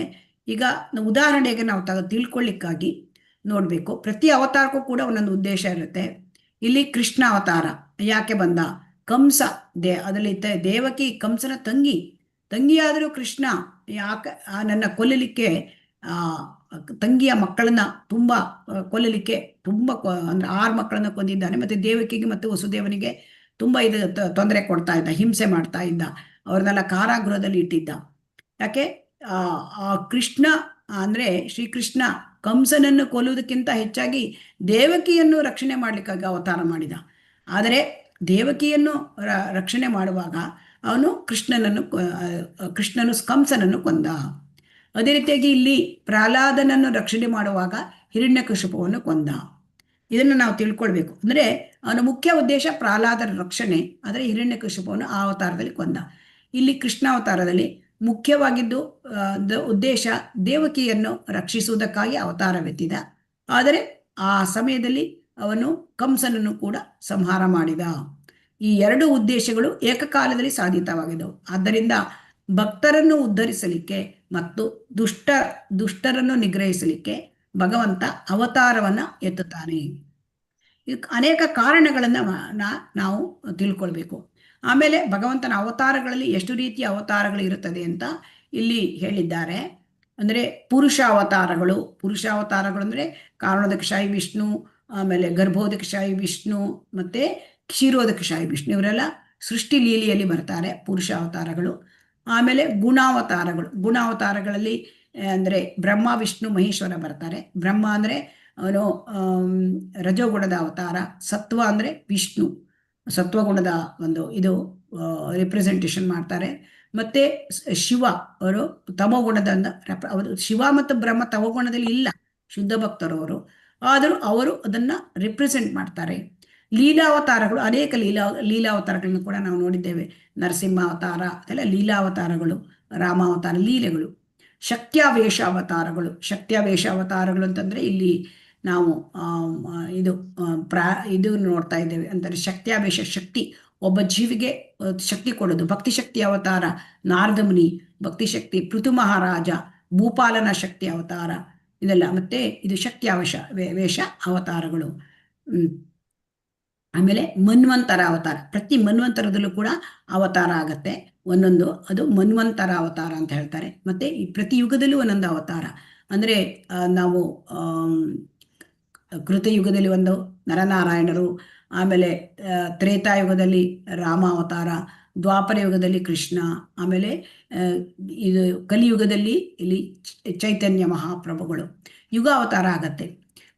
ಈಗ ಉದಾಹರಣೆಗೆ ನಾವು ತಿಳ್ಕೊಳ್ಳಿಕ್ಕಾಗಿ ನೋಡ್ಬೇಕು, ಪ್ರತಿ ಅವತಾರಕ್ಕೂ ಕೂಡ ಒಂದೊಂದು ಉದ್ದೇಶ ಇರುತ್ತೆ. ಇಲ್ಲಿ ಕೃಷ್ಣ ಅವತಾರ ಯಾಕೆ ಬಂದ? ಕಂಸ ಅದರಲ್ಲಿ ದೇವಕಿ ಕಂಸನ ತಂಗಿಯಾದರೂ ಕೃಷ್ಣ ನನ್ನ ಕೊಲ್ಲಲಿಕ್ಕೆ, ತಂಗಿಯ ಮಕ್ಕಳನ್ನ ಕೊಲ್ಲಲಿಕ್ಕೆ ಅಂದ್ರೆ 6 ಮಕ್ಕಳನ್ನ ಕೊಂದಿದ್ದಾನೆ. ಮತ್ತೆ ದೇವಕಿಗೆ ಮತ್ತೆ ವಸುದೇವನಿಗೆ ತುಂಬಾ ತೊಂದರೆ ಕೊಡ್ತಾ ಇದ್ದ, ಹಿಂಸೆ ಮಾಡ್ತಾ ಇದ್ದ, ಅವ್ರನ್ನೆಲ್ಲ ಕಾರಾಗೃಹದಲ್ಲಿ ಇಟ್ಟಿದ್ದ. ಯಾಕೆ? ಕೃಷ್ಣ ಅಂದ್ರೆ ಶ್ರೀಕೃಷ್ಣ ಕಂಸನನ್ನು ಕೊಲ್ಲುವುದಕ್ಕಿಂತ ಹೆಚ್ಚಾಗಿ ದೇವಕಿಯನ್ನು ರಕ್ಷಣೆ ಮಾಡ್ಲಿಕ್ಕಾಗಿ ಅವತಾರ ಮಾಡಿದ. ಆದರೆ ದೇವಕಿಯನ್ನು ರಕ್ಷಣೆ ಮಾಡುವಾಗ ಅವನು ಕೃಷ್ಣನು ಕಂಸನನ್ನು ಕೊಂದ. ಅದೇ ರೀತಿಯಾಗಿ ಇಲ್ಲಿ ಪ್ರಹ್ಲಾದನನ್ನು ರಕ್ಷಣೆ ಮಾಡುವಾಗ ಹಿರಣ್ಯಕಶಿಪುವನ್ನು ಕೊಂದ. ಇದನ್ನು ನಾವು ತಿಳ್ಕೊಳ್ಬೇಕು. ಅಂದ್ರೆ ಅವನ ಮುಖ್ಯ ಉದ್ದೇಶ ಪ್ರಹ್ಲಾದನ ರಕ್ಷಣೆ, ಆದರೆ ಹಿರಣ್ಯಕಶಿಪುವನ್ನು ಆ ಅವತಾರದಲ್ಲಿ ಕೊಂದ. ಇಲ್ಲಿ ಕೃಷ್ಣ ಅವತಾರದಲ್ಲಿ ಮುಖ್ಯವಾಗಿದ್ದು ಉದ್ದೇಶ ದೇವಕಿಯನ್ನು ರಕ್ಷಿಸುವುದಕ್ಕಾಗಿ ಅವತಾರವೆತ್ತಿದ. ಆದರೆ ಆ ಸಮಯದಲ್ಲಿ ಅವನು ಕಂಸನನ್ನು ಕೂಡ ಸಂಹಾರ ಮಾಡಿದ. ಈ ಎರಡು ಉದ್ದೇಶಗಳು ಏಕಕಾಲದಲ್ಲಿ ಸಾಧಿತವಾಗಿದ್ದವು. ಆದ್ದರಿಂದ ಭಕ್ತರನ್ನು ಉದ್ಧರಿಸಲಿಕ್ಕೆ ಮತ್ತು ದುಷ್ಟರನ್ನು ನಿಗ್ರಹಿಸಲಿಕ್ಕೆ ಭಗವಂತ ಅವತಾರವನ್ನ ಎತ್ತುತ್ತಾನೆ. ಇದಕ್ಕೆ ಅನೇಕ ಕಾರಣಗಳನ್ನು ನಾವು ತಿಳ್ಕೊಳ್ಬೇಕು. ಆಮೇಲೆ ಭಗವಂತನ ಅವತಾರಗಳಲ್ಲಿ ಎಷ್ಟು ರೀತಿಯ ಅವತಾರಗಳು ಇರುತ್ತದೆ ಅಂತ ಇಲ್ಲಿ ಹೇಳಿದ್ದಾರೆ. ಅಂದರೆ ಪುರುಷ ಅವತಾರಗಳು ಅಂದರೆ ಕಾರಣೋದಕಶಾಹಿ ವಿಷ್ಣು, ಆಮೇಲೆ ಗರ್ಭೋದಕಶಾಹಿ ವಿಷ್ಣು, ಮತ್ತೆ ಕ್ಷೀರೋದಕಶಾಹಿ ವಿಷ್ಣು, ಇವರೆಲ್ಲ ಸೃಷ್ಟಿ ಲೀಲೆಯಲ್ಲಿ ಬರ್ತಾರೆ ಪುರುಷ ಅವತಾರಗಳು. ಆಮೇಲೆ ಗುಣಾವತಾರಗಳಲ್ಲಿ ಅಂದರೆ ಬ್ರಹ್ಮ ವಿಷ್ಣು ಮಹೇಶ್ವರ ಬರ್ತಾರೆ. ಬ್ರಹ್ಮ ಅಂದರೆ ಅವನು ರಜೋಗುಣದ ಅವತಾರ, ಸತ್ವ ಅಂದರೆ ವಿಷ್ಣು ಸತ್ವಗುಣದ ಒಂದು ಇದು ರಿಪ್ರೆಸೆಂಟೇಷನ್ ಮಾಡ್ತಾರೆ. ಮತ್ತೆ ಶಿವ ಅವರು ತಮೋಗುಣದ ಅವರು ಶಿವ ಮತ್ತು ಬ್ರಹ್ಮ ತಮೋಗುಣದಲ್ಲಿ ಇಲ್ಲ, ಶುದ್ಧ ಭಕ್ತರವರು, ಆದರೂ ಅವರು ಅದನ್ನ ರಿಪ್ರೆಸೆಂಟ್ ಮಾಡ್ತಾರೆ. ಲೀಲಾವತಾರಗಳು ಅನೇಕ ಲೀಲಾವತಾರಗಳನ್ನು ಕೂಡ ನಾವು ನೋಡಿದ್ದೇವೆ. ನರಸಿಂಹ ಅವತಾರ ಅದೆಲ್ಲ ಲೀಲಾವತಾರಗಳು, ರಾಮಾವತಾರ ಲೀಲೆಗಳು. ಶಕ್ತ್ಯಾವೇಶ ಅವತಾರಗಳು ಅಂತಂದ್ರೆ ಇಲ್ಲಿ ನಾವು ಇದು ನೋಡ್ತಾ ಇದ್ದೇವೆ. ಅಂದರೆ ಶಕ್ತ್ಯಾವೇಶ, ಶಕ್ತಿ, ಒಬ್ಬ ಜೀವಿಗೆ ಶಕ್ತಿ ಕೊಡೋದು. ಭಕ್ತಿಶಕ್ತಿ ಅವತಾರ ನಾರದ ಮುನಿ, ಭಕ್ತಿಶಕ್ತಿ ಪೃಥು ಮಹಾರಾಜ, ಭೂಪಾಲನ ಶಕ್ತಿ ಅವತಾರ ಇದೆಲ್ಲ. ಮತ್ತೆ ಇದು ವೇಷ ಅವತಾರಗಳು. ಆಮೇಲೆ ಮನ್ವಂತರ ಅವತಾರ, ಪ್ರತಿ ಮನ್ವಂತರದಲ್ಲೂ ಕೂಡ ಅವತಾರ ಆಗತ್ತೆ ಒಂದೊಂದು, ಅದು ಮನ್ವಂತರ ಅವತಾರ ಅಂತ ಹೇಳ್ತಾರೆ. ಮತ್ತೆ ಈ ಪ್ರತಿ ಯುಗದಲ್ಲೂ ಒಂದೊಂದು ಅವತಾರ. ಅಂದರೆ ನಾವು ಕೃತಯುಗದಲ್ಲಿ ಒಂದು ನರನಾರಾಯಣರು, ಆಮೇಲೆ ತ್ರೇತಾಯುಗದಲ್ಲಿ ರಾಮ ಅವತಾರ, ದ್ವಾಪರ ಯುಗದಲ್ಲಿ ಕೃಷ್ಣ, ಆಮೇಲೆ ಇದು ಕಲಿಯುಗದಲ್ಲಿ ಇಲ್ಲಿ ಚೈತನ್ಯ ಮಹಾಪ್ರಭುಗಳು. ಯುಗ ಅವತಾರ ಆಗತ್ತೆ,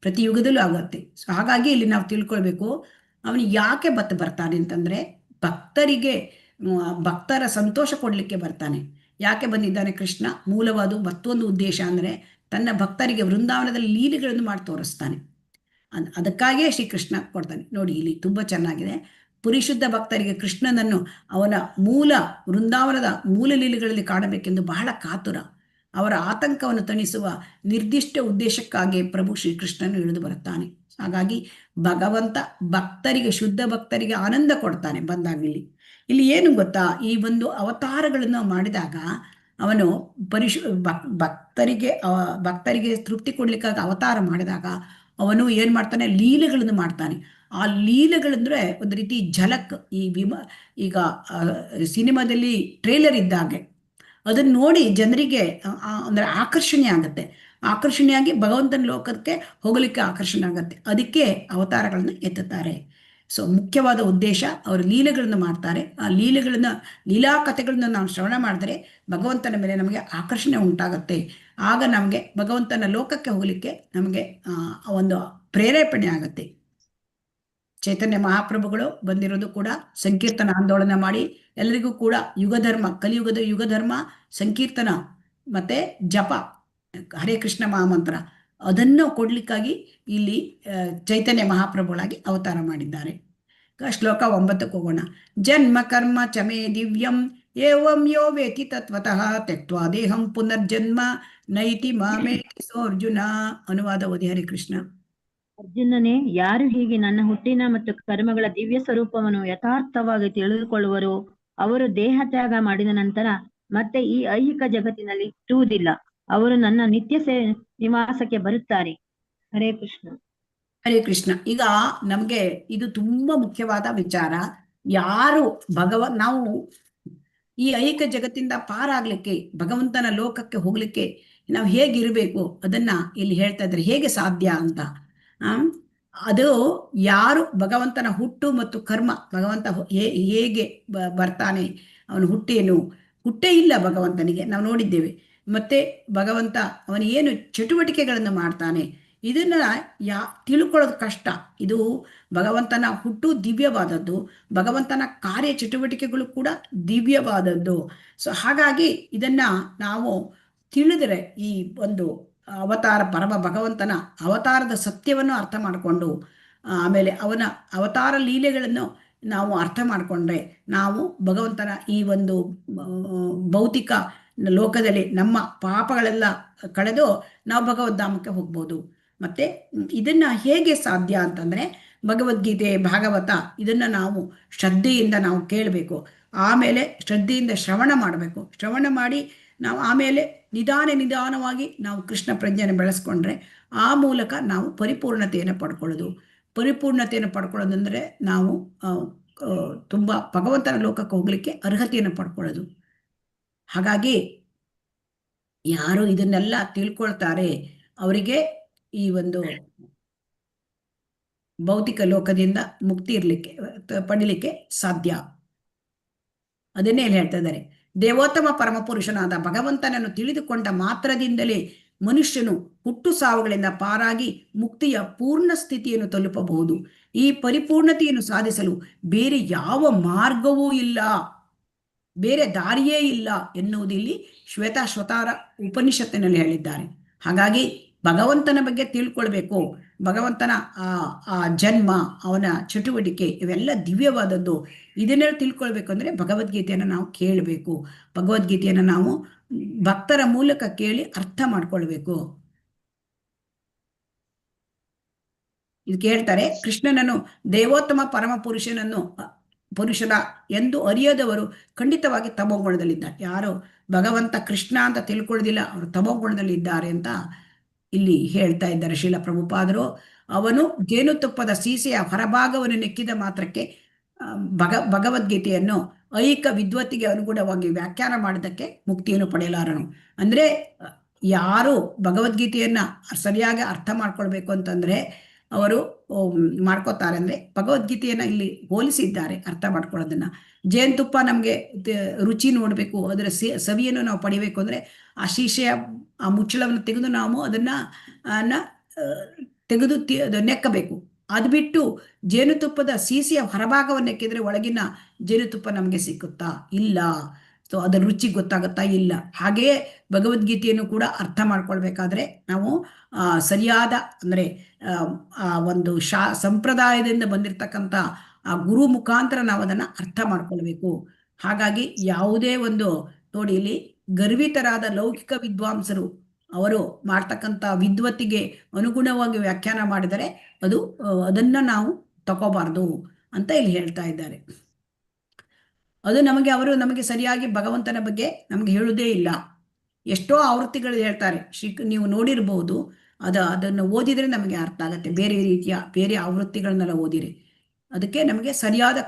ಪ್ರತಿ ಯುಗದಲ್ಲೂ ಆಗತ್ತೆ. ಸೊ ಹಾಗಾಗಿ ಇಲ್ಲಿ ನಾವು ತಿಳ್ಕೊಳ್ಬೇಕು ಅವನು ಯಾಕೆ ಬರ್ತಾನೆ ಅಂತಂದ್ರೆ ಭಕ್ತರ ಸಂತೋಷ ಕೊಡ್ಲಿಕ್ಕೆ ಬರ್ತಾನೆ. ಯಾಕೆ ಬಂದಿದ್ದಾನೆ ಕೃಷ್ಣ? ಮೂಲವಾದ ಮತ್ತೊಂದು ಉದ್ದೇಶ ಅಂದ್ರೆ ತನ್ನ ಭಕ್ತರಿಗೆ ವೃಂದಾವನದಲ್ಲಿ ಲೀಲೆಗಳನ್ನು ಮಾಡಿ ತೋರಿಸ್ತಾನೆ. ಅದಕ್ಕಾಗಿಯೇ ಶ್ರೀಕೃಷ್ಣ ಕೊಡ್ತಾನೆ. ನೋಡಿ ಇಲ್ಲಿ ತುಂಬಾ ಚೆನ್ನಾಗಿದೆ. ಪರಿಶುದ್ಧ ಭಕ್ತರಿಗೆ ಕೃಷ್ಣನನ್ನು ಅವನ ವೃಂದಾವನದ ಮೂಲ ಲೀಲೆಗಳಲ್ಲಿ ಕಾಣಬೇಕೆಂದು ಬಹಳ ಕಾತುರ. ಅವರ ಆತಂಕವನ್ನು ತಣಿಸುವ ನಿರ್ದಿಷ್ಟ ಉದ್ದೇಶಕ್ಕಾಗಿ ಪ್ರಭು ಶ್ರೀಕೃಷ್ಣನು ಇಳಿದು ಬರುತ್ತಾನೆ. ಹಾಗಾಗಿ ಭಗವಂತ ಶುದ್ಧ ಭಕ್ತರಿಗೆ ಆನಂದ ಕೊಡ್ತಾನೆ ಬಂದಾಗ. ಇಲ್ಲಿ ಏನು ಗೊತ್ತಾ, ಈ ಒಂದು ಅವತಾರಗಳನ್ನು ಮಾಡಿದಾಗ ಅವನು ಭಕ್ತರಿಗೆ ತೃಪ್ತಿ ಕೊಡ್ಲಿಕ್ಕಾಗಿ ಅವತಾರ ಮಾಡಿದಾಗ ಅವನು ಏನ್ ಮಾಡ್ತಾನೆ, ಲೀಲೆಗಳನ್ನು ಮಾಡ್ತಾನೆ. ಆ ಲೀಲೆಗಳಂದ್ರೆ ಒಂದು ರೀತಿ ಝಲಕ್. ಈಗ ಸಿನಿಮಾದಲ್ಲಿ ಟ್ರೇಲರ್ ಇದ್ದಾಗೆ ಅದನ್ನ ನೋಡಿ ಜನರಿಗೆ ಅಂದ್ರೆ ಆಕರ್ಷಣೆಯಾಗಿ ಭಗವಂತನ ಲೋಕಕ್ಕೆ ಹೋಗಲಿಕ್ಕೆ ಆಕರ್ಷಣೆ ಆಗತ್ತೆ. ಅದಕ್ಕೆ ಅವತಾರಗಳನ್ನ ಎತ್ತುತ್ತಾರೆ. ಸೊ ಮುಖ್ಯವಾದ ಉದ್ದೇಶ ಅವರು ಲೀಲೆಗಳನ್ನು ಮಾಡ್ತಾರೆ. ಆ ಲೀಲಾಕಥೆಗಳನ್ನ ನಾವು ಶ್ರವಣ ಮಾಡಿದ್ರೆ ಭಗವಂತನ ಮೇಲೆ ನಮಗೆ ಆಕರ್ಷಣೆ ಉಂಟಾಗತ್ತೆ. ಆಗ ನಮಗೆ ಭಗವಂತನ ಲೋಕಕ್ಕೆ ಹೋಗಲಿಕ್ಕೆ ನಮಗೆ ಒಂದು ಪ್ರೇರೇಪಣೆ ಆಗತ್ತೆ. ಚೈತನ್ಯ ಮಹಾಪ್ರಭುಗಳು ಬಂದಿರೋದು ಕೂಡ ಸಂಕೀರ್ತನ ಆಂದೋಲನ ಮಾಡಿ ಎಲ್ಲರಿಗೂ ಕೂಡ ಕಲಿಯುಗದ ಯುಗಧರ್ಮ ಸಂಕೀರ್ತನ ಮತ್ತೆ ಜಪ, ಹರೇ ಕೃಷ್ಣ ಮಹಾಮಂತ್ರ ಅದನ್ನು ಕೊಡ್ಲಿಕ್ಕಾಗಿ ಇಲ್ಲಿ ಚೈತನ್ಯ ಮಹಾಪ್ರಭುಗಳಾಗಿ ಅವತಾರ ಮಾಡಿದ್ದಾರೆ. ಶ್ಲೋಕ 9ಕ್ಕೆ ಹೋಗೋಣ. ಜನ್ಮ ಕರ್ಮ ಚಮೇ ದಿವ್ಯಂ ಏವಂ ಯೋ ವೇತಿ ತತ್ವತಃ ತ್ಯಕ್ತ್ವಾ ದೇಹಂ ಪುನರ್ಜನ್ಮ ನೈತಿ ಮಾಮೇತಿ ಸೋರ್ಜುನ. ಅನುವಾದ ಓದಿ. ಹರೇ ಕೃಷ್ಣ. ಅರ್ಜುನನೇ, ಯಾರು ಹೀಗೆ ನನ್ನ ಹುಟ್ಟಿನ ಮತ್ತು ಕರ್ಮಗಳ ದಿವ್ಯ ಸ್ವರೂಪವನ್ನು ಯಥಾರ್ಥವಾಗಿ ತಿಳಿದುಕೊಳ್ಳುವರು ಅವರು ದೇಹ ತ್ಯಾಗ ಮಾಡಿದ ನಂತರ ಮತ್ತೆ ಈ ಐಹಿಕ ಜಗತ್ತಿನಲ್ಲಿ ಹುಟ್ಟುವುದಿಲ್ಲ. ಅವರು ನನ್ನ ನಿತ್ಯ ನಿವಾಸಕ್ಕೆ ಬರುತ್ತಾರೆ. ಹರೇ ಕೃಷ್ಣ. ಹರೇ ಕೃಷ್ಣ. ಈಗ ನಮ್ಗೆ ಇದು ತುಂಬಾ ಮುಖ್ಯವಾದ ವಿಚಾರ. ಯಾರು ನಾವು ಈ ಐಹಿಕ ಜಗತ್ತಿಂದ ಪಾರಾಗ್ಲಿಕ್ಕೆ, ಭಗವಂತನ ಲೋಕಕ್ಕೆ ಹೋಗ್ಲಿಕ್ಕೆ ನಾವು ಹೇಗಿರ್ಬೇಕು ಅದನ್ನ ಇಲ್ಲಿ ಹೇಳ್ತಾ ಇದ್ದಾರೆ. ಹೇಗೆ ಸಾಧ್ಯ ಅಂತ. ಅದು ಯಾರು ಭಗವಂತನ ಹುಟ್ಟು ಮತ್ತು ಕರ್ಮ, ಭಗವಂತ ಹೇಗೆ ಬರ್ತಾನೆ, ಅವನು ಹುಟ್ಟೇ ಇಲ್ಲ ಭಗವಂತನಿಗೆ, ನಾವು ನೋಡಿದ್ದೇವೆ. ಮತ್ತೆ ಭಗವಂತ ಅವನು ಏನು ಚಟುವಟಿಕೆಗಳನ್ನು ಮಾಡ್ತಾನೆ ಇದನ್ನ ತಿಳ್ಕೊಳ್ಳೋದು ಕಷ್ಟ. ಇದು ಭಗವಂತನ ಹುಟ್ಟು ದಿವ್ಯವಾದದ್ದು, ಭಗವಂತನ ಕಾರ್ಯ ಚಟುವಟಿಕೆಗಳು ಕೂಡ ದಿವ್ಯವಾದದ್ದು. ಸೊ ಹಾಗಾಗಿ ಇದನ್ನ ನಾವು ತಿಳಿದರೆ ಈ ಒಂದು ಪರಮ ಭಗವಂತನ ಅವತಾರದ ಸತ್ಯವನ್ನು ಅರ್ಥ ಮಾಡಿಕೊಂಡು, ಆಮೇಲೆ ಅವನ ಅವತಾರ ಲೀಲೆಗಳನ್ನು ನಾವು ಅರ್ಥ ಮಾಡಿಕೊಂಡ್ರೆ ನಾವು ಭಗವಂತನ ಈ ಒಂದು ಭೌತಿಕ ಲೋಕದಲ್ಲಿ ನಮ್ಮ ಪಾಪಗಳೆಲ್ಲ ಕಳೆದು ನಾವು ಭಗವದ್ಧಾಮಕ್ಕೆ ಹೋಗ್ಬೋದು. ಮತ್ತೆ ಇದನ್ನ ಹೇಗೆ ಸಾಧ್ಯ ಅಂತಂದ್ರೆ ಭಗವದ್ಗೀತೆ, ಭಾಗವತ ಇದನ್ನ ನಾವು ಶ್ರದ್ಧೆಯಿಂದ ನಾವು ಕೇಳಬೇಕು. ಆಮೇಲೆ ಶ್ರದ್ಧೆಯಿಂದ ಶ್ರವಣ ಮಾಡಬೇಕು. ಶ್ರವಣ ಮಾಡಿ ನಾವು ಆಮೇಲೆ ನಿಧಾನವಾಗಿ ನಾವು ಕೃಷ್ಣ ಪ್ರಜ್ಞೆಯನ್ನು ಬೆಳೆಸ್ಕೊಂಡ್ರೆ ಆ ಮೂಲಕ ನಾವು ಪರಿಪೂರ್ಣತೆಯನ್ನು ಪಡ್ಕೊಳ್ಳೋದು. ಪರಿಪೂರ್ಣತೆಯನ್ನು ಪಡ್ಕೊಳ್ಳೋದಂದ್ರೆ ನಾವು ತುಂಬ ಭಗವಂತನ ಲೋಕಕ್ಕೆ ಹೋಗ್ಲಿಕ್ಕೆ ಅರ್ಹತೆಯನ್ನು ಪಡ್ಕೊಳ್ಳೋದು. ಹಾಗಾಗಿ ಯಾರು ಇದನ್ನೆಲ್ಲ ತಿಳ್ಕೊಳ್ತಾರೆ ಅವರಿಗೆ ಈ ಒಂದು ಭೌತಿಕ ಲೋಕದಿಂದ ಮುಕ್ತಿ ಪಡಿಲಿಕ್ಕೆ ಸಾಧ್ಯ. ಅದನ್ನೇ ಇಲ್ಲಿ ಹೇಳ್ತಾ ಇದ್ದಾರೆ. ದೇವೋತ್ತಮ ಪರಮಪುರುಷನಾದ ಭಗವಂತನನ್ನು ತಿಳಿದುಕೊಂಡ ಮಾತ್ರದಿಂದಲೇ ಮನುಷ್ಯನು ಹುಟ್ಟು ಸಾವುಗಳಿಂದ ಪಾರಾಗಿ ಮುಕ್ತಿಯ ಪೂರ್ಣ ಸ್ಥಿತಿಯನ್ನು ತಲುಪಬಹುದು. ಈ ಪರಿಪೂರ್ಣತೆಯನ್ನು ಸಾಧಿಸಲು ಬೇರೆ ಯಾವ ಮಾರ್ಗವೂ ಇಲ್ಲ, ಬೇರೆ ದಾರಿಯೇ ಇಲ್ಲ ಎನ್ನುವುದು ಇಲ್ಲಿ ಶ್ವೇತಾಶ್ವತಾರ ಉಪನಿಷತ್ತಿನಲ್ಲಿ ಹೇಳಿದ್ದಾರೆ. ಹಾಗಾಗಿ ಭಗವಂತನ ಬಗ್ಗೆ ತಿಳ್ಕೊಳ್ಬೇಕು. ಭಗವಂತನ ಆ ಜನ್ಮ, ಅವನ ಚಟುವಟಿಕೆ ಇವೆಲ್ಲ ದಿವ್ಯವಾದದ್ದು. ಇದನ್ನೆಲ್ಲ ತಿಳ್ಕೊಳ್ಬೇಕು ಅಂದ್ರೆ ಭಗವದ್ಗೀತೆಯನ್ನು ನಾವು ಕೇಳಬೇಕು. ಭಗವದ್ಗೀತೆಯನ್ನು ನಾವು ಭಕ್ತರ ಮೂಲಕ ಕೇಳಿ ಅರ್ಥ ಮಾಡ್ಕೊಳ್ಬೇಕು. ಇದಕ್ಕೆ ಹೇಳ್ತಾರೆ, ಕೃಷ್ಣನನ್ನು ದೇವೋತ್ತಮ ಪರಮ ಪುರುಷನ ಎಂದು ಅರಿಯದವರು ಖಂಡಿತವಾಗಿ ತಮೋಗುಣದಲ್ಲಿದ್ದಾರೆ. ಯಾರು ಭಗವಂತ ಕೃಷ್ಣ ಅಂತ ತಿಳ್ಕೊಳ್ಳೋದಿಲ್ಲ ಅವರು ತಮೋಗುಣದಲ್ಲಿದ್ದಾರೆ ಅಂತ ಇಲ್ಲಿ ಹೇಳ್ತಾ ಇದ್ದಾರೆ ಶ್ರೀಲ ಪ್ರಭುಪಾದರು. ಅವನು ಜೇನುತುಪ್ಪದ ಸೀಸೆಯ ಹೊರಭಾಗವನ್ನು ನೆಕ್ಕಿದ ಮಾತ್ರಕ್ಕೆ ಭಗವದ್ಗೀತೆಯನ್ನು ಐಕ ವಿದ್ವತ್ತಿಗೆ ಅನುಗುಣವಾಗಿ ವ್ಯಾಖ್ಯಾನ ಮಾಡಿದ್ದಕ್ಕೆ ಮುಕ್ತಿಯನ್ನು ಪಡೆಯಲಾರನು. ಅಂದ್ರೆ ಯಾರು ಭಗವದ್ಗೀತೆಯನ್ನ ಸರಿಯಾಗಿ ಅರ್ಥ ಮಾಡ್ಕೊಳ್ಬೇಕು ಅಂತಂದ್ರೆ ಅವರು ಮಾಡ್ಕೋತಾರೆ. ಅಂದ್ರೆ ಭಗವದ್ಗೀತೆಯನ್ನ ಇಲ್ಲಿ ಹೋಲಿಸಿದ್ದಾರೆ ಅರ್ಥ ಮಾಡ್ಕೊಳ್ಳೋದನ್ನ. ಜೇನುತುಪ್ಪ ನಮ್ಗೆ ರುಚಿ ನೋಡ್ಬೇಕು, ಅದರ ಸವಿಯನ್ನು ನಾವು ಪಡಿಬೇಕು ಅಂದ್ರೆ ಆ ಶೀಶೆಯ ಆ ಮುಚ್ಚಳವನ್ನು ತೆಗೆದು ನಾವು ಅದನ್ನ ತೆಗೆದು ನೆಕ್ಕಬೇಕು. ಅದು ಬಿಟ್ಟು ಜೇನುತುಪ್ಪದ ಸೀಸೆಯ ಹೊರಭಾಗವನ್ನು ನೆಕ್ಕಿದ್ರೆ ಒಳಗಿನ ಜೇನುತುಪ್ಪ ನಮಗೆ ಸಿಕ್ಕುತ್ತಾ? ಇಲ್ಲ. ಸೊ ಅದರ ರುಚಿ ಗೊತ್ತಾಗುತ್ತಾ? ಇಲ್ಲ. ಹಾಗೆಯೇ ಭಗವದ್ಗೀತೆಯನ್ನು ಕೂಡ ಅರ್ಥ ಮಾಡ್ಕೊಳ್ಬೇಕಾದ್ರೆ ನಾವು ಸರಿಯಾದ ಅಂದ್ರೆ ಆ ಒಂದು ಸಂಪ್ರದಾಯದಿಂದ ಬಂದಿರತಕ್ಕಂಥ ಆ ಗುರು ಮುಖಾಂತರ ನಾವು ಅದನ್ನ ಅರ್ಥ ಮಾಡ್ಕೊಳ್ಬೇಕು. ಹಾಗಾಗಿ ಯಾವುದೇ ಒಂದು ನೋಡಿ ಇಲ್ಲಿ ಗರ್ವಿತರಾದ ಲೌಕಿಕ ವಿದ್ವಾಂಸರು ಅವರು ಮಾಡ್ತಕ್ಕಂಥ ವಿದ್ವತ್ತಿಗೆ ಅನುಗುಣವಾಗಿ ವ್ಯಾಖ್ಯಾನ ಮಾಡಿದರೆ ಅದನ್ನ ನಾವು ತಗೋಬಾರ್ದು ಅಂತ ಇಲ್ಲಿ ಹೇಳ್ತಾ ಇದ್ದಾರೆ. ಅದು ಅವರು ನಮಗೆ ಸರಿಯಾಗಿ ಭಗವಂತನ ಬಗ್ಗೆ ನಮ್ಗೆ ಹೇಳುವುದೇ ಇಲ್ಲ. ಎಷ್ಟೋ ಆವೃತ್ತಿಗಳು ಹೇಳ್ತಾರೆ. ನೀವು ನೋಡಿರ್ಬಹುದು, ಅದನ್ನು ಓದಿದ್ರೆ ನಮಗೆ ಅರ್ಥ ಆಗತ್ತೆ. ಬೇರೆ ಆವೃತ್ತಿಗಳನ್ನೆಲ್ಲ ಓದಿರಿ. ಅದಕ್ಕೆ ನಮಗೆ ಸರಿಯಾದ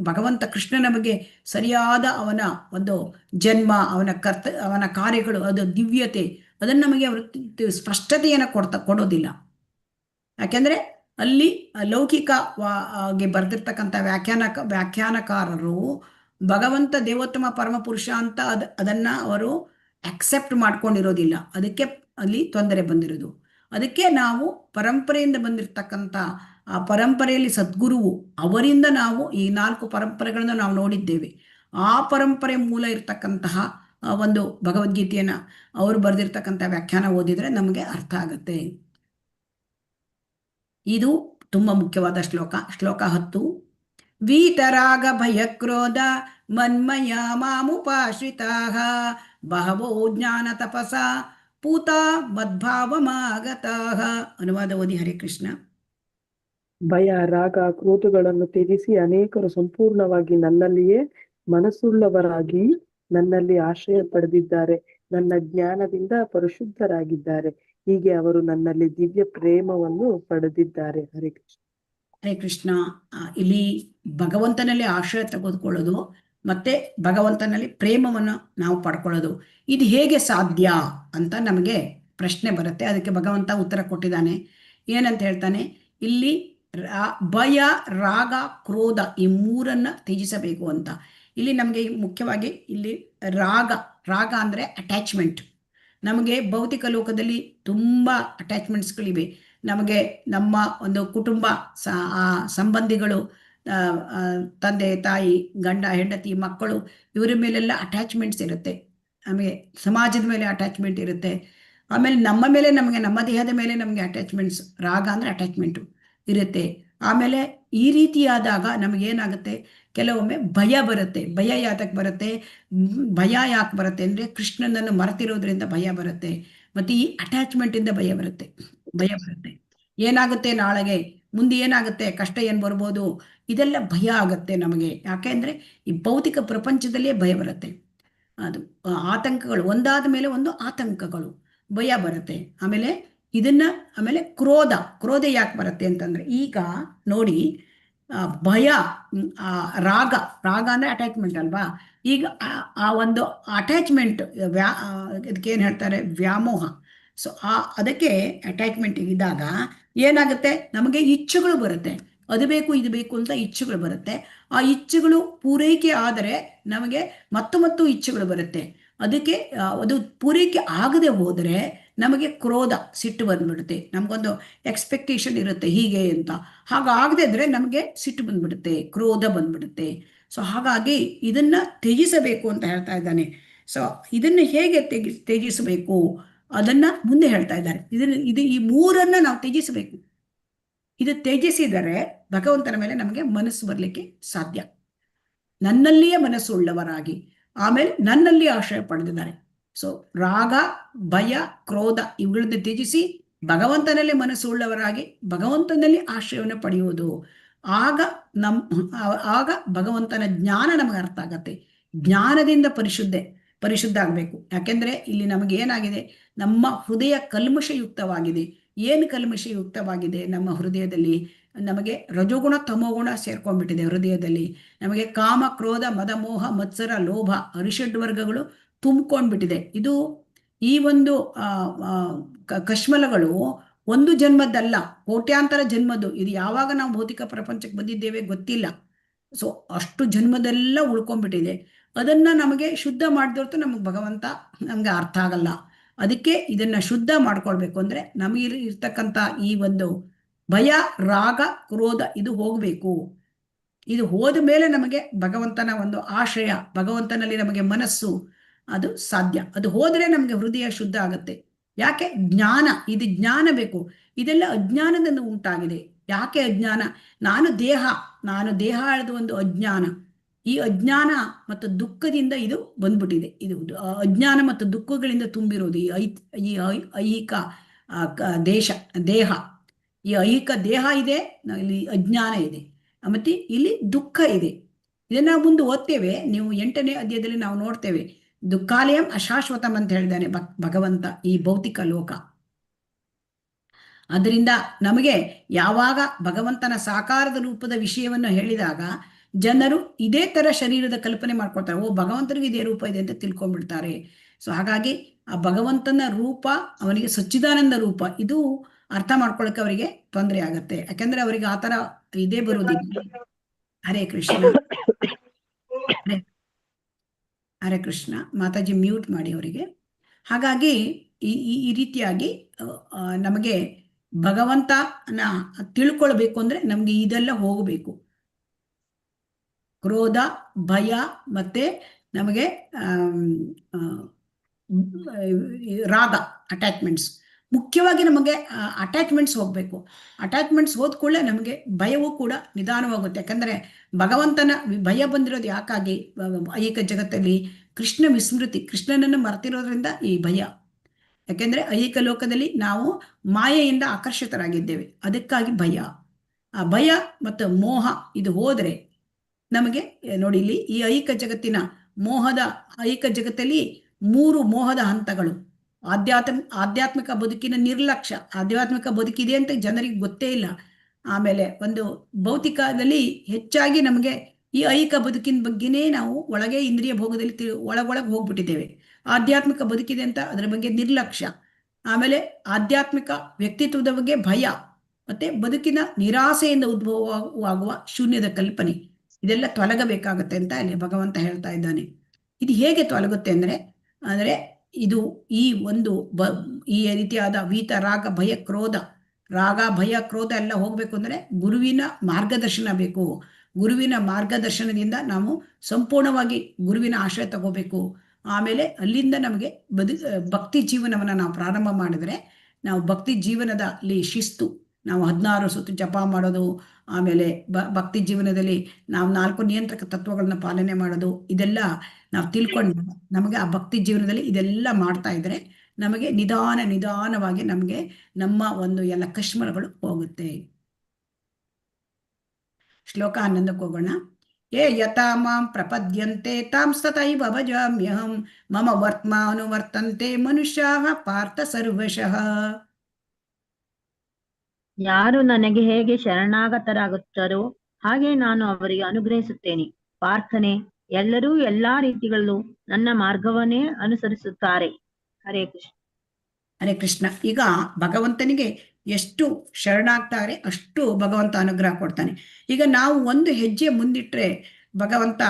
ಭಗವಂತ ಕೃಷ್ಣನ ಬಗ್ಗೆ ಸರಿಯಾದ ಅವನ ಒಂದು ಜನ್ಮ, ಅವನ ಕಾರ್ಯಗಳು, ಅದು ದಿವ್ಯತೆ, ಅದನ್ನು ನಮಗೆ ಅವರು ಸ್ಪಷ್ಟತೆಯನ್ನು ಕೊಡೋದಿಲ್ಲ. ಯಾಕೆಂದ್ರೆ ಅಲ್ಲಿ ಲೌಕಿಕವಾಗಿ ಬರೆದಿರ್ತಕ್ಕಂಥ ವ್ಯಾಖ್ಯಾನಕಾರರು ಭಗವಂತ ದೇವೋತ್ತಮ ಪರಮಪುರುಷ ಅಂತ ಅದನ್ನ ಅವರು ಅಕ್ಸೆಪ್ಟ್ ಮಾಡ್ಕೊಂಡಿರೋದಿಲ್ಲ. ಅದಕ್ಕೆ ಅಲ್ಲಿ ತೊಂದರೆ ಬಂದಿರೋದು. ಅದಕ್ಕೆ ನಾವು ಪರಂಪರೆಯಿಂದ ಬಂದಿರತಕ್ಕಂಥ ಆ ಪರಂಪರೆಯಲ್ಲಿ ಸದ್ಗುರುವು ಅವರಿಂದ ನಾವು ಈ 4 ಪರಂಪರೆಗಳನ್ನು ನಾವು ನೋಡಿದ್ದೇವೆ. ಆ ಪರಂಪರೆ ಮೂಲ ಇರ್ತಕ್ಕಂತಹ ಒಂದು ಭಗವದ್ಗೀತೆಯನ್ನ ಅವರು ಬರೆದಿರ್ತಕ್ಕಂಥ ವ್ಯಾಖ್ಯಾನ ಓದಿದ್ರೆ ನಮಗೆ ಅರ್ಥ ಆಗತ್ತೆ. ಇದು ತುಂಬಾ ಮುಖ್ಯವಾದ ಶ್ಲೋಕ 10. ವೀತರಾಗ ಭಯಕ್ರೋಧ ಮನ್ಮಯ ಮಾಮುಪಾಶ್ರಿತಾಃ ಬಹವೋ ಜ್ಞಾನ ತಪಸ ಪೂತ ಮದ್ಭಾವಮಾಗತಾಃ. ಅನುವಾದ ಓದಿ. ಹರೇ ಕೃಷ್ಣ. ಭಯ, ರಾಗ, ಕ್ರೋಧಗಳನ್ನು ತ್ಯಜಿಸಿ ಅನೇಕರು ಸಂಪೂರ್ಣವಾಗಿ ನನ್ನಲ್ಲಿಯೇ ಮನಸ್ಸುಳ್ಳವರಾಗಿ ನನ್ನಲ್ಲಿ ಆಶ್ರಯ ಪಡೆದಿದ್ದಾರೆ. ನನ್ನ ಜ್ಞಾನದಿಂದ ಪರಿಶುದ್ಧರಾಗಿದ್ದಾರೆ. ಹೀಗೆ ಅವರು ನನ್ನಲ್ಲಿ ದಿವ್ಯ ಪ್ರೇಮವನ್ನು ಪಡೆದಿದ್ದಾರೆ. ಹರೇ ಕೃಷ್ಣ. ಹರೇ ಕೃಷ್ಣ. ಇಲ್ಲಿ ಭಗವಂತನಲ್ಲಿ ಆಶ್ರಯ ತೆಗೆದುಕೊಳ್ಳೋದು ಮತ್ತೆ ಭಗವಂತನಲ್ಲಿ ಪ್ರೇಮವನ್ನು ನಾವು ಪಡ್ಕೊಳ್ಳೋದು, ಇದು ಹೇಗೆ ಸಾಧ್ಯ ಅಂತ ನಮಗೆ ಪ್ರಶ್ನೆ ಬರುತ್ತೆ. ಅದಕ್ಕೆ ಭಗವಂತ ಉತ್ತರ ಕೊಟ್ಟಿದ್ದಾನೆ. ಏನಂತ ಹೇಳ್ತಾನೆ ಇಲ್ಲಿ? ಭಯ, ರಾಗ, ಕ್ರೋಧ ಈ 3 ತ್ಯಜಿಸಬೇಕು ಅಂತ. ಇಲ್ಲಿ ನಮಗೆ ಮುಖ್ಯವಾಗಿ ಇಲ್ಲಿ ರಾಗ ಅಂದ್ರೆ ಅಟ್ಯಾಚ್ಮೆಂಟ್. ನಮಗೆ ಭೌತಿಕ ಲೋಕದಲ್ಲಿ ತುಂಬಾ ಅಟ್ಯಾಚ್ಮೆಂಟ್ಸ್ಗಳಿವೆ. ನಮಗೆ ನಮ್ಮ ಒಂದು ಕುಟುಂಬ ಸಂಬಂಧಿಗಳು, ತಂದೆ ತಾಯಿ, ಗಂಡ ಹೆಂಡತಿ, ಮಕ್ಕಳು, ಇವರ ಮೇಲೆಲ್ಲ ಅಟ್ಯಾಚ್ಮೆಂಟ್ಸ್ ಇರುತ್ತೆ. ನಮಗೆ ಸಮಾಜದ ಮೇಲೆ ಅಟ್ಯಾಚ್ಮೆಂಟ್ ಇರುತ್ತೆ. ಆಮೇಲೆ ನಮ್ಮ ಮೇಲೆ, ನಮ್ಮ ದೇಹದ ಮೇಲೆ ನಮಗೆ ಅಟ್ಯಾಚ್ಮೆಂಟ್ಸ್, ರಾಗ ಅಂದ್ರೆ ಅಟ್ಯಾಚ್ಮೆಂಟು ಇರುತ್ತೆ. ಆಮೇಲೆ ಈ ರೀತಿಯಾದಾಗ ನಮಗೇನಾಗುತ್ತೆ, ಕೆಲವೊಮ್ಮೆ ಭಯ ಬರುತ್ತೆ. ಭಯ ಯಾತಕ್ಕೆ ಬರುತ್ತೆ? ಭಯ ಯಾಕೆ ಬರುತ್ತೆ ಅಂದರೆ ಕೃಷ್ಣನನ್ನು ಮರೆತಿರೋದ್ರಿಂದ ಭಯ ಬರುತ್ತೆ. ಮತ್ತು ಈ ಅಟ್ಯಾಚ್ಮೆಂಟಿಂದ ಭಯ ಬರುತ್ತೆ. ಏನಾಗುತ್ತೆ ನಾಳೆಗೆ, ಮುಂದೆ ಏನಾಗುತ್ತೆ, ಕಷ್ಟ ಏನು ಬರ್ಬೋದು, ಇದೆಲ್ಲ ಭಯ ಆಗುತ್ತೆ ನಮಗೆ. ಯಾಕೆ ಅಂದರೆ ಈ ಭೌತಿಕ ಪ್ರಪಂಚದಲ್ಲೇ ಭಯ ಬರುತ್ತೆ. ಅದು ಆತಂಕಗಳು, ಒಂದಾದ ಮೇಲೆ ಒಂದು ಆತಂಕಗಳು, ಭಯ ಬರುತ್ತೆ. ಆಮೇಲೆ ಕ್ರೋಧ ಯಾಕೆ ಬರುತ್ತೆ ಅಂತಂದ್ರೆ, ಈಗ ನೋಡಿ, ಭಯ, ರಾಗ ಅಂದ್ರೆ ಅಟ್ಯಾಚ್ಮೆಂಟ್ ಅಲ್ವಾ. ಈಗ ಆ ಒಂದು ಅಟ್ಯಾಚ್ಮೆಂಟ್ ಇದಕ್ಕೆ ಏನು ಹೇಳ್ತಾರೆ, ವ್ಯಾಮೋಹ. ಸೊ ಅದಕ್ಕೆ ಅಟ್ಯಾಚ್ಮೆಂಟ್ ಇದ್ದಾಗ ಏನಾಗುತ್ತೆ, ನಮಗೆ ಇಚ್ಛೆಗಳು ಬರುತ್ತೆ. ಅದು ಬೇಕು ಇದು ಬೇಕು ಅಂತ ಇಚ್ಛೆಗಳು ಬರುತ್ತೆ. ಆ ಇಚ್ಛೆಗಳು ಪೂರೈಕೆ ಆದರೆ ನಮಗೆ ಮತ್ತು ಇಚ್ಛೆಗಳು ಬರುತ್ತೆ. ಅದಕ್ಕೆ ಅದು ಪೂರೈಕೆ ಆಗದೆ ಹೋದರೆ ನಮಗೆ ಕ್ರೋಧ, ಸಿಟ್ಟು ಬಂದ್ಬಿಡುತ್ತೆ. ನಮಗೊಂದು ಎಕ್ಸ್ಪೆಕ್ಟೇಷನ್ ಇರುತ್ತೆ ಹೀಗೆ ಅಂತ, ಹಾಗಾಗದೆ ಇದ್ರೆ ನಮಗೆ ಸಿಟ್ಟು ಬಂದ್ಬಿಡುತ್ತೆ, ಕ್ರೋಧ ಬಂದ್ಬಿಡುತ್ತೆ. ಸೊ ಹಾಗಾಗಿ ಇದನ್ನ ತ್ಯಜಿಸಬೇಕು ಅಂತ ಹೇಳ್ತಾ ಇದ್ದಾನೆ. ಸೊ ಇದನ್ನು ಹೇಗೆ ತ್ಯಜಿಸಬೇಕು ಅದನ್ನ ಮುಂದೆ ಹೇಳ್ತಾ ಇದ್ದಾರೆ. ಈ ಮೂರನ್ನ ನಾವು ತ್ಯಜಿಸಬೇಕು. ಇದು ತ್ಯಜಿಸಿದರೆ ಭಗವಂತನ ಮೇಲೆ ನಮಗೆ ಮನಸ್ಸು ಬರಲಿಕ್ಕೆ ಸಾಧ್ಯ. ನನ್ನಲ್ಲಿಯೇ ಮನಸ್ಸು ಉಳ್ಳವರಾಗಿ, ಆಮೇಲೆ ನನ್ನಲ್ಲಿ ಆಶ್ರಯ ಪಡೆದಿದ್ದಾರೆ. ಸೊ ರಾಗ, ಭಯ, ಕ್ರೋಧ ಇವುಗಳನ್ನು ತ್ಯಜಿಸಿ ಭಗವಂತನಲ್ಲಿ ಮನಸ್ಸು ಉಳ್ಳವರಾಗಿ ಭಗವಂತನಲ್ಲಿ ಆಶ್ರಯವನ್ನು ಪಡೆಯುವುದು. ಆಗ ಭಗವಂತನ ಜ್ಞಾನ ನಮಗೆ ಅರ್ಥ ಆಗತ್ತೆ. ಜ್ಞಾನದಿಂದ ಪರಿಶುದ್ಧ ಆಗಬೇಕು. ಯಾಕೆಂದ್ರೆ ಇಲ್ಲಿ ನಮಗೆ ಏನಾಗಿದೆ, ನಮ್ಮ ಹೃದಯ ಕಲ್ಮಶಯುಕ್ತವಾಗಿದೆ. ಏನು ಕಲ್ಮಶಯುಕ್ತವಾಗಿದೆ? ನಮ್ಮ ಹೃದಯದಲ್ಲಿ ನಮಗೆ ರಜೋಗುಣ ತಮೋಗುಣ ಸೇರ್ಕೊಂಡ್ಬಿಟ್ಟಿದೆ. ಹೃದಯದಲ್ಲಿ ನಮಗೆ ಕಾಮ, ಕ್ರೋಧ, ಮದ, ಮೋಹ, ಮತ್ಸರ, ಲೋಭ, ಅರಿಷಡ್ ವರ್ಗಗಳು ತುಂಬಿಕೊಂಡ್ಬಿಟ್ಟಿದೆ. ಇದು ಈ ಒಂದು ಕಶ್ಮಲಗಳು ಒಂದು ಜನ್ಮದ್ದಲ್ಲ, ಕೋಟ್ಯಾಂತರ ಜನ್ಮದ್ದು. ಇದು ಯಾವಾಗ ನಾವು ಭೌತಿಕ ಪ್ರಪಂಚಕ್ಕೆ ಬಂದಿದ್ದೇವೆ ಗೊತ್ತಿಲ್ಲ. ಸೊ ಅಷ್ಟು ಜನ್ಮದೆಲ್ಲ ಉಳ್ಕೊಂಡ್ಬಿಟ್ಟಿದೆ. ಅದನ್ನ ನಮಗೆ ಶುದ್ಧ ಮಾಡಿದೊರ್ತು ನಮಗೆ ಭಗವಂತ ನಮ್ಗೆ ಅರ್ಥ ಆಗಲ್ಲ. ಅದಕ್ಕೆ ಇದನ್ನ ಶುದ್ಧ ಮಾಡ್ಕೊಳ್ಬೇಕು ಅಂದ್ರೆ ನಮಗೆ ಇರ್ತಕ್ಕಂಥ ಈ ಒಂದು ಭಯ, ರಾಗ, ಕ್ರೋಧ ಇದು ಹೋಗ್ಬೇಕು. ಇದು ಹೋದ ಮೇಲೆ ನಮಗೆ ಭಗವಂತನ ಒಂದು ಆಶ್ರಯ, ಭಗವಂತನಲ್ಲಿ ನಮಗೆ ಮನಸ್ಸು ಅದು ಸಾಧ್ಯ. ಅದು ಹೋದ್ರೆ ನಮಗೆ ಹೃದಯ ಶುದ್ಧ ಆಗುತ್ತೆ. ಯಾಕೆ? ಜ್ಞಾನ. ಇದು ಜ್ಞಾನ ಬೇಕು. ಇದೆಲ್ಲ ಅಜ್ಞಾನದಿಂದ ಉಂಟಾಗಿದೆ. ಯಾಕೆ ಅಜ್ಞಾನ? ನಾನು ದೇಹ ಅಳೆದು ಒಂದು ಅಜ್ಞಾನ. ಈ ಅಜ್ಞಾನ ಮತ್ತು ದುಃಖದಿಂದ ಇದು ಬಂದ್ಬಿಟ್ಟಿದೆ. ಇದು ಅಜ್ಞಾನ ಮತ್ತು ದುಃಖಗಳಿಂದ ತುಂಬಿರೋದು ಈ ಐಹಿಕ ದೇಹ. ಈ ಐಹಿಕ ದೇಹ ಇದೆ, ಇಲ್ಲಿ ಅಜ್ಞಾನ ಇದೆ, ಮತ್ತೆ ಇಲ್ಲಿ ದುಃಖ ಇದೆ. ಇದನ್ನ ನಾವು ಮುಂದೆ ಓದ್ತೇವೆ. ನೀವು 8ನೇ ಅಧ್ಯಾಯದಲ್ಲಿ ನಾವು ನೋಡ್ತೇವೆ. ದುಃಖಾಲಯಂ ಅಶಾಶ್ವತಂ ಅಂತ ಹೇಳಿದಾನೆ ಭಗವಂತ ಈ ಭೌತಿಕ ಲೋಕ. ಅದರಿಂದ ನಮಗೆ ಯಾವಾಗ ಭಗವಂತನ ಸಾಕಾರದ ರೂಪದ ವಿಷಯವನ್ನು ಹೇಳಿದಾಗ ಜನರು ಇದೇ ತರ ಶರೀರದ ಕಲ್ಪನೆ ಮಾಡ್ಕೊಳ್ತಾರೆ. ಭಗವಂತನಿಗೆ ಇದೇ ರೂಪ ಇದೆ ಅಂತ ತಿಳ್ಕೊಂಡ್ಬಿಡ್ತಾರೆ. ಸೊ ಹಾಗಾಗಿ ಆ ಭಗವಂತನ ರೂಪ ಅವನಿಗೆ ಸಚ್ಚಿದಾನಂದ ರೂಪ, ಇದು ಅರ್ಥ ಮಾಡ್ಕೊಳಕ್ಕೆ ಅವರಿಗೆ ತೊಂದರೆ ಆಗತ್ತೆ. ಯಾಕಂದ್ರೆ ಅವರಿಗೆ ಆತರ ಇದೇ ಬರುವುದಿಲ್ಲ. ಹರೇ ಕೃಷ್ಣ. ಹರೇ ಕೃಷ್ಣ. ಮಾತಾಜಿ ಮ್ಯೂಟ್ ಮಾಡಿ ಅವರಿಗೆ. ಹಾಗಾಗಿ ಈ ರೀತಿಯಾಗಿ ನಮಗೆ ಭಗವಂತನ ತಿಳ್ಕೊಳ್ಬೇಕು ಅಂದ್ರೆ ನಮ್ಗೆ ಇದೆಲ್ಲ ಹೋಗಬೇಕು. ಕ್ರೋಧ, ಭಯ, ಮತ್ತೆ ನಮಗೆ ರಾಗ, ಅಟ್ಯಾಚ್ಮೆಂಟ್ಸ್. ಮುಖ್ಯವಾಗಿ ನಮಗೆ ಅಟ್ಯಾಚ್ಮೆಂಟ್ಸ್ ಹೋಗ್ಬೇಕು. ಅಟ್ಯಾಚ್ಮೆಂಟ್ಸ್ ಹೋದ್ಕೊಳ್ಳೆ ನಮಗೆ ಭಯವೂ ಕೂಡ ನಿಧಾನವಾಗುತ್ತೆ. ಯಾಕಂದ್ರೆ ಭಗವಂತನ ಭಯ ಬಂದಿರೋದು ಯಾಕಾಗಿ? ಐಹಿಕ ಜಗತ್ತಲ್ಲಿ ಕೃಷ್ಣ ವಿಸ್ಮೃತಿ, ಕೃಷ್ಣನನ್ನು ಮರೆತಿರೋದ್ರಿಂದ ಈ ಭಯ. ಯಾಕೆಂದ್ರೆ ಐಹಿಕ ಲೋಕದಲ್ಲಿ ನಾವು ಮಾಯೆಯಿಂದ ಆಕರ್ಷಿತರಾಗಿದ್ದೇವೆ, ಅದಕ್ಕಾಗಿ ಭಯ. ಆ ಭಯ ಮತ್ತು ಮೋಹ ಇದು ಹೋದ್ರೆ ನಮಗೆ ನೋಡಿ, ಇಲ್ಲಿ ಈ ಐಹಿಕ ಜಗತ್ತಲ್ಲಿ 3 ಮೋಹದ ಹಂತಗಳು. ಆಧ್ಯಾತ್ಮಿಕ ಬದುಕಿನ ನಿರ್ಲಕ್ಷ್ಯ. ಆಧ್ಯಾತ್ಮಿಕ ಬದುಕಿದೆ ಅಂತ ಜನರಿಗೆ ಗೊತ್ತೇ ಇಲ್ಲ. ಆಮೇಲೆ ಒಂದು ಭೌತಿಕದಲ್ಲಿ ಹೆಚ್ಚಾಗಿ ನಮಗೆ ಈ ಐಹಿಕ ಬದುಕಿನ ಬಗ್ಗೆನೇ ನಾವು ಒಳಗೆ ಇಂದ್ರಿಯ ಭೋಗದಲ್ಲಿ ಒಳಗೊಳಗೆ ಹೋಗ್ಬಿಟ್ಟಿದ್ದೇವೆ. ಆಧ್ಯಾತ್ಮಿಕ ಬದುಕಿದೆ ಅಂತ ಅದರ ಬಗ್ಗೆ ನಿರ್ಲಕ್ಷ್ಯ. ಆಮೇಲೆ ವ್ಯಕ್ತಿತ್ವದ ಬಗ್ಗೆ ಭಯ, ಮತ್ತೆ ಬದುಕಿನ ನಿರಾಸೆಯಿಂದ ಉದ್ಭವವಾಗುವ ಶೂನ್ಯದ ಕಲ್ಪನೆ. ಇದೆಲ್ಲ ತೊಲಗಬೇಕಾಗತ್ತೆ ಅಂತ ಅಲ್ಲಿ ಭಗವಂತ ಹೇಳ್ತಾ ಇದ್ದಾನೆ. ಇದು ಹೇಗೆ ತೊಲಗುತ್ತೆ ಅಂದ್ರೆ ಇದು ಈ ರೀತಿಯಾದ ವೀತ, ರಾಗ, ಭಯ, ಕ್ರೋಧ ಎಲ್ಲ ಹೋಗ್ಬೇಕು ಅಂದ್ರೆ ಗುರುವಿನ ಮಾರ್ಗದರ್ಶನ ಬೇಕು. ಗುರುವಿನ ಮಾರ್ಗದರ್ಶನದಿಂದ ನಾವು ಸಂಪೂರ್ಣವಾಗಿ ಗುರುವಿನ ಆಶ್ರಯ ತಗೋಬೇಕು. ಆಮೇಲೆ ಅಲ್ಲಿಂದ ನಮಗೆ ಭಕ್ತಿ ಜೀವನವನ್ನ ನಾವು ಪ್ರಾರಂಭ ಮಾಡಿದ್ರೆ ನಾವು ಭಕ್ತಿ ಜೀವನದಲ್ಲಿ ಶಿಸ್ತು, ನಾವು 16 ಸುತ್ತು ಜಪ ಮಾಡೋದು, ಆಮೇಲೆ ಭಕ್ತಿ ಜೀವನದಲ್ಲಿ ನಾವು 4 ನಿಯಂತ್ರಕ ತತ್ವಗಳನ್ನ ಪಾಲನೆ ಮಾಡೋದು, ಇದೆಲ್ಲ ನಾವು ತಿಳ್ಕೊಂಡು ನಮಗೆ ಆ ಭಕ್ತಿ ಜೀವನದಲ್ಲಿ ಇದೆಲ್ಲ ಮಾಡ್ತಾ ಇದ್ರೆ ನಮಗೆ ನಿಧಾನವಾಗಿ ನಮಗೆ ನಮ್ಮ ಒಂದು ಎಲ್ಲ ಕಶ್ಮಲಗಳು ಹೋಗುತ್ತೆ. ಶ್ಲೋಕ 11ಕ್ಕೆ ಹೋಗೋಣ. ಯೇ ಯಥಾ ಮಾಂ ಪ್ರಪದ್ಯಂತೆ ತಾಂ ತಥೈವ ಭಜಾಮ್ಯಹಂ ಮಮ ವರ್ತ್ಮಾನುವರ್ತಂತೆ ಮನುಷ್ಯಾಃ ಪಾರ್ಥ ಸರ್ವಶಃ. ಯಾರು ನನಗೆ ಹೇಗೆ ಶರಣಾಗತರಾಗುತ್ತಾರೋ ಹಾಗೆ ನಾನು ಅವರಿಗೆ ಅನುಗ್ರಹಿಸುತ್ತೇನೆ. ಪಾರ್ಥನೆ, ಎಲ್ಲರೂ ಎಲ್ಲಾ ರೀತಿಗಳಲ್ಲೂ ನನ್ನ ಮಾರ್ಗವನ್ನೇ ಅನುಸರಿಸುತ್ತಾರೆ. ಹರೇ ಕೃಷ್ಣ. ಹರೇ ಕೃಷ್ಣ. ಈಗ ಭಗವಂತನಿಗೆ ಎಷ್ಟು ಶರಣಾಗ್ತಾರೆ ಅಷ್ಟು ಭಗವಂತ ಅನುಗ್ರಹ ಕೊಡ್ತಾನೆ. ಈಗ ನಾವು 1 ಹೆಜ್ಜೆ ಮುಂದಿಟ್ರೆ ಭಗವಂತ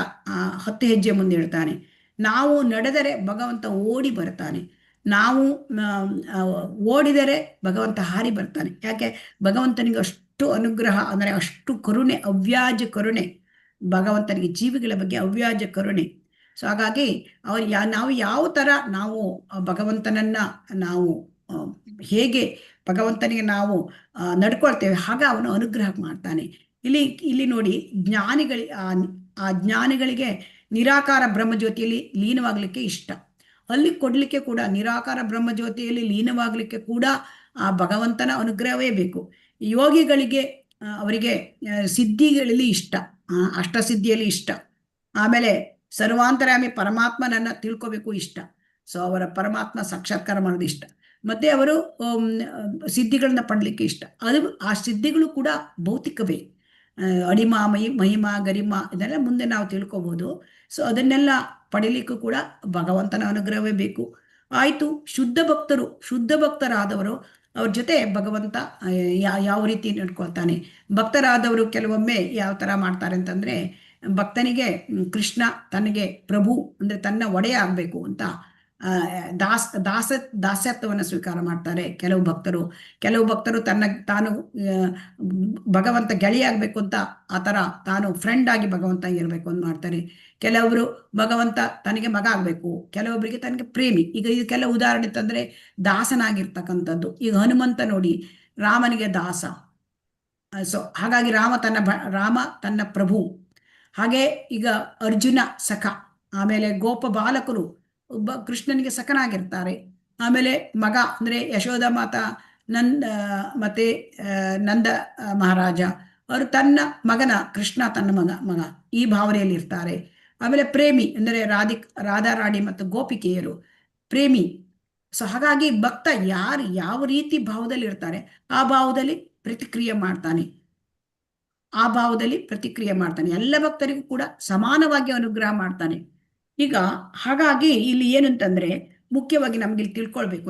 10 ಹೆಜ್ಜೆ ಮುಂದಿಡ್ತಾನೆ. ನಾವು ನಡೆದರೆ ಭಗವಂತ ಓಡಿ ಬರ್ತಾನೆ. ನಾವು ಓಡಿದರೆ ಭಗವಂತ ಹಾರಿ ಬರ್ತಾನೆ. ಯಾಕೆ? ಭಗವಂತನಿಗೆ ಅಷ್ಟು ಅನುಗ್ರಹ, ಅಂದರೆ ಅಷ್ಟು ಕರುಣೆ, ಅವ್ಯಾಜ ಕರುಣೆ ಭಗವಂತನಿಗೆ, ಜೀವಿಗಳ ಬಗ್ಗೆ ಅವ್ಯಾಜ ಕರುಣೆ. ಸೊ ಹಾಗಾಗಿ ನಾವು ಯಾವ ಥರ ನಾವು ಭಗವಂತನನ್ನ ನಾವು ಹೇಗೆ ಭಗವಂತನಿಗೆ ನಾವು ನಡ್ಕೊಳ್ತೇವೆ ಹಾಗೆ ಅವನು ಅನುಗ್ರಹ ಮಾಡ್ತಾನೆ. ಇಲ್ಲಿ ನೋಡಿ, ಆ ಜ್ಞಾನಿಗಳಿಗೆ ನಿರಾಕಾರ ಬ್ರಹ್ಮಜ್ಯೋತಿಯಲ್ಲಿ ಲೀನವಾಗಲಿಕ್ಕೆ ಇಷ್ಟ. ಅಲ್ಲಿ ಕೊಡ್ಲಿಕ್ಕೆ ಕೂಡ ನಿರಾಕಾರ ಬ್ರಹ್ಮಜ್ಯೋತಿಯಲ್ಲಿ ಲೀನವಾಗಲಿಕ್ಕೆ ಕೂಡ ಆ ಭಗವಂತನ ಅನುಗ್ರಹವೇ ಬೇಕು. ಯೋಗಿಗಳಿಗೆ ಅವರಿಗೆ ಸಿದ್ಧಿಗಳಲ್ಲಿ ಇಷ್ಟ, ಅಷ್ಟಸಿದ್ಧಿಯಲ್ಲಿ ಇಷ್ಟ, ಆಮೇಲೆ ಸರ್ವಾಂತರ್ಯಾಮಿ ಪರಮಾತ್ಮನನ್ನ ತಿಳ್ಕೋಬೇಕು ಇಷ್ಟ. ಸೊ ಅವರ ಪರಮಾತ್ಮ ಸಾಕ್ಷಾತ್ಕಾರ ಮಾಡೋದು ಇಷ್ಟ. ಮತ್ತೆ ಅವರು ಸಿದ್ಧಿಗಳನ್ನ ಪಡಲಿಕ್ಕೆ ಇಷ್ಟ. ಆ ಸಿದ್ಧಿಗಳು ಕೂಡ ಭೌತಿಕವೇ. ಅಡಿಮಾ ಮಹಿಮಾ ಗರಿಮಾ ಇದೆಲ್ಲ ಮುಂದೆ ನಾವು ತಿಳ್ಕೊಬಹುದು. ಸೊ ಅದನ್ನೆಲ್ಲ ಪಡೀಲಿಕ್ಕೂ ಕೂಡ ಭಗವಂತನ ಅನುಗ್ರಹವೇ ಬೇಕು. ಆಯ್ತು, ಶುದ್ಧ ಭಕ್ತರಾದವರು ಅವ್ರ ಜೊತೆ ಭಗವಂತ ಯಾವ ರೀತಿ ನಡ್ಕೊಳ್ತಾನೆ. ಭಕ್ತರಾದವರು ಕೆಲವೊಮ್ಮೆ ಯಾವ ತರ ಮಾಡ್ತಾರೆ ಅಂತಂದ್ರೆ, ಭಕ್ತನಿಗೆ ಕೃಷ್ಣ ತನಗೆ ಪ್ರಭು ಅಂದ್ರೆ ತನ್ನ ಒಡೆಯ ಆಗ್ಬೇಕು ಅಂತ ದಾಸ್ಯತ್ವವನ್ನು ಸ್ವೀಕಾರ ಮಾಡ್ತಾರೆ ಕೆಲವು ಭಕ್ತರು. ತಾನು ಭಗವಂತ ಗೆಳೆಯಾಗಬೇಕು ಅಂತ ಆ ಥರ ತಾನು ಫ್ರೆಂಡ್ ಆಗಿ ಭಗವಂತ ಇರಬೇಕು ಅಂತ ಮಾಡ್ತಾರೆ. ಕೆಲವರು ಭಗವಂತ ತನಗೆ ಮಗ ಆಗ್ಬೇಕು, ಕೆಲವೊಬ್ಬರಿಗೆ ತನಗೆ ಪ್ರೇಮಿ. ಈಗ ಇದಕ್ಕೆಲ್ಲ ಉದಾಹರಣೆ ತಂದ್ರೆ ದಾಸನಾಗಿರ್ತಕ್ಕಂಥದ್ದು. ಈಗ ಹನುಮಂತ ನೋಡಿ, ರಾಮನಿಗೆ ದಾಸ. ಸೊ ಹಾಗಾಗಿ ರಾಮ ತನ್ನ ಪ್ರಭು. ಹಾಗೆ ಈಗ ಅರ್ಜುನ ಸಖ, ಆಮೇಲೆ ಗೋಪ ಬಾಲಕರು ಕೃಷ್ಣನಿಗೆ ಸಖನಾಗಿರ್ತಾರೆ. ಆಮೇಲೆ ಮಗ ಅಂದ್ರೆ ಯಶೋಧ ಮಾತಾ ಮತ್ತೆ ನಂದ ಮಹಾರಾಜ ಅವರು ತನ್ನ ಮಗನ, ಕೃಷ್ಣ ತನ್ನ ಮಗ ಈ ಭಾವನೆಯಲ್ಲಿ ಇರ್ತಾರೆ. ಆಮೇಲೆ ಪ್ರೇಮಿ ಅಂದರೆ ರಾಧಾರಾಣಿ ಮತ್ತು ಗೋಪಿಕೆಯರು ಪ್ರೇಮಿ. ಸೊ ಹಾಗಾಗಿ ಭಕ್ತ ಯಾವ ರೀತಿ ಭಾವದಲ್ಲಿ ಇರ್ತಾರೆ ಆ ಭಾವದಲ್ಲಿ ಪ್ರತಿಕ್ರಿಯೆ ಮಾಡ್ತಾನೆ. ಎಲ್ಲ ಭಕ್ತರಿಗೂ ಕೂಡ ಸಮಾನವಾಗಿ ಅನುಗ್ರಹ ಮಾಡ್ತಾನೆ. ಈಗ ಹಾಗಾಗಿ ಇಲ್ಲಿ ಏನಂತಂದ್ರೆ, ಮುಖ್ಯವಾಗಿ ನಮ್ಗೆ ಇಲ್ಲಿ ತಿಳ್ಕೊಳ್ಬೇಕು,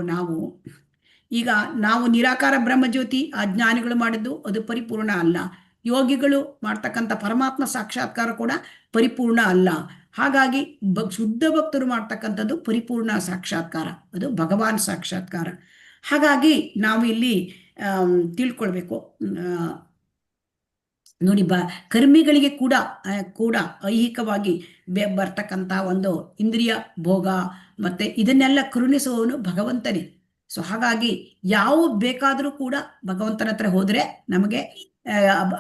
ನಾವು ನಿರಾಕಾರ ಬ್ರಹ್ಮಜ್ಯೋತಿ ಆ ಜ್ಞಾನಿಗಳು ಮಾಡಿದ್ದು ಅದು ಪರಿಪೂರ್ಣ ಅಲ್ಲ. ಯೋಗಿಗಳು ಮಾಡ್ತಕ್ಕಂಥ ಪರಮಾತ್ಮ ಸಾಕ್ಷಾತ್ಕಾರ ಕೂಡ ಪರಿಪೂರ್ಣ ಅಲ್ಲ. ಹಾಗಾಗಿ ಶುದ್ಧ ಭಕ್ತರು ಮಾಡ್ತಕ್ಕಂಥದ್ದು ಪರಿಪೂರ್ಣ ಸಾಕ್ಷಾತ್ಕಾರ, ಅದು ಭಗವಾನ್ ಸಾಕ್ಷಾತ್ಕಾರ. ಹಾಗಾಗಿ ನಾವು ಇಲ್ಲಿ ತಿಳ್ಕೊಳ್ಬೇಕು. ನೋಡಿ, ಕರ್ಮಿಗಳಿಗೆ ಕೂಡ ಐಹಿಕವಾಗಿ ಬರ್ತಕ್ಕಂಥ ಒಂದು ಇಂದ್ರಿಯ ಭೋಗ ಮತ್ತೆ ಇದನ್ನೆಲ್ಲ ಕರುಣಿಸುವವನು ಭಗವಂತನೇ. ಸೊ ಹಾಗಾಗಿ ಯಾವ ಬೇಕಾದರೂ ಕೂಡ ಭಗವಂತನ ಹತ್ರ ಹೋದ್ರೆ ನಮಗೆ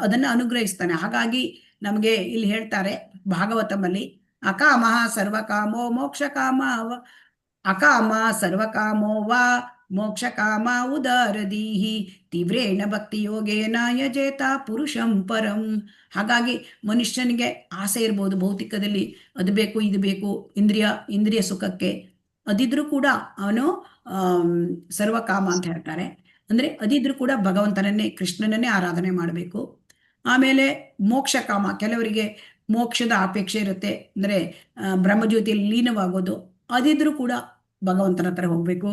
ಅದನ್ನ ಅನುಗ್ರಹಿಸ್ತಾನೆ. ಹಾಗಾಗಿ ನಮಗೆ ಇಲ್ಲಿ ಹೇಳ್ತಾರೆ ಭಾಗವತಮಲ್ಲಿ, ಅಕಾಮಃ ಸರ್ವಕಾಮೋ ಮೋಕ್ಷಕಾಮ ಅಕಾಮ ಸರ್ವಕಾಮೋ ವಾ ಮೋಕ್ಷಕಾಮ ಉದಾರದೀಹಿ ತೀವ್ರೇಣ ಭಕ್ತಿ ಯೋಗೇನ ಯಜೇತ ಪುರುಷಂ ಪರಂ. ಹಾಗಾಗಿ ಮನುಷ್ಯನಿಗೆ ಆಸೆ ಇರ್ಬೋದು ಭೌತಿಕದಲ್ಲಿ, ಅದು ಬೇಕು ಇದು ಬೇಕು, ಇಂದ್ರಿಯ ಸುಖಕ್ಕೆ. ಅದಿದ್ರೂ ಕೂಡ ಅವನು ಸರ್ವಕಾಮ ಅಂತ ಹೇಳ್ತಾರೆ. ಅಂದ್ರೆ ಅದಿದ್ರೂ ಕೂಡ ಭಗವಂತನನ್ನೇ, ಕೃಷ್ಣನನ್ನೇ ಆರಾಧನೆ ಮಾಡಬೇಕು. ಆಮೇಲೆ ಮೋಕ್ಷಕಾಮ, ಕೆಲವರಿಗೆ ಮೋಕ್ಷದ ಅಪೇಕ್ಷೆ ಇರುತ್ತೆ, ಅಂದ್ರೆ ಬ್ರಹ್ಮಜ್ಯೋತಿಯಲ್ಲಿ ಲೀನವಾಗೋದು. ಅದಿದ್ರೂ ಕೂಡ ಭಗವಂತನ ಹತ್ರ ಹೋಗ್ಬೇಕು.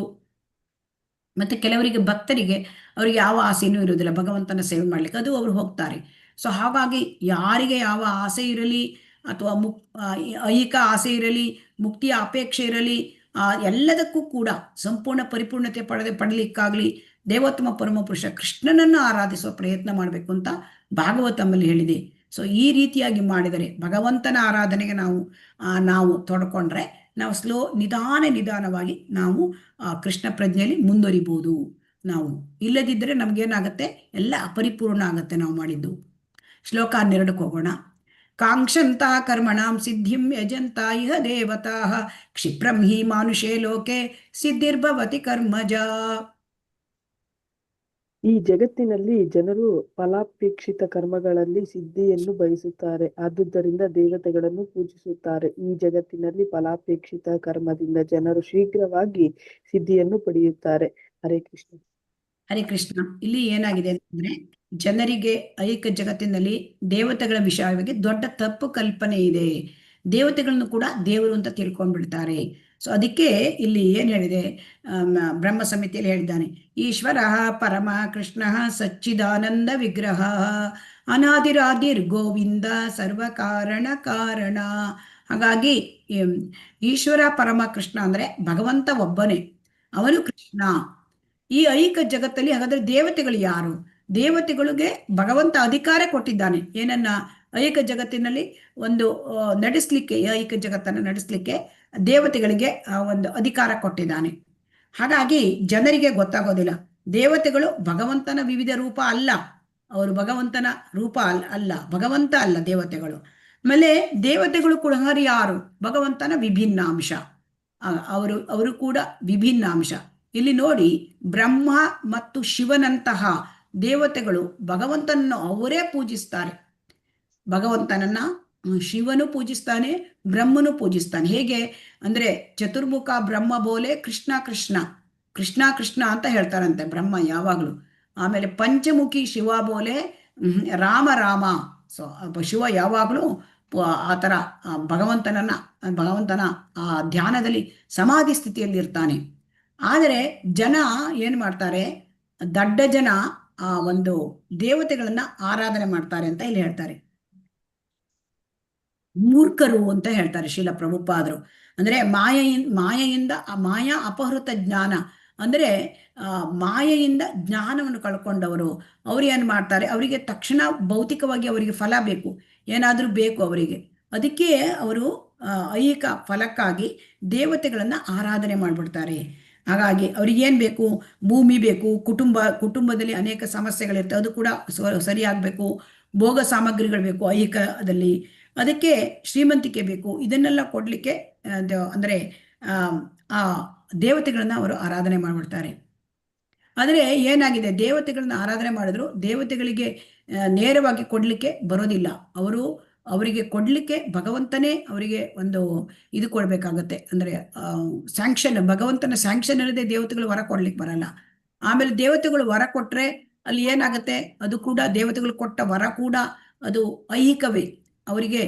ಮತ್ತೆ ಕೆಲವರಿಗೆ ಭಕ್ತರಿಗೆ ಅವ್ರಿಗೆ ಯಾವ ಆಸೆನೂ ಇರೋದಿಲ್ಲ ಭಗವಂತನ ಸೇವೆ ಮಾಡ್ಲಿಕ್ಕೆ, ಅದು ಅವರು ಹೋಗ್ತಾರೆ. ಸೊ ಹಾಗಾಗಿ ಯಾರಿಗೆ ಯಾವ ಆಸೆ ಇರಲಿ ಅಥವಾ ಐಹಿಕ ಆಸೆ ಇರಲಿ, ಮುಕ್ತಿಯ ಅಪೇಕ್ಷೆ ಇರಲಿ, ಎಲ್ಲದಕ್ಕೂ ಕೂಡ ಸಂಪೂರ್ಣ ಪರಿಪೂರ್ಣತೆ ಪಡಲಿಕ್ಕಾಗ್ಲಿ ದೇವೋತ್ತಮ ಪರಮಪುರುಷ ಕೃಷ್ಣನನ್ನು ಆರಾಧಿಸುವ ಪ್ರಯತ್ನ ಮಾಡಬೇಕು ಅಂತ ಭಾಗವತಮಲ್ಲಿ ಹೇಳಿದೆ. ಸೊ ಈ ರೀತಿಯಾಗಿ ಮಾಡಿದರೆ ಭಗವಂತನ ಆರಾಧನೆಗೆ ನಾವು ತೊಡ್ಕೊಂಡ್ರೆ ನಾವು ನಿಧಾನವಾಗಿ ನಾವು ಕೃಷ್ಣ ಪ್ರಜ್ಞೆಯಲ್ಲಿ ಮುಂದುವರಿಬಹುದು. ನಾವು. ಇಲ್ಲದಿದ್ದರೆ ನಮಗೇನಾಗತ್ತೆ, ಎಲ್ಲ ಅಪರಿಪೂರ್ಣ ಆಗತ್ತೆ ನಾವು ಮಾಡಿದ್ದು. ಶ್ಲೋಕ 12ಕ್ಕೆ ಹೋಗೋಣ. ಕಾಂಕ್ಷಂತ ಕರ್ಮಣಾಂ ಸಿದ್ಧಿಂ ಯಜಂತ ಇಹ ದೇವತಾಃ ಕ್ಷಿಪ್ರಂ ಹಿ ಮಾನುಷೇ ಲೋಕೆ ಸಿದ್ಧಿರ್ಭವತಿ ಕರ್ಮಜ. ಈ ಜಗತ್ತಿನಲ್ಲಿ ಜನರು ಫಲಾಪೇಕ್ಷಿತ ಕರ್ಮಗಳಲ್ಲಿ ಸಿದ್ಧಿಯನ್ನು ಬಯಸುತ್ತಾರೆ, ಆದುದರಿಂದ ದೇವತೆಗಳನ್ನು ಪೂಜಿಸುತ್ತಾರೆ. ಈ ಜಗತ್ತಿನಲ್ಲಿ ಫಲಾಪೇಕ್ಷಿತ ಕರ್ಮದಿಂದ ಜನರು ಶೀಘ್ರವಾಗಿ ಸಿದ್ಧಿಯನ್ನು ಪಡೆಯುತ್ತಾರೆ. ಹರೇ ಕೃಷ್ಣ. ಹರೇ ಕೃಷ್ಣ. ಇಲ್ಲಿ ಏನಾಗಿದೆ ಅಂತಂದ್ರೆ, ಜನರಿಗೆ ಐಕ ಜಗತ್ತಿನಲ್ಲಿ ದೇವತೆಗಳ ವಿಷಯವಾಗಿ ದೊಡ್ಡ ತಪ್ಪು ಕಲ್ಪನೆ ಇದೆ. ದೇವತೆಗಳನ್ನು ಕೂಡ ದೇವರು ಅಂತ ತಿಳ್ಕೊಂಡ್ಬಿಡ್ತಾರೆ. ಸೊ ಅದಕ್ಕೆ ಇಲ್ಲಿ ಏನ್ ಹೇಳಿದೆ, ಬ್ರಹ್ಮ ಸಮಿತಿಯಲ್ಲಿ ಹೇಳಿದ್ದಾನೆ, ಈಶ್ವರ ಪರಮ ಕೃಷ್ಣ ಸಚ್ಚಿದಾನಂದ ವಿಗ್ರಹ ಅನಾದಿರಾದಿರ್ ಗೋವಿಂದ ಸರ್ವ ಕಾರಣ ಕಾರಣ. ಹಾಗಾಗಿ ಈಶ್ವರ ಪರಮ ಕೃಷ್ಣ ಅಂದ್ರೆ ಭಗವಂತ ಒಬ್ಬನೇ, ಅವನು ಕೃಷ್ಣ. ಈ ಐಕ ಜಗತ್ತಲ್ಲಿ ಹಾಗಾದ್ರೆ ದೇವತೆಗಳು ಯಾರು? ದೇವತೆಗಳಿಗೆ ಭಗವಂತ ಅಧಿಕಾರ ಕೊಟ್ಟಿದ್ದಾನೆ. ಏನನ್ನ? ಐಕ ಜಗತ್ತಿನಲ್ಲಿ ಒಂದು ನಡೆಸಲಿಕ್ಕೆ, ಐಕ ಜಗತ್ತನ್ನು ನಡೆಸಲಿಕ್ಕೆ ದೇವತೆಗಳಿಗೆ ಒಂದು ಅಧಿಕಾರ ಕೊಟ್ಟಿದ್ದಾನೆ. ಹಾಗಾಗಿ ಜನರಿಗೆ ಗೊತ್ತಾಗೋದಿಲ್ಲ, ದೇವತೆಗಳು ಭಗವಂತನ ವಿವಿಧ ರೂಪ ಅಲ್ಲ, ಅವರು ಭಗವಂತನ ರೂಪ ಅಲ್ಲ, ಭಗವಂತ ಅಲ್ಲ ದೇವತೆಗಳು. ಆಮೇಲೆ ದೇವತೆಗಳು ಕೂಡ ಯಾರು? ಭಗವಂತನ ವಿಭಿನ್ನ ಅಂಶ, ಅವರು ಕೂಡ ವಿಭಿನ್ನ ಅಂಶ. ಇಲ್ಲಿ ನೋಡಿ, ಬ್ರಹ್ಮ ಮತ್ತು ಶಿವನಂತಹ ದೇವತೆಗಳು ಭಗವಂತನನ್ನು ಅವರೇ ಪೂಜಿಸ್ತಾರೆ. ಭಗವಂತನನ್ನ ಶಿವನು ಪೂಜಿಸ್ತಾನೆ, ಬ್ರಹ್ಮನು ಪೂಜಿಸ್ತಾನೆ. ಹೇಗೆ ಅಂದ್ರೆ, ಚತುರ್ಮುಖ ಬ್ರಹ್ಮ ಬೋಲೆ ಕೃಷ್ಣ ಕೃಷ್ಣ ಕೃಷ್ಣ ಕೃಷ್ಣ ಅಂತ ಹೇಳ್ತಾರಂತೆ ಬ್ರಹ್ಮ ಯಾವಾಗ್ಲೂ. ಆಮೇಲೆ ಪಂಚಮುಖಿ ಶಿವ ಬೋಲೆ ರಾಮ ರಾಮ. ಸೊ ಶಿವ ಯಾವಾಗ್ಲೂ ಆ ಥರ ಭಗವಂತನ ಆ ಧ್ಯಾನದಲ್ಲಿ ಸಮಾಧಿ ಸ್ಥಿತಿಯಲ್ಲಿ ಇರ್ತಾನೆ. ಆದರೆ ಜನ ಏನ್ ಮಾಡ್ತಾರೆ, ದಡ್ಡ ಜನ ಆ ಒಂದು ದೇವತೆಗಳನ್ನ ಆರಾಧನೆ ಮಾಡ್ತಾರೆ ಅಂತ ಇಲ್ಲಿ ಹೇಳ್ತಾರೆ. ಮೂರ್ಖರು ಅಂತ ಹೇಳ್ತಾರೆ ಶ್ರೀಲ ಪ್ರಭುಪಾದರು. ಅಂದ್ರೆ ಮಾಯೆಯಿಂದ ಮಾಯಾ ಅಪಹೃತ ಜ್ಞಾನ, ಅಂದ್ರೆ ಮಾಯೆಯಿಂದ ಜ್ಞಾನವನ್ನು ಕಳ್ಕೊಂಡವರು. ಅವ್ರು ಏನ್ ಮಾಡ್ತಾರೆ, ಅವರಿಗೆ ತಕ್ಷಣ ಭೌತಿಕವಾಗಿ ಅವರಿಗೆ ಫಲ ಬೇಕು, ಏನಾದ್ರೂ ಬೇಕು ಅವರಿಗೆ. ಅದಕ್ಕೆ ಅವರು ಐಹಿಕ ಫಲಕ್ಕಾಗಿ ದೇವತೆಗಳನ್ನ ಆರಾಧನೆ ಮಾಡ್ಬಿಡ್ತಾರೆ. ಹಾಗಾಗಿ ಅವ್ರಿಗೇನ್ ಬೇಕು? ಭೂಮಿ ಬೇಕು, ಕುಟುಂಬದಲ್ಲಿ ಅನೇಕ ಸಮಸ್ಯೆಗಳಿರ್ತವೆ, ಅದು ಕೂಡ ಸರಿಯಾಗಬೇಕು. ಭೋಗ ಸಾಮಗ್ರಿಗಳು ಬೇಕು ಐಹಿಕದಲ್ಲಿ, ಅದಕ್ಕೆ ಶ್ರೀಮಂತಿಕೆ ಬೇಕು. ಇದನ್ನೆಲ್ಲ ಕೊಡ್ಲಿಕ್ಕೆ ಅಂದ್ರೆ ಆ ದೇವತೆಗಳನ್ನ ಅವರು ಆರಾಧನೆ ಮಾಡ್ಬಿಡ್ತಾರೆ. ಆದರೆ ಏನಾಗಿದೆ, ದೇವತೆಗಳನ್ನ ಆರಾಧನೆ ಮಾಡಿದ್ರು ದೇವತೆಗಳಿಗೆ ನೇರವಾಗಿ ಕೊಡ್ಲಿಕ್ಕೆ ಬರೋದಿಲ್ಲ. ಅವರಿಗೆ ಕೊಡ್ಲಿಕ್ಕೆ ಭಗವಂತನೇ ಅವರಿಗೆ ಒಂದು ಇದು ಕೊಡ್ಬೇಕಾಗತ್ತೆ. ಅಂದ್ರೆ ಸ್ಯಾಂಕ್ಷನ್, ಭಗವಂತನ ಸ್ಯಾಂಕ್ಷನ್ ಇಲ್ಲದೆ ದೇವತೆಗಳು ವರ ಕೊಡ್ಲಿಕ್ಕೆ ಬರಲ್ಲ. ಆಮೇಲೆ ದೇವತೆಗಳು ವರ ಕೊಟ್ರೆ ಅಲ್ಲಿ ಏನಾಗತ್ತೆ, ಅದು ಕೂಡ ದೇವತೆಗಳು ಕೊಟ್ಟ ವರ ಕೂಡ ಅದು ಐಹಿಕವೇ, ಅವರಿಗೆ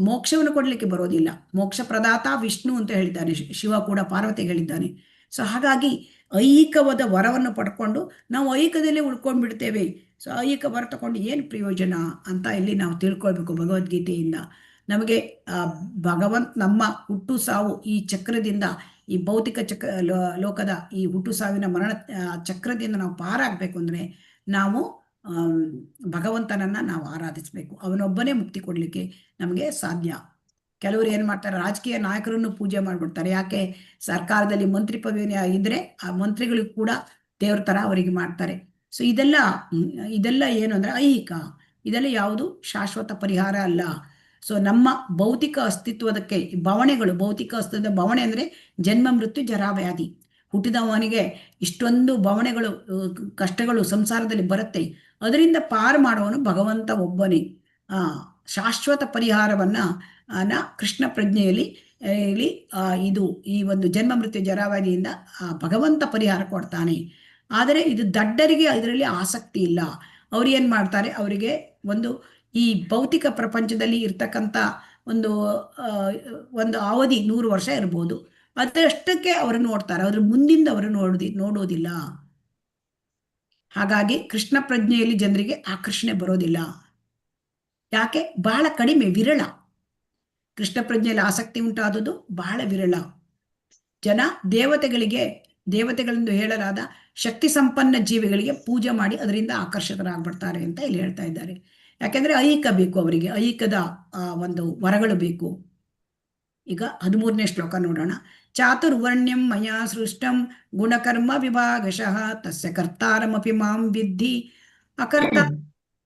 ಮೋಕ್ಷವನ್ನು ಕೊಡ್ಲಿಕ್ಕೆ ಬರೋದಿಲ್ಲ. ಮೋಕ್ಷ ಪ್ರದಾತ ವಿಷ್ಣು ಅಂತ ಹೇಳಿದ್ದಾನೆ ಶಿವ ಕೂಡ ಪಾರ್ವತಿಗೆ ಹೇಳಿದ್ದಾನೆ. ಸೊ ಹಾಗಾಗಿ ಐಹಿಕವಾದ ವರವನ್ನು ಪಡ್ಕೊಂಡು ನಾವು ಐಹಿಕದಲ್ಲೇ ಉಳ್ಕೊಂಡ್ಬಿಡ್ತೇವೆ. ಸೊ ಐಹಿಕ ವರ ತಗೊಂಡು ಏನು ಪ್ರಯೋಜನ ಅಂತ ಇಲ್ಲಿ ನಾವು ತಿಳ್ಕೊಳ್ಬೇಕು ಭಗವದ್ಗೀತೆಯಿಂದ. ನಮಗೆ ನಮ್ಮ ಹುಟ್ಟು ಸಾವು ಈ ಚಕ್ರದಿಂದ, ಈ ಭೌತಿಕ ಲೋಕದ ಈ ಹುಟ್ಟು ಸಾವಿನ ಮರಣ ಚಕ್ರದಿಂದ ನಾವು ಪಾರಾಗಬೇಕು ಅಂದ್ರೆ ನಾವು ಭಗವಂತನನ್ನ ನಾವು ಆರಾಧಿಸ್ಬೇಕು. ಅವನೊಬ್ಬನೇ ಮುಕ್ತಿ ಕೊಡ್ಲಿಕ್ಕೆ ನಮಗೆ ಸಾಧ್ಯ. ಕೆಲವರು ಏನ್ ಮಾಡ್ತಾರೆ, ರಾಜಕೀಯ ನಾಯಕರನ್ನು ಪೂಜೆ ಮಾಡ್ಬಿಡ್ತಾರೆ. ಯಾಕೆ? ಸರ್ಕಾರದಲ್ಲಿ ಮಂತ್ರಿ ಪದವಿ ಇದ್ರೆ ಆ ಮಂತ್ರಿಗಳಿಗೂ ಕೂಡ ದೇವ್ರ ತರ ಅವರಿಗೆ ಮಾಡ್ತಾರೆ. ಸೊ ಇದೆಲ್ಲ ಏನು ಅಂದ್ರೆ ಐಹಿಕ, ಇದೆಲ್ಲ ಯಾವುದು ಶಾಶ್ವತ ಪರಿಹಾರ ಅಲ್ಲ. ಸೊ ನಮ್ಮ ಭೌತಿಕ ಅಸ್ತಿತ್ವದಕ್ಕೆ ಭವಣೆಗಳು, ಭೌತಿಕ ಅಸ್ತಿತ್ವದ ಭವಣೆ ಅಂದ್ರೆ ಜನ್ಮ ಮೃತ್ಯು ಜರಾವ್ಯಾಧಿ. ಹುಟ್ಟಿದವನಿಗೆ ಇಷ್ಟೊಂದು ಭವಣೆಗಳು, ಕಷ್ಟಗಳು ಸಂಸಾರದಲ್ಲಿ ಬರುತ್ತೆ. ಅದರಿಂದ ಪಾರು ಮಾಡುವವನು ಭಗವಂತ ಒಬ್ಬನೇ. ಶಾಶ್ವತ ಪರಿಹಾರವನ್ನ ಕೃಷ್ಣ ಪ್ರಜ್ಞೆಯಲ್ಲಿ ಈ ಒಂದು ಜನ್ಮ ಮೃತ್ಯು ಜರಾವ್ಯಾಧಿಯಿಂದ ಭಗವಂತ ಪರಿಹಾರ ಕೊಡ್ತಾನೆ. ಆದರೆ ಇದು ದಡ್ಡರಿಗೆ ಇದರಲ್ಲಿ ಆಸಕ್ತಿ ಇಲ್ಲ. ಅವ್ರು ಏನ್ ಮಾಡ್ತಾರೆ, ಅವರಿಗೆ ಒಂದು ಈ ಭೌತಿಕ ಪ್ರಪಂಚದಲ್ಲಿ ಇರ್ತಕ್ಕಂಥ ಒಂದು ಅವಧಿ 100 ವರ್ಷ ಇರ್ಬೋದು, ಅದರಷ್ಟಕ್ಕೆ ಅವರು ನೋಡ್ತಾರೆ, ಅದ್ರ ಮುಂದಿಂದ ಅವರು ನೋಡೋದಿಲ್ಲ. ಹಾಗಾಗಿ ಕೃಷ್ಣ ಪ್ರಜ್ಞೆಯಲ್ಲಿ ಜನರಿಗೆ ಆಕರ್ಷಣೆ ಬರೋದಿಲ್ಲ. ಯಾಕೆ? ಬಹಳ ಕಡಿಮೆ, ವಿರಳ. ಕೃಷ್ಣ ಪ್ರಜ್ಞೆಯಲ್ಲಿ ಆಸಕ್ತಿ ಉಂಟಾದದ್ದು ಬಹಳ ವಿರಳ. ಜನ ದೇವತೆಗಳೆಂದು ಹೇಳಲಾದ ಶಕ್ತಿ ಸಂಪನ್ನ ಜೀವಿಗಳಿಗೆ ಪೂಜೆ ಮಾಡಿ ಅದರಿಂದ ಆಕರ್ಷಕರಾಗ್ಬಿಡ್ತಾರೆ ಅಂತ ಇಲ್ಲಿ ಹೇಳ್ತಾ ಇದ್ದಾರೆ. ಯಾಕೆಂದ್ರೆ ಐಹಿಕ ಬೇಕು ಅವರಿಗೆ, ಐಹಿಕದ ಒಂದು ವರಗಳು ಬೇಕು. ಈಗ 13ನೇ ಶ್ಲೋಕ ನೋಡೋಣ. ಚಾತುರ್ವರ್ಣ್ಯಂ ಮಯಾ ಸೃಷ್ಟಂ ಗುಣಕರ್ಮ ವಿಭಾಗಶಃ ತಸ್ಯ ಕರ್ತಾರಮಪಿ ಮಾಂ ವಿದ್ಧಿ ಅಕರ್ತ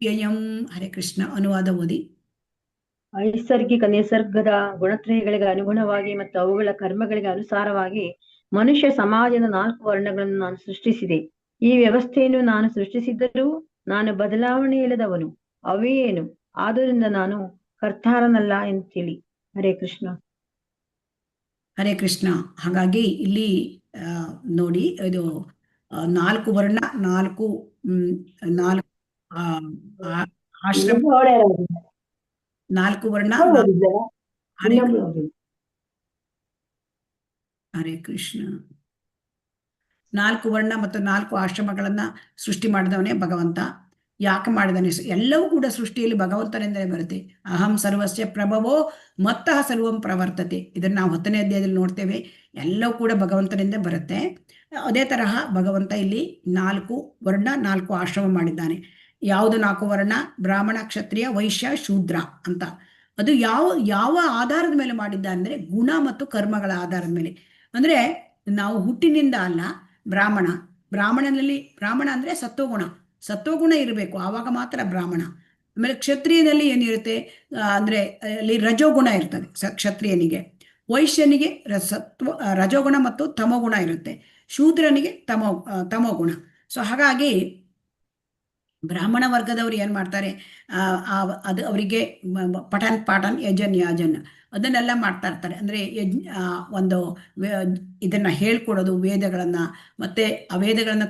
ವ್ಯಯಂ. ಹರೇ ಕೃಷ್ಣ. ಅನುವಾದ ಓದಿ. ಐಸರ್ಗಿಕ ನಿಸರ್ಗದ ಗುಣತ್ರಯಗಳಿಗೆ ಅನುಗುಣವಾಗಿ ಮತ್ತು ಅವುಗಳ ಕರ್ಮಗಳಿಗೆ ಅನುಸಾರವಾಗಿ ಮನುಷ್ಯ ಸಮಾಜದ 4 ವರ್ಣಗಳನ್ನು ನಾನು ಸೃಷ್ಟಿಸಿದೆ. ಈ ವ್ಯವಸ್ಥೆಯನ್ನು ನಾನು ಸೃಷ್ಟಿಸಿದ್ದರೂ ನಾನು ಬದಲಾವಣೆ ಇಲ್ಲದವನು, ಅವೇ ಏನು, ಆದ್ದರಿಂದ ನಾನು ಕರ್ತಾರನಲ್ಲ ಎಂದು ತಿಳಿ. ಹರೇ ಕೃಷ್ಣ. ಹರೇ ಕೃಷ್ಣ. ಹಾಗಾಗಿ ಇಲ್ಲಿ ನೋಡಿ, ಇದು 4 ವರ್ಣ, 4 ಆಶ್ರಮ, 4 ವರ್ಣ. ಹರೇ ಕೃಷ್ಣ. 4 ವರ್ಣ ಮತ್ತು 4 ಆಶ್ರಮಗಳನ್ನ ಸೃಷ್ಟಿ ಮಾಡಿದವನೇ ಭಗವಂತ. ಯಾಕೆ ಮಾಡಿದಾನೆ? ಎಲ್ಲವೂ ಕೂಡ ಸೃಷ್ಟಿಯಲ್ಲಿ ಭಗವಂತನಿಂದಲೇ ಬರುತ್ತೆ. ಅಹಂ ಸರ್ವಸ್ಯ ಪ್ರಭವೋ ಮತ್ತಃ ಸರ್ವಂ ಪ್ರವರ್ತತೆ. ಇದನ್ನು ನಾವು 10ನೇ ಅಧ್ಯಾಯದಲ್ಲಿ ನೋಡ್ತೇವೆ. ಎಲ್ಲವೂ ಕೂಡ ಭಗವಂತನಿಂದ ಬರುತ್ತೆ. ಅದೇ ತರಹ ಭಗವಂತ ಇಲ್ಲಿ 4 ವರ್ಣ 4 ಆಶ್ರಮ ಮಾಡಿದ್ದಾನೆ. ಯಾವುದು 4 ವರ್ಣ? ಬ್ರಾಹ್ಮಣ, ಕ್ಷತ್ರಿಯ, ವೈಶ್ಯ, ಶೂದ್ರ ಅಂತ. ಅದು ಯಾವ ಆಧಾರದ ಮೇಲೆ ಮಾಡಿದ್ದ ಅಂದ್ರೆ ಗುಣ ಮತ್ತು ಕರ್ಮಗಳ ಆಧಾರದ ಮೇಲೆ. ಅಂದ್ರೆ ನಾವು ಹುಟ್ಟಿನಿಂದ ಅಲ್ಲ. ಬ್ರಾಹ್ಮಣ ಅಂದ್ರೆ ಸತ್ವಗುಣ ಇರಬೇಕು, ಆವಾಗ ಮಾತ್ರ ಬ್ರಾಹ್ಮಣ. ಆಮೇಲೆ ಕ್ಷತ್ರಿಯನಲ್ಲಿ ಏನಿರುತ್ತೆ ಅಂದ್ರೆ ಅಲ್ಲಿ ರಜೋಗುಣ ಇರ್ತದೆ ಕ್ಷತ್ರಿಯನಿಗೆ. ವೈಶ್ಯನಿಗೆ ರಜೋಗುಣ ಮತ್ತು ತಮೋಗುಣ ಇರುತ್ತೆ. ಶೂದ್ರನಿಗೆ ತಮೋಗುಣ. ಸೊ ಹಾಗಾಗಿ ಬ್ರಾಹ್ಮಣ ವರ್ಗದವರು ಏನ್ ಮಾಡ್ತಾರೆ, ಅದು ಅವರಿಗೆ ಪಾಠನ್ ಯಾಜನ್ ಅದನ್ನೆಲ್ಲ ಮಾಡ್ತಾ ಇರ್ತಾರೆ. ಅಂದ್ರೆ ಒಂದು ಇದನ್ನ ಹೇಳ್ಕೊಡೋದು, ವೇದಗಳನ್ನ, ಮತ್ತೆ ಆ ವೇದಗಳನ್ನ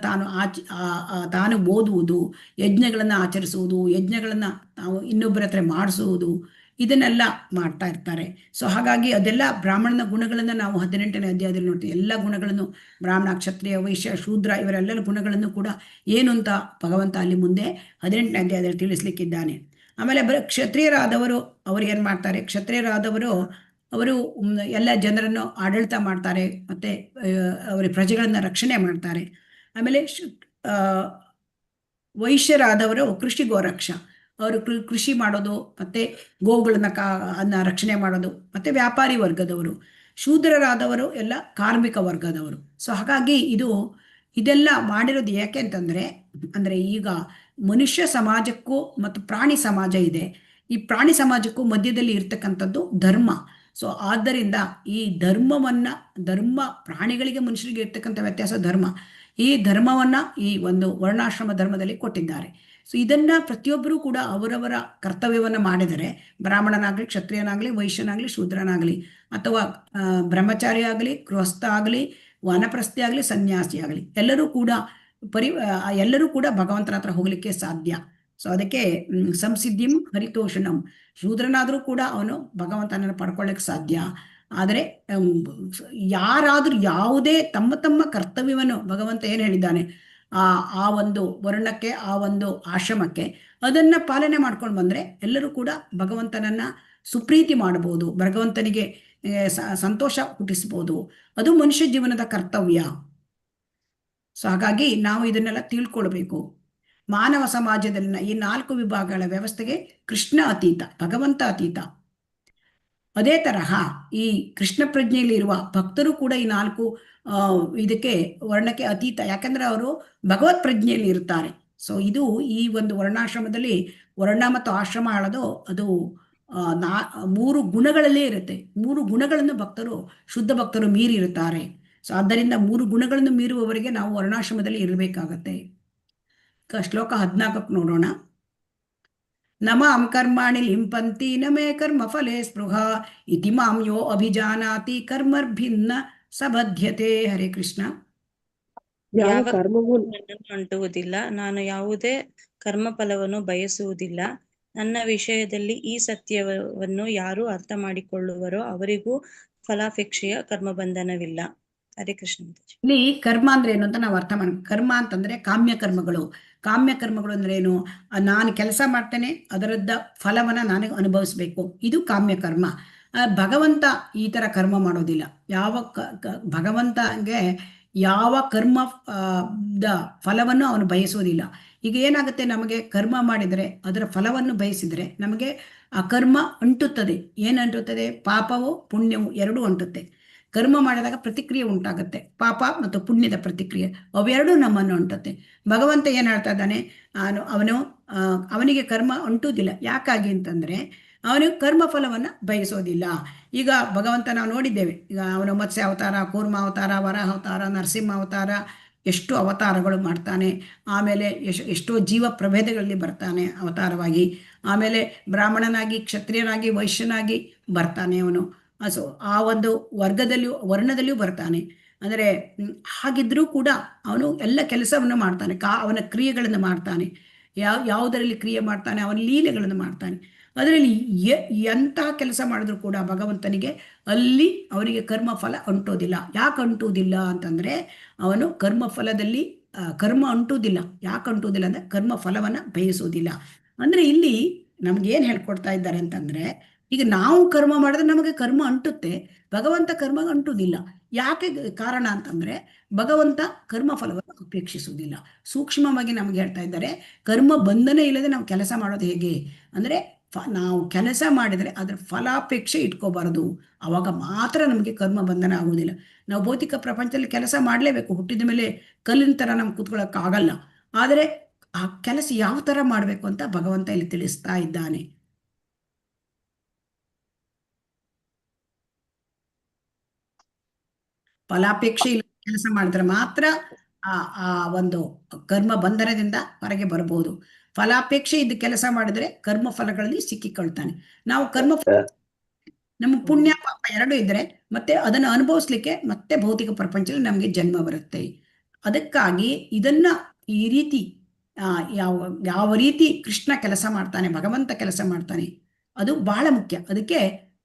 ತಾನು ಓದುವುದು, ಯಜ್ಞಗಳನ್ನ ಆಚರಿಸುವುದು, ಯಜ್ಞಗಳನ್ನ ನಾವು ಇನ್ನೊಬ್ಬರ ಹತ್ರ ಮಾಡಿಸುವುದು, ಇದನ್ನೆಲ್ಲ ಮಾಡ್ತಾ ಇರ್ತಾರೆ. ಸೊ ಹಾಗಾಗಿ ಅದೆಲ್ಲ ಬ್ರಾಹ್ಮಣನ ಗುಣಗಳನ್ನು ನಾವು 18ನೇ ಅಧ್ಯಾಯದಲ್ಲಿ ನೋಡ್ತೀವಿ. ಎಲ್ಲ ಗುಣಗಳನ್ನು ಬ್ರಾಹ್ಮಣ, ಕ್ಷತ್ರಿಯ, ವೈಶ್ಯ, ಶೂದ್ರ ಇವರೆಲ್ಲರ ಗುಣಗಳನ್ನು ಕೂಡ ಏನು ಅಂತ ಭಗವಂತ ಅಲ್ಲಿ ಮುಂದೆ 18ನೇ ಅಧ್ಯಾಯದಲ್ಲಿ ತಿಳಿಸ್ಲಿಕ್ಕಿದ್ದಾನೆ. ಆಮೇಲೆ ಕ್ಷತ್ರಿಯರಾದವರು ಅವರು ಏನ್ ಮಾಡ್ತಾರೆ? ಕ್ಷತ್ರಿಯರಾದವರು ಅವರು ಎಲ್ಲ ಜನರನ್ನು ಆಡಳಿತ ಮಾಡ್ತಾರೆ, ಮತ್ತೆ ಅವರ ಪ್ರಜೆಗಳನ್ನ ರಕ್ಷಣೆ ಮಾಡ್ತಾರೆ. ಆಮೇಲೆ ವೈಶ್ಯರಾದವರು ಕೃಷಿ ಗೋರಕ್ಷ, ಅವರು ಕೃಷಿ ಮಾಡೋದು, ಮತ್ತೆ ಗೋವುಗಳನ್ನ ರಕ್ಷಣೆ ಮಾಡೋದು, ಮತ್ತೆ ವ್ಯಾಪಾರಿ ವರ್ಗದವರು. ಶೂದ್ರರಾದವರು ಎಲ್ಲ ಕಾರ್ಮಿಕ ವರ್ಗದವರು. ಸೊ ಹಾಗಾಗಿ ಇದೆಲ್ಲ ಮಾಡಿರೋದು ಯಾಕೆ ಅಂತಂದ್ರೆ, ಅಂದ್ರೆ ಈಗ ಮನುಷ್ಯ ಸಮಾಜಕ್ಕೂ ಮತ್ತು ಪ್ರಾಣಿ ಸಮಾಜ ಇದೆ. ಈ ಪ್ರಾಣಿ ಸಮಾಜಕ್ಕೂ ಮಧ್ಯದಲ್ಲಿ ಇರ್ತಕ್ಕಂಥದ್ದು ಧರ್ಮ. ಸೊ ಆದ್ದರಿಂದ ಈ ಧರ್ಮ ಪ್ರಾಣಿಗಳಿಗೆ ಮನುಷ್ಯರಿಗೆ ಇರ್ತಕ್ಕಂಥ ವ್ಯತ್ಯಾಸ ಧರ್ಮ. ಈ ಧರ್ಮವನ್ನ ಈ ಒಂದು ವರ್ಣಾಶ್ರಮ ಧರ್ಮದಲ್ಲಿ ಕೊಟ್ಟಿದ್ದಾರೆ. ಸೊ ಇದನ್ನ ಪ್ರತಿಯೊಬ್ಬರೂ ಕೂಡ ಅವರವರ ಕರ್ತವ್ಯವನ್ನ ಮಾಡಿದರೆ, ಬ್ರಾಹ್ಮಣನಾಗ್ಲಿ, ಕ್ಷತ್ರಿಯನಾಗ್ಲಿ, ವೈಶ್ಯನಾಗ್ಲಿ, ಶೂದ್ರನಾಗ್ಲಿ, ಅಥವಾ ಬ್ರಹ್ಮಚಾರಿ ಆಗಲಿ, ಗೃಹಸ್ಥ ಆಗಲಿ, ವಾನಪ್ರಸ್ಥಿ ಆಗಲಿ, ಸನ್ಯಾಸಿ ಆಗಲಿ, ಎಲ್ಲರೂ ಕೂಡ ಭಗವಂತನ ಹತ್ರ ಹೋಗ್ಲಿಕ್ಕೆ ಸಾಧ್ಯ. ಸೊ ಅದಕ್ಕೆ ಸಂಸಿದ್ಧಿಂ ಹರಿತೋಷಣಂ, ಶೂದ್ರನಾದ್ರೂ ಕೂಡ ಅವನು ಭಗವಂತನನ್ನು ಪಡ್ಕೊಳ್ಳಿಕ್ಕೆ ಸಾಧ್ಯ. ಆದರೆ ಯಾರಾದ್ರೂ ಯಾವುದೇ ತಮ್ಮ ಕರ್ತವ್ಯವನ್ನು ಭಗವಂತ ಏನು ಹೇಳಿದ್ದಾನೆ, ಆ ಒಂದು ವರ್ಣಕ್ಕೆ, ಆ ಒಂದು ಆಶ್ರಮಕ್ಕೆ, ಅದನ್ನ ಪಾಲನೆ ಮಾಡ್ಕೊಂಡು ಬಂದ್ರೆ ಎಲ್ಲರೂ ಕೂಡ ಭಗವಂತನನ್ನ ಸುಪ್ರೀತಿ ಮಾಡಬಹುದು, ಭಗವಂತನಿಗೆ ಸಂತೋಷ ಹುಟ್ಟಿಸ್ಬೋದು. ಅದು ಮನುಷ್ಯ ಜೀವನದ ಕರ್ತವ್ಯ. ಸೊ ಹಾಗಾಗಿ ನಾವು ಇದನ್ನೆಲ್ಲ ತಿಳ್ಕೊಳ್ಬೇಕು. ಮಾನವ ಸಮಾಜದಲ್ಲಿನ ಈ 4 ವಿಭಾಗಗಳ ವ್ಯವಸ್ಥೆಗೆ ಕೃಷ್ಣ ಅತೀತ, ಭಗವಂತ ಅತೀತ. ಅದೇ ತರಹ ಈ ಕೃಷ್ಣ ಪ್ರಜ್ಞೆಯಲ್ಲಿ ಇರುವ ಭಕ್ತರು ಕೂಡ ಈ 4 ಇದಕ್ಕೆ ವರ್ಣಕ್ಕೆ ಅತೀತ, ಯಾಕಂದ್ರೆ ಅವರು ಭಗವತ್ ಪ್ರಜ್ಞೆಯಲ್ಲಿ ಇರ್ತಾರೆ. ಸೊ ಈ ಒಂದು ವರ್ಣಾಶ್ರಮದಲ್ಲಿ ವರ್ಣ ಮತ್ತು ಆಶ್ರಮ ಅದು 3 ಗುಣಗಳಲ್ಲೇ ಇರುತ್ತೆ. 3 ಗುಣಗಳನ್ನು ಶುದ್ಧ ಭಕ್ತರು ಮೀರಿ ಇರುತ್ತಾರೆ. ಸೊ ಆದ್ದರಿಂದ 3 ಗುಣಗಳನ್ನು ಮೀರುವವರಿಗೆ ನಾವು ವರ್ಣಾಶ್ರಮದಲ್ಲಿ ಇರಬೇಕಾಗತ್ತೆ. ಶ್ಲೋಕ 14 ನೋಡೋಣ. ನಮಾಂ ಕರ್ಮಾಣಿ ಲಿಂಪಂತಿ ನಮೇ ಕರ್ಮ ಫಲೇ ಸ್ಪೃಹ ಇತಿ ಮಾಂ ಯೋ ಅಭಿಜಾನಾತಿ ಕರ್ಮರ್ಭಿನ್ನ ಸಬಧ್ಯತೆ. ಹರೇ ಕೃಷ್ಣ. ಯಾವ ಕರ್ಮವೂ ನನ್ನನ್ನು ಅಂಟುವುದಿಲ್ಲ, ನಾನು ಯಾವುದೇ ಕರ್ಮ ಫಲವನ್ನು ಬಯಸುವುದಿಲ್ಲ. ನನ್ನ ವಿಷಯದಲ್ಲಿ ಈ ಸತ್ಯವನ್ನು ಯಾರು ಅರ್ಥ ಮಾಡಿಕೊಳ್ಳುವರೋ ಅವರಿಗೂ ಫಲಾಪೇಕ್ಷೆಯ ಕರ್ಮಬಂಧನವಿಲ್ಲ. ಹರೇ ಕೃಷ್ಣ. ಇಲ್ಲಿ ಕರ್ಮ ಅಂದ್ರೆ ಏನು ಅಂತ ನಾವು ಅರ್ಥ ಮಾಡ್ಬೇಕು. ಕರ್ಮ ಅಂತಂದ್ರೆ ಕಾಮ್ಯ ಕರ್ಮಗಳು ಅಂದ್ರೆ ಏನು? ನಾನು ಕೆಲಸ ಮಾಡ್ತೇನೆ, ಅದರದ್ದ ಫಲವನ್ನ ನನಗೆ ಅನುಭವಿಸ್ಬೇಕು, ಇದು ಕಾಮ್ಯ ಕರ್ಮ. ಭಗವಂತ ಈ ತರ ಕರ್ಮ ಮಾಡೋದಿಲ್ಲ. ಭಗವಂತಗೆ ಯಾವ ಕರ್ಮ ಫಲವನ್ನು ಅವನು ಬಯಸೋದಿಲ್ಲ. ಈಗ ಏನಾಗುತ್ತೆ, ನಮಗೆ ಕರ್ಮ ಮಾಡಿದರೆ ಅದರ ಫಲವನ್ನು ಬಯಸಿದರೆ ನಮಗೆ ಆ ಕರ್ಮ ಅಂಟುತ್ತದೆ. ಏನಂಟುತ್ತದೆ? ಪಾಪವು ಪುಣ್ಯವು ಎರಡೂ ಅಂಟುತ್ತೆ. ಕರ್ಮ ಮಾಡಿದಾಗ ಪ್ರತಿಕ್ರಿಯೆ ಉಂಟಾಗುತ್ತೆ, ಪಾಪ ಮತ್ತು ಪುಣ್ಯದ ಪ್ರತಿಕ್ರಿಯೆ, ಅವೆರಡೂ ನಮ್ಮನ್ನು ಅಂಟುತ್ತೆ. ಭಗವಂತ ಏನು ಹೇಳ್ತಾ ಇದ್ದಾನೆ, ಅವನಿಗೆ ಕರ್ಮ ಅಂಟುವುದಿಲ್ಲ. ಯಾಕಾಗಿ ಅಂತಂದ್ರೆ ಅವನು ಕರ್ಮ ಫಲವನ್ನು ಬಯಸೋದಿಲ್ಲ. ಈಗ ಭಗವಂತ ನಾವು ನೋಡಿದ್ದೇವೆ, ಈಗ ಅವನು ಮತ್ಸ್ಯ ಅವತಾರ, ಕೂರ್ಮ ಅವತಾರ, ವರಾಹ ಅವತಾರ, ನರಸಿಂಹ ಅವತಾರ, ಎಷ್ಟು ಅವತಾರಗಳು ಮಾಡ್ತಾನೆ. ಆಮೇಲೆ ಎಷ್ಟೋ ಜೀವ ಪ್ರಭೇದಗಳಲ್ಲಿ ಬರ್ತಾನೆ ಅವತಾರವಾಗಿ. ಆಮೇಲೆ ಬ್ರಾಹ್ಮಣನಾಗಿ, ಕ್ಷತ್ರಿಯನಾಗಿ, ವೈಶ್ಯನಾಗಿ ಬರ್ತಾನೆ ಅವನು. ಸೊ ಆ ಒಂದು ವರ್ಣದಲ್ಲಿಯೂ ಬರ್ತಾನೆ. ಅಂದರೆ ಹಾಗಿದ್ರೂ ಕೂಡ ಅವನು ಎಲ್ಲ ಕೆಲಸವನ್ನು ಮಾಡ್ತಾನೆ, ಅವನ ಕ್ರಿಯೆಗಳನ್ನು ಮಾಡ್ತಾನೆ. ಯಾವುದರಲ್ಲಿ ಕ್ರಿಯೆ ಮಾಡ್ತಾನೆ? ಅವನ ಲೀಲೆಗಳನ್ನು ಮಾಡ್ತಾನೆ. ಅದರಲ್ಲಿ ಎಂತಹ ಕೆಲಸ ಮಾಡಿದ್ರು ಕೂಡ ಭಗವಂತನಿಗೆ ಅಲ್ಲಿ ಅವರಿಗೆ ಕರ್ಮಫಲ ಅಂಟೋದಿಲ್ಲ. ಯಾಕೆ ಅಂಟುವುದಿಲ್ಲ ಅಂತಂದ್ರೆ ಅವನು ಕರ್ಮಫಲದಲ್ಲಿ ಕರ್ಮ ಅಂಟುವುದಿಲ್ಲ. ಯಾಕೆ ಅಂಟುವುದಿಲ್ಲ ಅಂದ್ರೆ ಕರ್ಮ ಫಲವನ್ನ ಬಯಸುವುದಿಲ್ಲ. ಅಂದ್ರೆ ಇಲ್ಲಿ ನಮ್ಗೇನ್ ಹೇಳ್ಕೊಡ್ತಾ ಇದ್ದಾರೆ ಅಂತಂದ್ರೆ, ಈಗ ನಾವು ಕರ್ಮ ಮಾಡಿದ್ರೆ ನಮಗೆ ಕರ್ಮ ಅಂಟುತ್ತೆ, ಭಗವಂತ ಕರ್ಮ ಅಂಟುವುದಿಲ್ಲ. ಯಾಕೆ ಕಾರಣ ಅಂತಂದ್ರೆ ಭಗವಂತ ಕರ್ಮ ಫಲವನ್ನು ಅಪೇಕ್ಷಿಸುವುದಿಲ್ಲ. ಸೂಕ್ಷ್ಮವಾಗಿ ನಮ್ಗೆ ಹೇಳ್ತಾ ಇದ್ದಾರೆ, ಕರ್ಮ ಬಂಧನ ಇಲ್ಲದೆ ನಾವು ಕೆಲಸ ಮಾಡೋದು ಹೇಗೆ ಅಂದ್ರೆ ನಾವು ಕೆಲಸ ಮಾಡಿದರೆ ಅದರ ಫಲಾಪೇಕ್ಷೆ ಇಟ್ಕೋಬಾರದು. ಅವಾಗ ಮಾತ್ರ ನಮಗೆ ಕರ್ಮ ಬಂಧನ ಆಗುವುದಿಲ್ಲ. ನಾವು ಭೌತಿಕ ಪ್ರಪಂಚದಲ್ಲಿ ಕೆಲಸ ಮಾಡಲೇಬೇಕು. ಹುಟ್ಟಿದ ಮೇಲೆ ಕಲ್ಲಿನ ಥರ ನಮ್ಗೆ ಕೂತ್ಕೊಳ್ಳೋಕ್ಕಾಗಲ್ಲ. ಆದರೆ ಆ ಕೆಲಸ ಯಾವ ಥರ ಮಾಡಬೇಕು ಅಂತ ಭಗವಂತ ಇಲ್ಲಿ ತಿಳಿಸ್ತಾ ಇದ್ದಾನೆ. ಫಲಾಪೇಕ್ಷೆ ಇಲ್ಲ ಕೆಲಸ ಮಾಡಿದ್ರೆ ಮಾತ್ರ ಆ ಒಂದು ಕರ್ಮ ಬಂಧನದಿಂದ ಹೊರಗೆ ಬರಬಹುದು. ಫಲಾಪೇಕ್ಷೆ ಇದ್ದು ಕೆಲಸ ಮಾಡಿದ್ರೆ ಕರ್ಮ ಫಲಗಳಲ್ಲಿ ಸಿಕ್ಕಿಕೊಳ್ತಾನೆ. ನಾವು ಕರ್ಮ ನಮ್ಮ ಪುಣ್ಯ ಪಾಪ ಎರಡೂ ಇದ್ರೆ ಮತ್ತೆ ಅದನ್ನು ಅನುಭವಿಸ್ಲಿಕ್ಕೆ ಮತ್ತೆ ಭೌತಿಕ ಪ್ರಪಂಚದಲ್ಲಿ ನಮಗೆ ಜನ್ಮ ಬರುತ್ತೆ. ಅದಕ್ಕಾಗಿ ಇದನ್ನ ಈ ರೀತಿ ಯಾವ ರೀತಿ ಕೃಷ್ಣ ಕೆಲಸ ಮಾಡ್ತಾನೆ, ಭಗವಂತ ಕೆಲಸ ಮಾಡ್ತಾನೆ, ಅದು ಬಹಳ ಮುಖ್ಯ. ಅದಕ್ಕೆ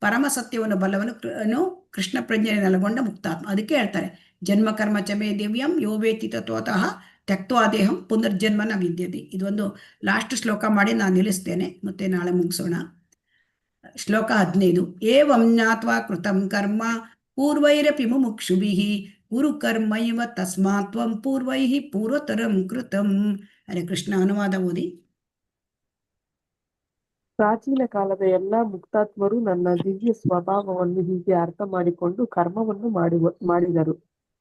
ಪರಮ ಸತ್ಯವನ್ನು ಬಲ್ಲವನು ಕೃಷ್ಣ ಪ್ರಜ್ಞೆ ನೆಲಗೊಂಡ ಮುಕ್ತಾತ್ಮ. ಅದಕ್ಕೆ ಹೇಳ್ತಾರೆ, ಜನ್ಮ ಕರ್ಮ ಚಮೇ ದಿವ್ಯಂ ಯೋವೇತಿ ತತ್ವತಃ ತ್ಯಕ್ತ್ವಾದೇಹಂ ಪುನರ್ಜನ್ಮನ ವಿದ್ಯತೆ. ಇದೊಂದು ಲಾಸ್ಟ್ ಶ್ಲೋಕ ಮಾಡಿ ನಾನು ನಿಲ್ಲಿಸ್ತೇನೆ, ಮತ್ತೆ ನಾಳೆ ಮುಗಿಸೋಣ. ಶ್ಲೋಕ 15. ಏವಂ ಜ್ಞಾತ್ವಾ ಕೃತಂ ಕರ್ಮ ಪೂರ್ವೈರಪಿ ಮುಮುಕ್ಷುಭಿಃ ಗುರು ಕರ್ಮೈವ ತಸ್ಮಾತ್ ತ್ವಂ ಪೂರ್ವೈಃ ಪೂರ್ವತರಂ ಕೃತಂ. ಹರೇ ಕೃಷ್ಣ. ಅನುವಾದ ಓದಿ. ಪ್ರಾಚೀನ ಕಾಲದ ಎಲ್ಲಾ ಮುಕ್ತಾತ್ಮರು ನನ್ನ ದಿವ್ಯ ಸ್ವಭಾವವನ್ನು ಹೀಗೆ ಅರ್ಥ ಮಾಡಿಕೊಂಡು ಕರ್ಮವನ್ನು ಮಾಡಿದರು.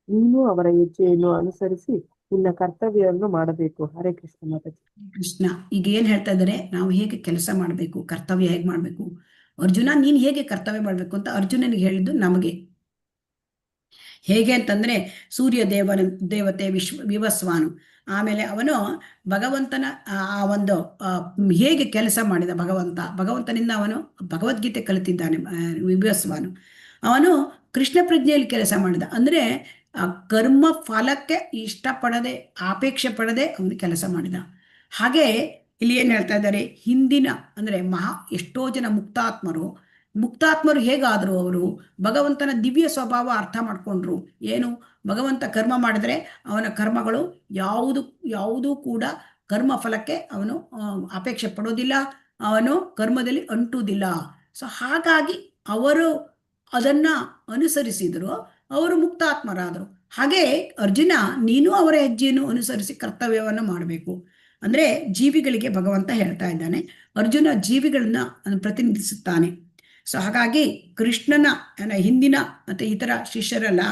ನೀನು ಅವರ ಹೆಜ್ಜೆಯನ್ನು ಅನುಸರಿಸಿ ನಿನ್ನ ಕರ್ತವ್ಯವನ್ನು ಮಾಡಬೇಕು. ಹರೇ ಕೃಷ್ಣ ಮಾತಾಜಿ. ಕೃಷ್ಣ ಈಗ ಏನ್ ಹೇಳ್ತಾ ಇದ್ದಾರೆ, ನಾವು ಹೇಗೆ ಕೆಲಸ ಮಾಡಬೇಕು, ಕರ್ತವ್ಯ ಹೇಗೆ ಮಾಡಬೇಕು. ಅರ್ಜುನ, ನೀನ್ ಹೇಗೆ ಕರ್ತವ್ಯ ಮಾಡಬೇಕು ಅಂತ ಅರ್ಜುನನಿಗೆ ಹೇಳಿದ್ದು ನಮಗೆ. ಹೇಗೆ ಅಂತಂದ್ರೆ ಸೂರ್ಯ ದೇವತೆ ವಿವಸ್ವಾನು. ಆಮೇಲೆ ಅವನು ಭಗವಂತನ ಆ ಒಂದು ಹೇಗೆ ಕೆಲಸ ಮಾಡಿದ ಭಗವಂತನಿಂದ ಅವನು ಭಗವದ್ಗೀತೆ ಕಲಿತಿದ್ದಾನೆ. ವಿವಸ್ವಾನು ಅವನು ಕೃಷ್ಣ ಪ್ರಜ್ಞೆಯಲ್ಲಿ ಕೆಲಸ ಮಾಡಿದ. ಅಂದ್ರೆ ಆ ಕರ್ಮ ಫಲಕ್ಕೆ ಇಷ್ಟಪಡದೆ, ಆಪೇಕ್ಷೆ ಪಡದೆ ಅವನು ಕೆಲಸ ಮಾಡಿದ. ಹಾಗೆ ಇಲ್ಲಿ ಏನ್ ಹೇಳ್ತಾ ಇದ್ದಾರೆ, ಹಿಂದಿನ ಅಂದ್ರೆ ಎಷ್ಟೋ ಜನ ಮುಕ್ತಾತ್ಮರು ಹೇಗಾದ್ರು, ಅವರು ಭಗವಂತನ ದಿವ್ಯ ಸ್ವಭಾವ ಅರ್ಥ ಮಾಡ್ಕೊಂಡ್ರು. ಏನು, ಭಗವಂತ ಕರ್ಮ ಮಾಡಿದ್ರೆ ಅವನ ಕರ್ಮಗಳು ಯಾವುದೂ ಕೂಡ ಕರ್ಮ ಫಲಕ್ಕೆ ಅವನು ಅಪೇಕ್ಷೆ ಪಡೋದಿಲ್ಲ, ಅವನು ಕರ್ಮದಲ್ಲಿ ಅಂಟುವುದಿಲ್ಲ. ಸೊ ಹಾಗಾಗಿ ಅವರು ಅದನ್ನ ಅನುಸರಿಸಿದ್ರು, ಅವರು ಮುಕ್ತಾತ್ಮರಾದರು. ಹಾಗೆ ಅರ್ಜುನ, ನೀನು ಅವರ ಹೆಜ್ಜೆಯನ್ನು ಅನುಸರಿಸಿ ಕರ್ತವ್ಯವನ್ನು ಮಾಡಬೇಕು. ಅಂದ್ರೆ ಜೀವಿಗಳಿಗೆ ಭಗವಂತ ಹೇಳ್ತಾ ಇದ್ದಾನೆ, ಅರ್ಜುನ ಜೀವಿಗಳನ್ನ ಪ್ರತಿನಿಧಿಸುತ್ತಾನೆ. ಸೊ ಹಾಗಾಗಿ ಕೃಷ್ಣನ ಹಿಂದಿನ ಮತ್ತೆ ಇತರ ಶಿಷ್ಯರೆಲ್ಲ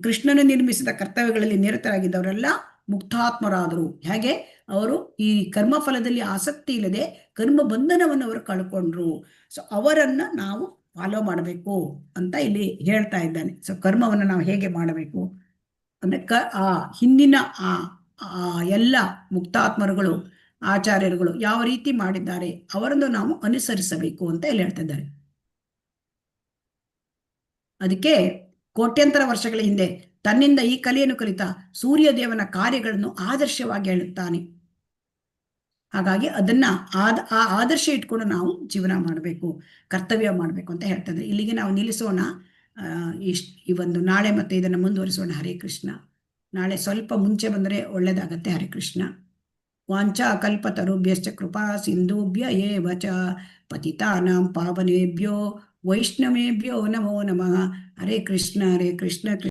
ಕೃಷ್ಣನ ನಿರ್ಮಿಸಿದ ಕರ್ತವ್ಯಗಳಲ್ಲಿ ನಿರತರಾಗಿದ್ದವರೆಲ್ಲ ಮುಕ್ತಾತ್ಮರಾದರು. ಹೇಗೆ, ಅವರು ಈ ಕರ್ಮಫಲದಲ್ಲಿ ಆಸಕ್ತಿ ಇಲ್ಲದೆ ಕರ್ಮ ಬಂಧನವನ್ನು ಅವರು ಕಳ್ಕೊಂಡ್ರು. ಸೊ ಅವರನ್ನ ನಾವು ಫಾಲೋ ಮಾಡಬೇಕು ಅಂತ ಇಲ್ಲಿ ಹೇಳ್ತಾ ಇದ್ದಾನೆ. ಸೊ ಕರ್ಮವನ್ನು ನಾವು ಹೇಗೆ ಮಾಡಬೇಕು ಅಂದ್ರೆ ಹಿಂದಿನ ಎಲ್ಲ ಮುಕ್ತಾತ್ಮರುಗಳು, ಆಚಾರ್ಯರುಗಳು ಯಾವ ರೀತಿ ಮಾಡಿದ್ದಾರೆ ಅವರನ್ನು ನಾವು ಅನುಸರಿಸಬೇಕು ಅಂತ ಇಲ್ಲಿ ಹೇಳ್ತಾ ಇದ್ದಾರೆ. ಅದಕ್ಕೆ ಕೋಟ್ಯಂತರ ವರ್ಷಗಳ ಹಿಂದೆ ತನ್ನಿಂದ ಈ ಕಲೆಯನ್ನು ಕಲಿತ ಸೂರ್ಯ ದೇವನ ಕಾರ್ಯಗಳನ್ನು ಆದರ್ಶವಾಗಿ ಹೇಳುತ್ತಾನೆ. ಹಾಗಾಗಿ ಅದನ್ನ ಆ ಆದರ್ಶ ಇಟ್ಕೊಂಡು ನಾವು ಜೀವನ ಮಾಡಬೇಕು, ಕರ್ತವ್ಯ ಮಾಡಬೇಕು ಅಂತ ಹೇಳ್ತಾ ಇದ್ದಾರೆ. ಇಲ್ಲಿಗೆ ನಾವು ನಿಲ್ಲಿಸೋಣ. ಈ ಒಂದು ನಾಳೆ ಮತ್ತೆ ಇದನ್ನು ಮುಂದುವರಿಸೋಣ. ಹರೇ ಕೃಷ್ಣ. ನಾಳೆ ಸ್ವಲ್ಪ ಮುಂಚೆ ಬಂದರೆ ಒಳ್ಳೇದಾಗತ್ತೆ. ಹರೇ ಕೃಷ್ಣ. ವಾಂಛಾ ಕಲ್ಪತರುಭ್ಯಶ್ಚ ಕೃಪಾ ಸಿಂಧುಭ್ಯ ಏವ ಚ ಪತಿತಾನಾಂ ಪಾವನೇಭ್ಯೋ ವೈಷ್ಣವೇಭ್ಯೋ ನಮೋ ನಮಃ. ಹರೇ ಕೃಷ್ಣ. ಹರೇ ಕೃಷ್ಣ.